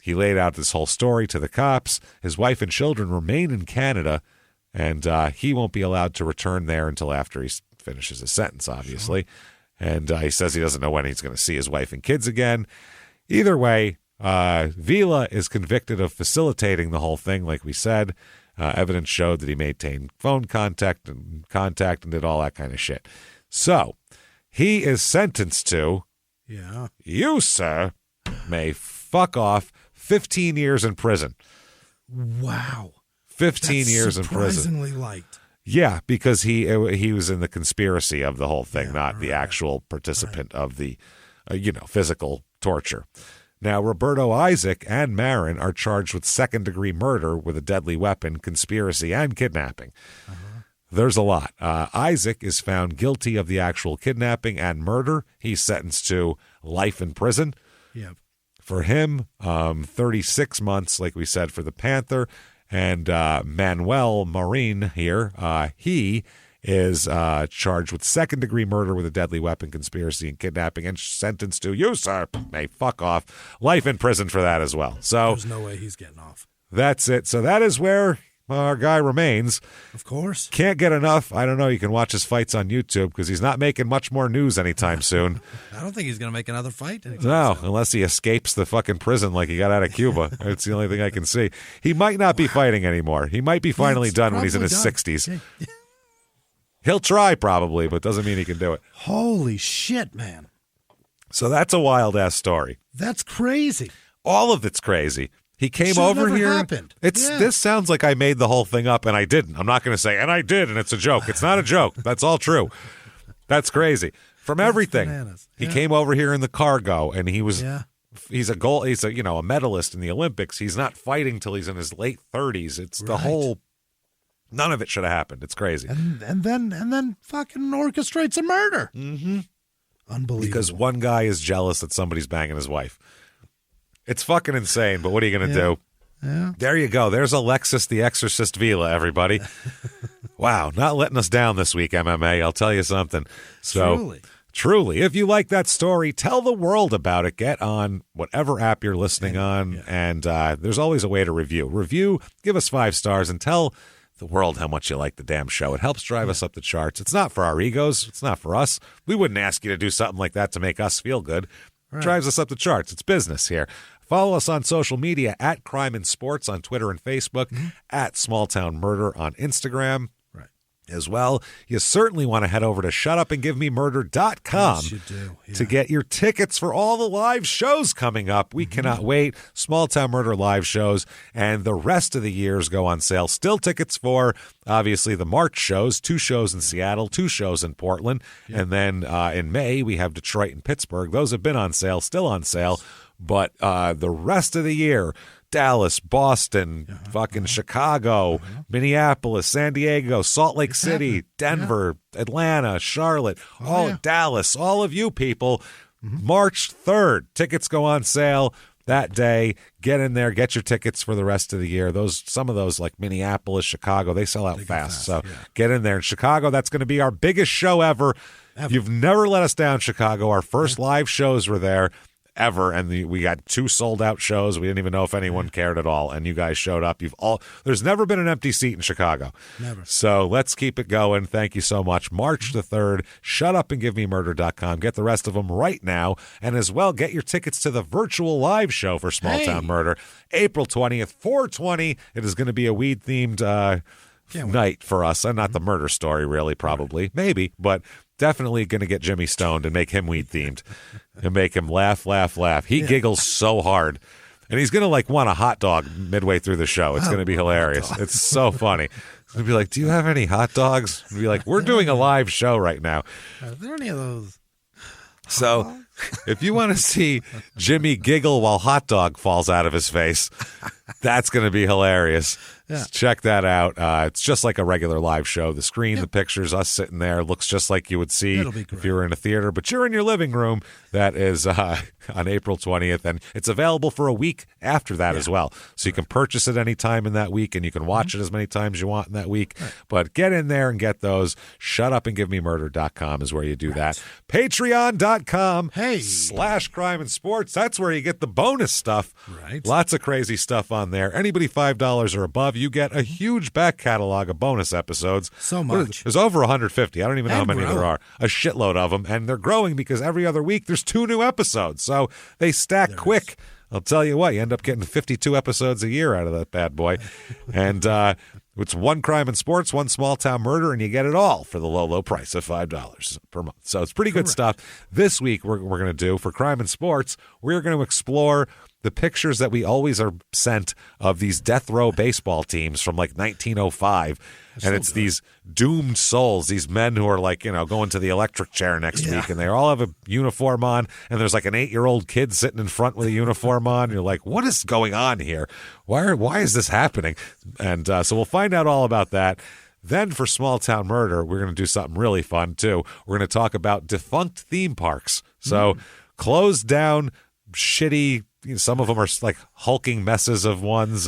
A: He laid out this whole story to the cops. His wife and children remain in Canada, and he won't be allowed to return there until after he finishes his sentence, obviously. Sure. And he says he doesn't know when he's going to see his wife and kids again. Either way, Vila is convicted of facilitating the whole thing, like we said. Evidence showed that he maintained phone contact and did all that kind of shit. So he is sentenced to, you, sir, may fuck off 15 years in prison.
C: Wow.
A: 15 years in prison.
C: Surprisingly light.
A: Yeah, because he was in the conspiracy of the whole thing, not the actual participant of the, physical torture. Now, Roberto Isaac and Marin are charged with second-degree murder with a deadly weapon, conspiracy, and kidnapping. There's a lot. Isaac is found guilty of the actual kidnapping and murder. He's sentenced to life in prison.
C: Yep.
A: For him, 36 months, like we said, for the Panther. And Manuel Marin here, he is charged with second-degree murder with a deadly weapon, conspiracy, and kidnapping, and sentenced to, you, sir, may fuck off, life in prison for that as well. So
C: there's no way he's getting off.
A: That's it. So that is where our guy remains.
C: Of course.
A: Can't get enough. I don't know. You can watch his fights on YouTube because he's not making much more news anytime soon.
C: I don't think he's going to make another fight anytime soon.
A: Unless he escapes the fucking prison like he got out of Cuba. It's the only thing I can see. He might not be fighting anymore. He might be finally done when he's in his 60s. He'll try probably, but doesn't mean he can do it.
C: Holy shit, man.
A: So that's a wild-ass story.
C: That's crazy.
A: All of it's crazy. He came over here.
C: Happened.
A: This sounds like I made the whole thing up, and I didn't. I'm not going to say, and I did, and it's a joke. It's not a joke. That's all true. That's crazy. From everything.
C: Bananas.
A: He came over here in the cargo, and he was. He's a medalist in the Olympics. He's not fighting till he's in his late 30s. It's the whole. None of it should have happened. It's crazy.
C: And then fucking orchestrates a murder.
A: Mm-hmm.
C: Unbelievable.
A: Because one guy is jealous that somebody's banging his wife. It's fucking insane, but what are you going to do?
C: Yeah.
A: There you go. There's Alexis, the Exorcist Vila, everybody. Wow, not letting us down this week, MMA. I'll tell you something. So, truly, if you like that story, tell the world about it. Get on whatever app you're listening on, and there's always a way to review. Give us 5 stars, and tell the world how much you like the damn show. It helps drive us up the charts. It's not for our egos. It's not for us. We wouldn't ask you to do something like that to make us feel good. It drives us up the charts. It's business here. Follow us on social media at Crime and Sports on Twitter and Facebook, at Small Town Murder on Instagram. As well, you certainly want to head over to shutupandgivememurder.com
C: Yes, you do.
A: to get your tickets for all the live shows coming up. We cannot wait. Small Town Murder live shows, and the rest of the years go on sale. Still tickets for, obviously, the March shows, 2 shows in Seattle, 2 shows in Portland, and then in May we have Detroit and Pittsburgh. Those have been on sale, still on sale, but the rest of the year, Dallas, Boston, fucking Chicago, Minneapolis, San Diego, Salt Lake City, Denver, Atlanta, Charlotte, Dallas, all of you people. March 3rd, tickets go on sale that day. Get in there, get your tickets for the rest of the year. Some of those like Minneapolis, Chicago, they sell out fast. So get in there. In Chicago, that's going to be our biggest show ever. You've never let us down, Chicago. Our first live shows were there. Ever, and we got 2 sold-out shows. We didn't even know if anyone cared at all, and you guys showed up. There's never been an empty seat in Chicago.
C: Never.
A: So let's keep it going. Thank you so much. March the 3rd, shutupandgivememurder.com. Get the rest of them right now, and as well, get your tickets to the virtual live show for Small Town Murder, April 20th, 420. It is going to be a weed-themed night for us, and not the murder story, really, probably. Maybe, but definitely going to get Jimmie stoned and make him weed-themed and make him laugh. He giggles so hard. And he's going to, want a hot dog midway through the show. It's going to be hilarious. It's so funny. He's going to be like, do you have any hot dogs? And be like, we're doing a live show right now.
C: Are there any of those?
A: So if you want to see Jimmie giggle while hot dog falls out of his face, that's going to be hilarious. Check that out. It's just like a regular live show. The screen, the pictures, us sitting there, looks just like you would see if you were in a theater, but you're in your living room. That is on April 20th, and it's available for a week after that as well. So you can purchase it any time in that week, and you can watch it as many times you want in that week. Right. But get in there and get those. ShutUpAndGiveMeMurder.com is where you do that. Patreon.com /crime and sports. That's where you get the bonus stuff.
C: Right.
A: Lots of crazy stuff on there. Anybody $5 or above, you get a huge back catalog of bonus episodes.
C: So much.
A: There's over 150. I don't even know how many there are. A shitload of them. And they're growing because every other week there's 2 new episodes. So they stack quick. I'll tell you what, you end up getting 52 episodes a year out of that bad boy. And it's 1 crime and sports, 1 small town murder, and you get it all for the low, low price of $5 per month. So it's pretty good stuff. This week we're going to do, for crime and sports, we're going to explore the pictures that we always are sent of these death row baseball teams from like 1905. And it's these doomed souls, these men who are like, going to the electric chair next week, and they all have a uniform on, and there's like an 8-year-old kid sitting in front with a uniform on. And you're like, what is going on here? Why is this happening? And so we'll find out all about that. Then for Small Town Murder, we're going to do something really fun, too. We're going to talk about defunct theme parks. So closed down, shitty, some of them are like hulking messes of ones.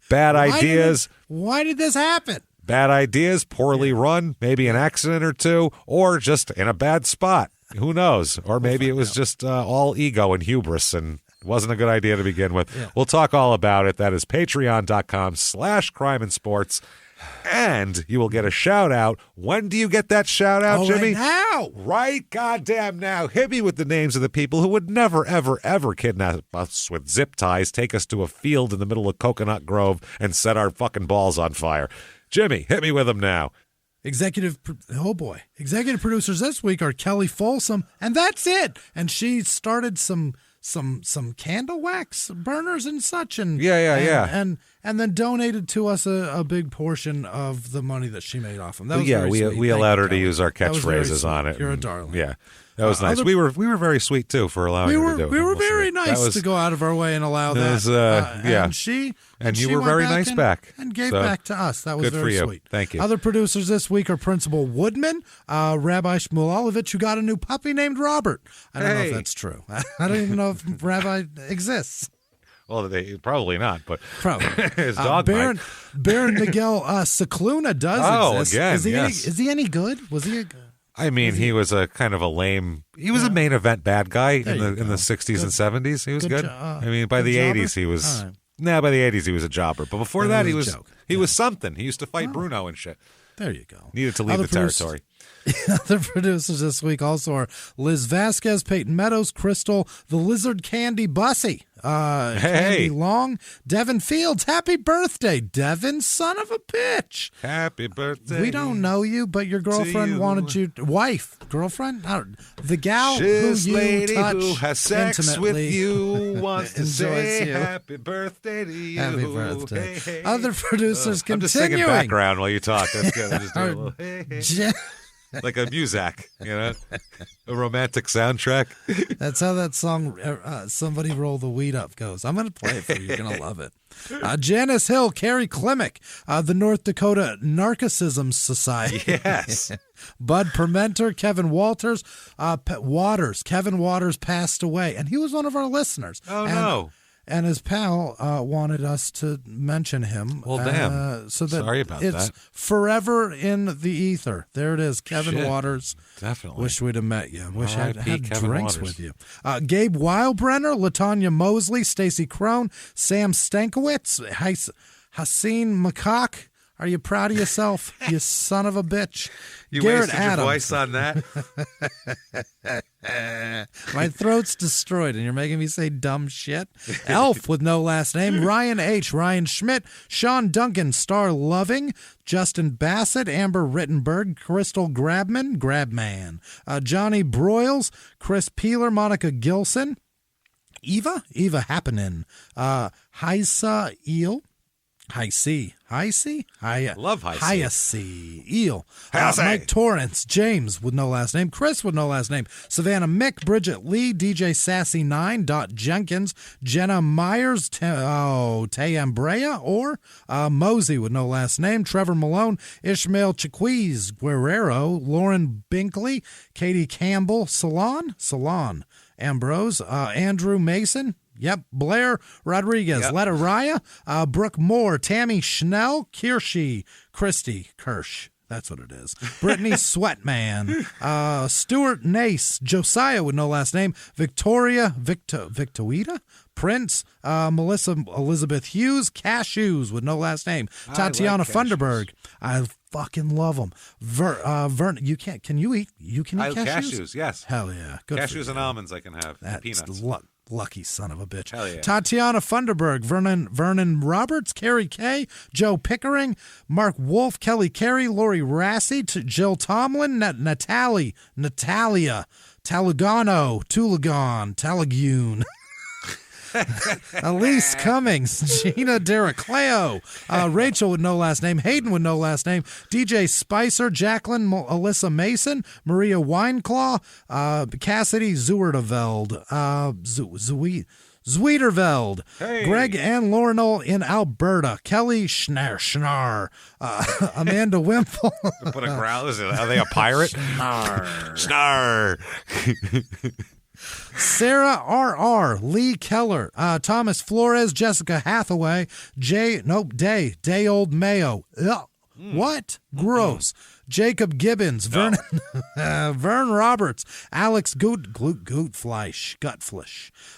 A: Bad ideas.
C: Why did this happen?
A: Bad ideas, poorly run, maybe an accident or 2, or just in a bad spot. Who knows? Or maybe it was just all ego and hubris and wasn't a good idea to begin with. Yeah. We'll talk all about it. That is patreon.com /crime and sports. And you will get a shout out. When do you get that shout out, Jimmy?
C: Right now.
A: Right goddamn now. Hit me with the names of the people who would never, ever, ever kidnap us with zip ties, take us to a field in the middle of Coconut Grove, and set our fucking balls on fire. Jimmy, hit me with them now.
C: Executive producers this week are Kelly Folsom, and that's it. And she started some candle wax burners and such, and and then donated to us a big portion of the money that she made off them. That was very sweet.
A: We allowed her to use our catchphrases on it.
C: You're a darling.
A: Yeah. That was nice. We were very sweet too for allowing her to do it.
C: We were very nice to go out of our way and allow that. And
A: you were very nice back
C: and gave back to us. That was
A: good
C: very
A: for you.
C: sweet.
A: Thank you.
C: Other producers this week are Principal Woodman, Rabbi Shmulovich, who got a new puppy named Robert. I don't know if that's true. I don't even know if Rabbi exists.
A: Well, probably not, but
C: probably
A: his dog
C: Baron Miguel Cicluna does exist.
A: Again,
C: is he any good? Was he a good?
A: I mean, he was a kind of a lame. He was a main event bad guy in the 60s and 70s. He was good. I mean, by the 80s he was. By the 80s he was a jobber. But before that he was something. He used to fight Bruno and shit.
C: There you go.
A: Needed to leave the territory.
C: Other producers this week also are Liz Vasquez, Peyton Meadows, Crystal, the Lizard Candy Bussy, Candy Long, Devin Fields. Happy birthday, Devin, son of a bitch.
A: Happy birthday.
C: We don't know you, but your girlfriend wanted you. Girlfriend? The gal
A: This
C: who you
A: lady
C: touch
A: who has sex
C: intimately
A: with you wants to say
C: you.
A: Happy birthday to you.
C: Happy birthday.
A: Hey.
C: Other producers continuing.
A: I'm just singing background while you talk. That's good. I'm just doing a little hey. Like a muzak, a romantic soundtrack.
C: That's how that song, Somebody Roll the Weed Up, goes. I'm going to play it for you. You're going to love it. Janice Hill, Carrie Klimek, the North Dakota Narcissism Society.
A: Yes.
C: Bud Permenter, Kevin Walters. Kevin Waters passed away, and he was one of our listeners.
A: Oh, no.
C: And his pal wanted us to mention him.
A: Well, damn.
C: So that
A: sorry about
C: it's
A: that.
C: Forever in the ether. There it is. Kevin Waters.
A: Definitely.
C: Wish we'd have met you. Wish I had
A: Kevin
C: drinks
A: Waters.
C: with you. Gabe Weilbrenner, LaTanya Mosley, Stacy Crone, Sam Stankiewicz, Haseen McCock. Are you proud of yourself, you son of a bitch?
A: You
C: Garrett
A: wasted
C: Adams.
A: your voice on that?
C: My throat's destroyed, and you're making me say dumb shit. Elf with no last name. Ryan H., Ryan Schmidt, Sean Duncan, Star Loving, Justin Bassett, Amber Rittenberg, Crystal Grabman, Johnny Broyles, Chris Peeler, Monica Gilson, Eva Happenin, Heisa Eel, High C.
A: Love High C.
C: High C. Eel. Mike Torrance. James with no last name. Chris with no last name. Savannah Mick. Bridget Lee. DJ Sassy 9. Dot Jenkins. Jenna Myers. Tayambrea or Mosey with no last name. Trevor Malone. Ishmael Chiquiz. Guerrero. Lauren Binkley. Katie Campbell. Salon. Ambrose. Andrew Mason. Yep, Blair Rodriguez, Letta Raya, Brooke Moore, Tammy Schnell, Christy Kirsch. That's what it is. Brittany Sweatman, Stuart Nace, Josiah with no last name, Victoria Victoita, Prince, Melissa Elizabeth Hughes, Cashews with no last name, Tatiana Funderburg. I fucking love them. Vern, you can't. Can you eat? You can eat cashews?
A: Cashews, yes.
C: Hell yeah. Good
A: cashews and almonds I can have.
C: That's
A: peanuts.
C: Lucky son of a bitch.
A: Hell yeah.
C: Tatiana Funderburg, Vernon Roberts, Carrie Kay, Joe Pickering, Mark Wolf, Kelly Carey, Lori Rassi, Jill Tomlin, Natalia, Talagano, Tulagon, Talagune. Elise Cummings, Gina Derricleo, Rachel with no last name, Hayden with no last name, DJ Spicer, Jacqueline, Alyssa Mason, Maria Wineclaw, Cassidy Zuerderveld, Zweederveld, Greg Ann Lornell in Alberta, Kelly Schnar, Amanda Wimple.
A: Put a growl. Are they a pirate? Schnar.
C: Sarah R.R., Lee Keller, Thomas Flores, Jessica Hathaway, Day Old Mayo. Ugh. What? Gross. Jacob Gibbons, Vern Roberts, Alex Gutfleisch,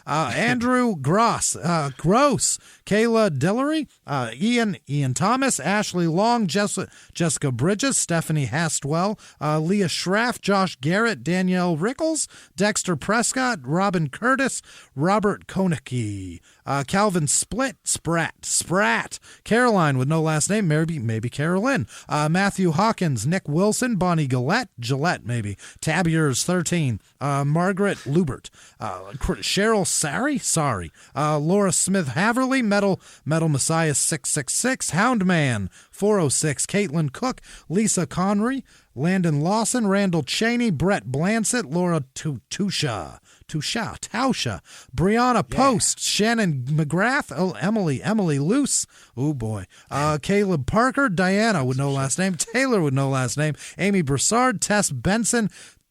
C: Andrew Gross, Kayla Dillery, Ian Thomas, Ashley Long, Jessica Bridges, Stephanie Hastwell, Leah Schraff, Josh Garrett, Danielle Rickles, Dexter Prescott, Robin Curtis, Robert Konicki, Calvin Spratt, Caroline with no last name, maybe Carolyn, Matthew Hawkins, Nick Wilson, Bonnie Gillette maybe, Tabiers 13, Margaret Lubert, Cheryl Sorry, Laura Smith Haverly, Metal Messiah 666, Houndman 406, Caitlin Cook, Lisa Connery, Landon Lawson, Randall Cheney, Brett Blansett, Laura Tausha, Brianna Post, Shannon McGrath, Emily Luce, oh boy, Caleb Parker, Diana with no last name, Taylor with no last name, Amy Broussard, Tess Benson,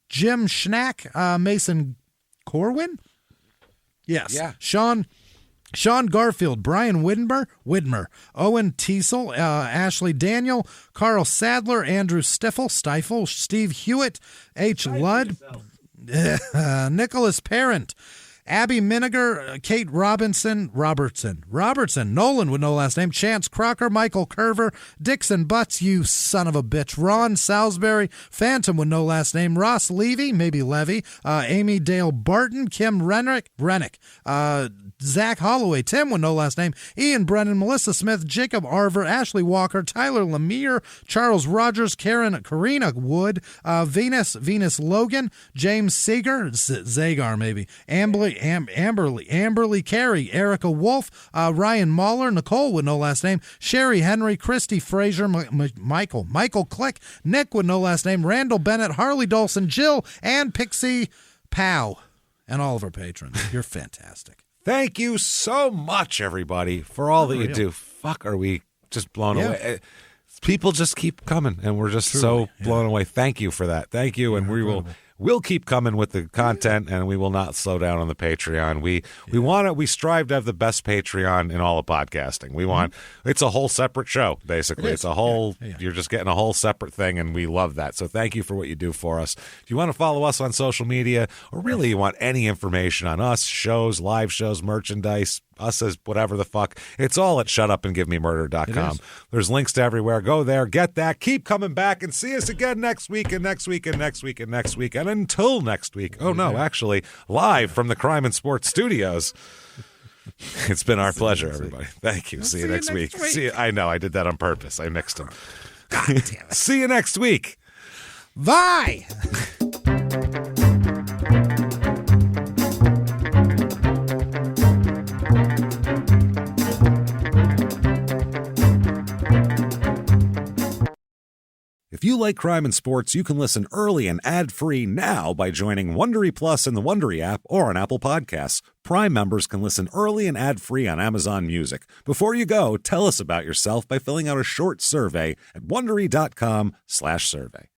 C: Jim Schnack, Mason Corwin, yes, Sean Garfield, Brian Widmer, Owen Teasel, Ashley Daniel, Carl Sadler, Andrew Stifle, Steve Hewitt, H. Ludd, Nicholas Parent, Abby Miniger, Kate Robertson, Nolan with no last name, Chance Crocker, Michael Curver, Dixon Butts, you son of a bitch, Ron Salisbury, Phantom with no last name, Ross Levy, maybe Levy, Amy Dale Barton, Kim Rennick, Zach Holloway, Tim with no last name, Ian Brennan, Melissa Smith, Jacob Arver, Ashley Walker, Tyler Lemire, Charles Rogers, Karina Wood, Venus Logan, James Seeger, Zagar maybe, Amberly Carey, Erica Wolf, Ryan Mahler, Nicole with no last name, Sherry Henry, Christy Frazier, Michael Click, Nick with no last name, Randall Bennett, Harley Dolson, Jill, and Pixie Pow, and all of our patrons. You're fantastic.
A: Thank you so much, everybody, for all that you do. Fuck, are we just blown away? People just keep coming, and we're just so blown away. Thank you for that. Thank you, and we'll keep coming with the content, and we will not slow down on the Patreon. We strive to have the best Patreon in all of podcasting. We want it's a whole separate show, basically. It's a whole you're just getting a whole separate thing, and we love that. So thank you for what you do for us. If you want to follow us on social media, or really you want any information on us, shows, live shows, merchandise, us as whatever the fuck, it's all at shutupandgivememurder.com. There's links to everywhere. Go there, get that, keep coming back, and see us again next week and next week and next week and next week. And until next week, actually live from the Crime and Sports Studios, it's been our pleasure, everybody. Thank you. See you next week. See you. I know, I did that on purpose. I mixed them. God damn it. See you next week.
C: Bye.
A: If you like crime and sports, you can listen early and ad-free now by joining Wondery Plus in the Wondery app or on Apple Podcasts. Prime members can listen early and ad-free on Amazon Music. Before you go, tell us about yourself by filling out a short survey at Wondery.com/survey.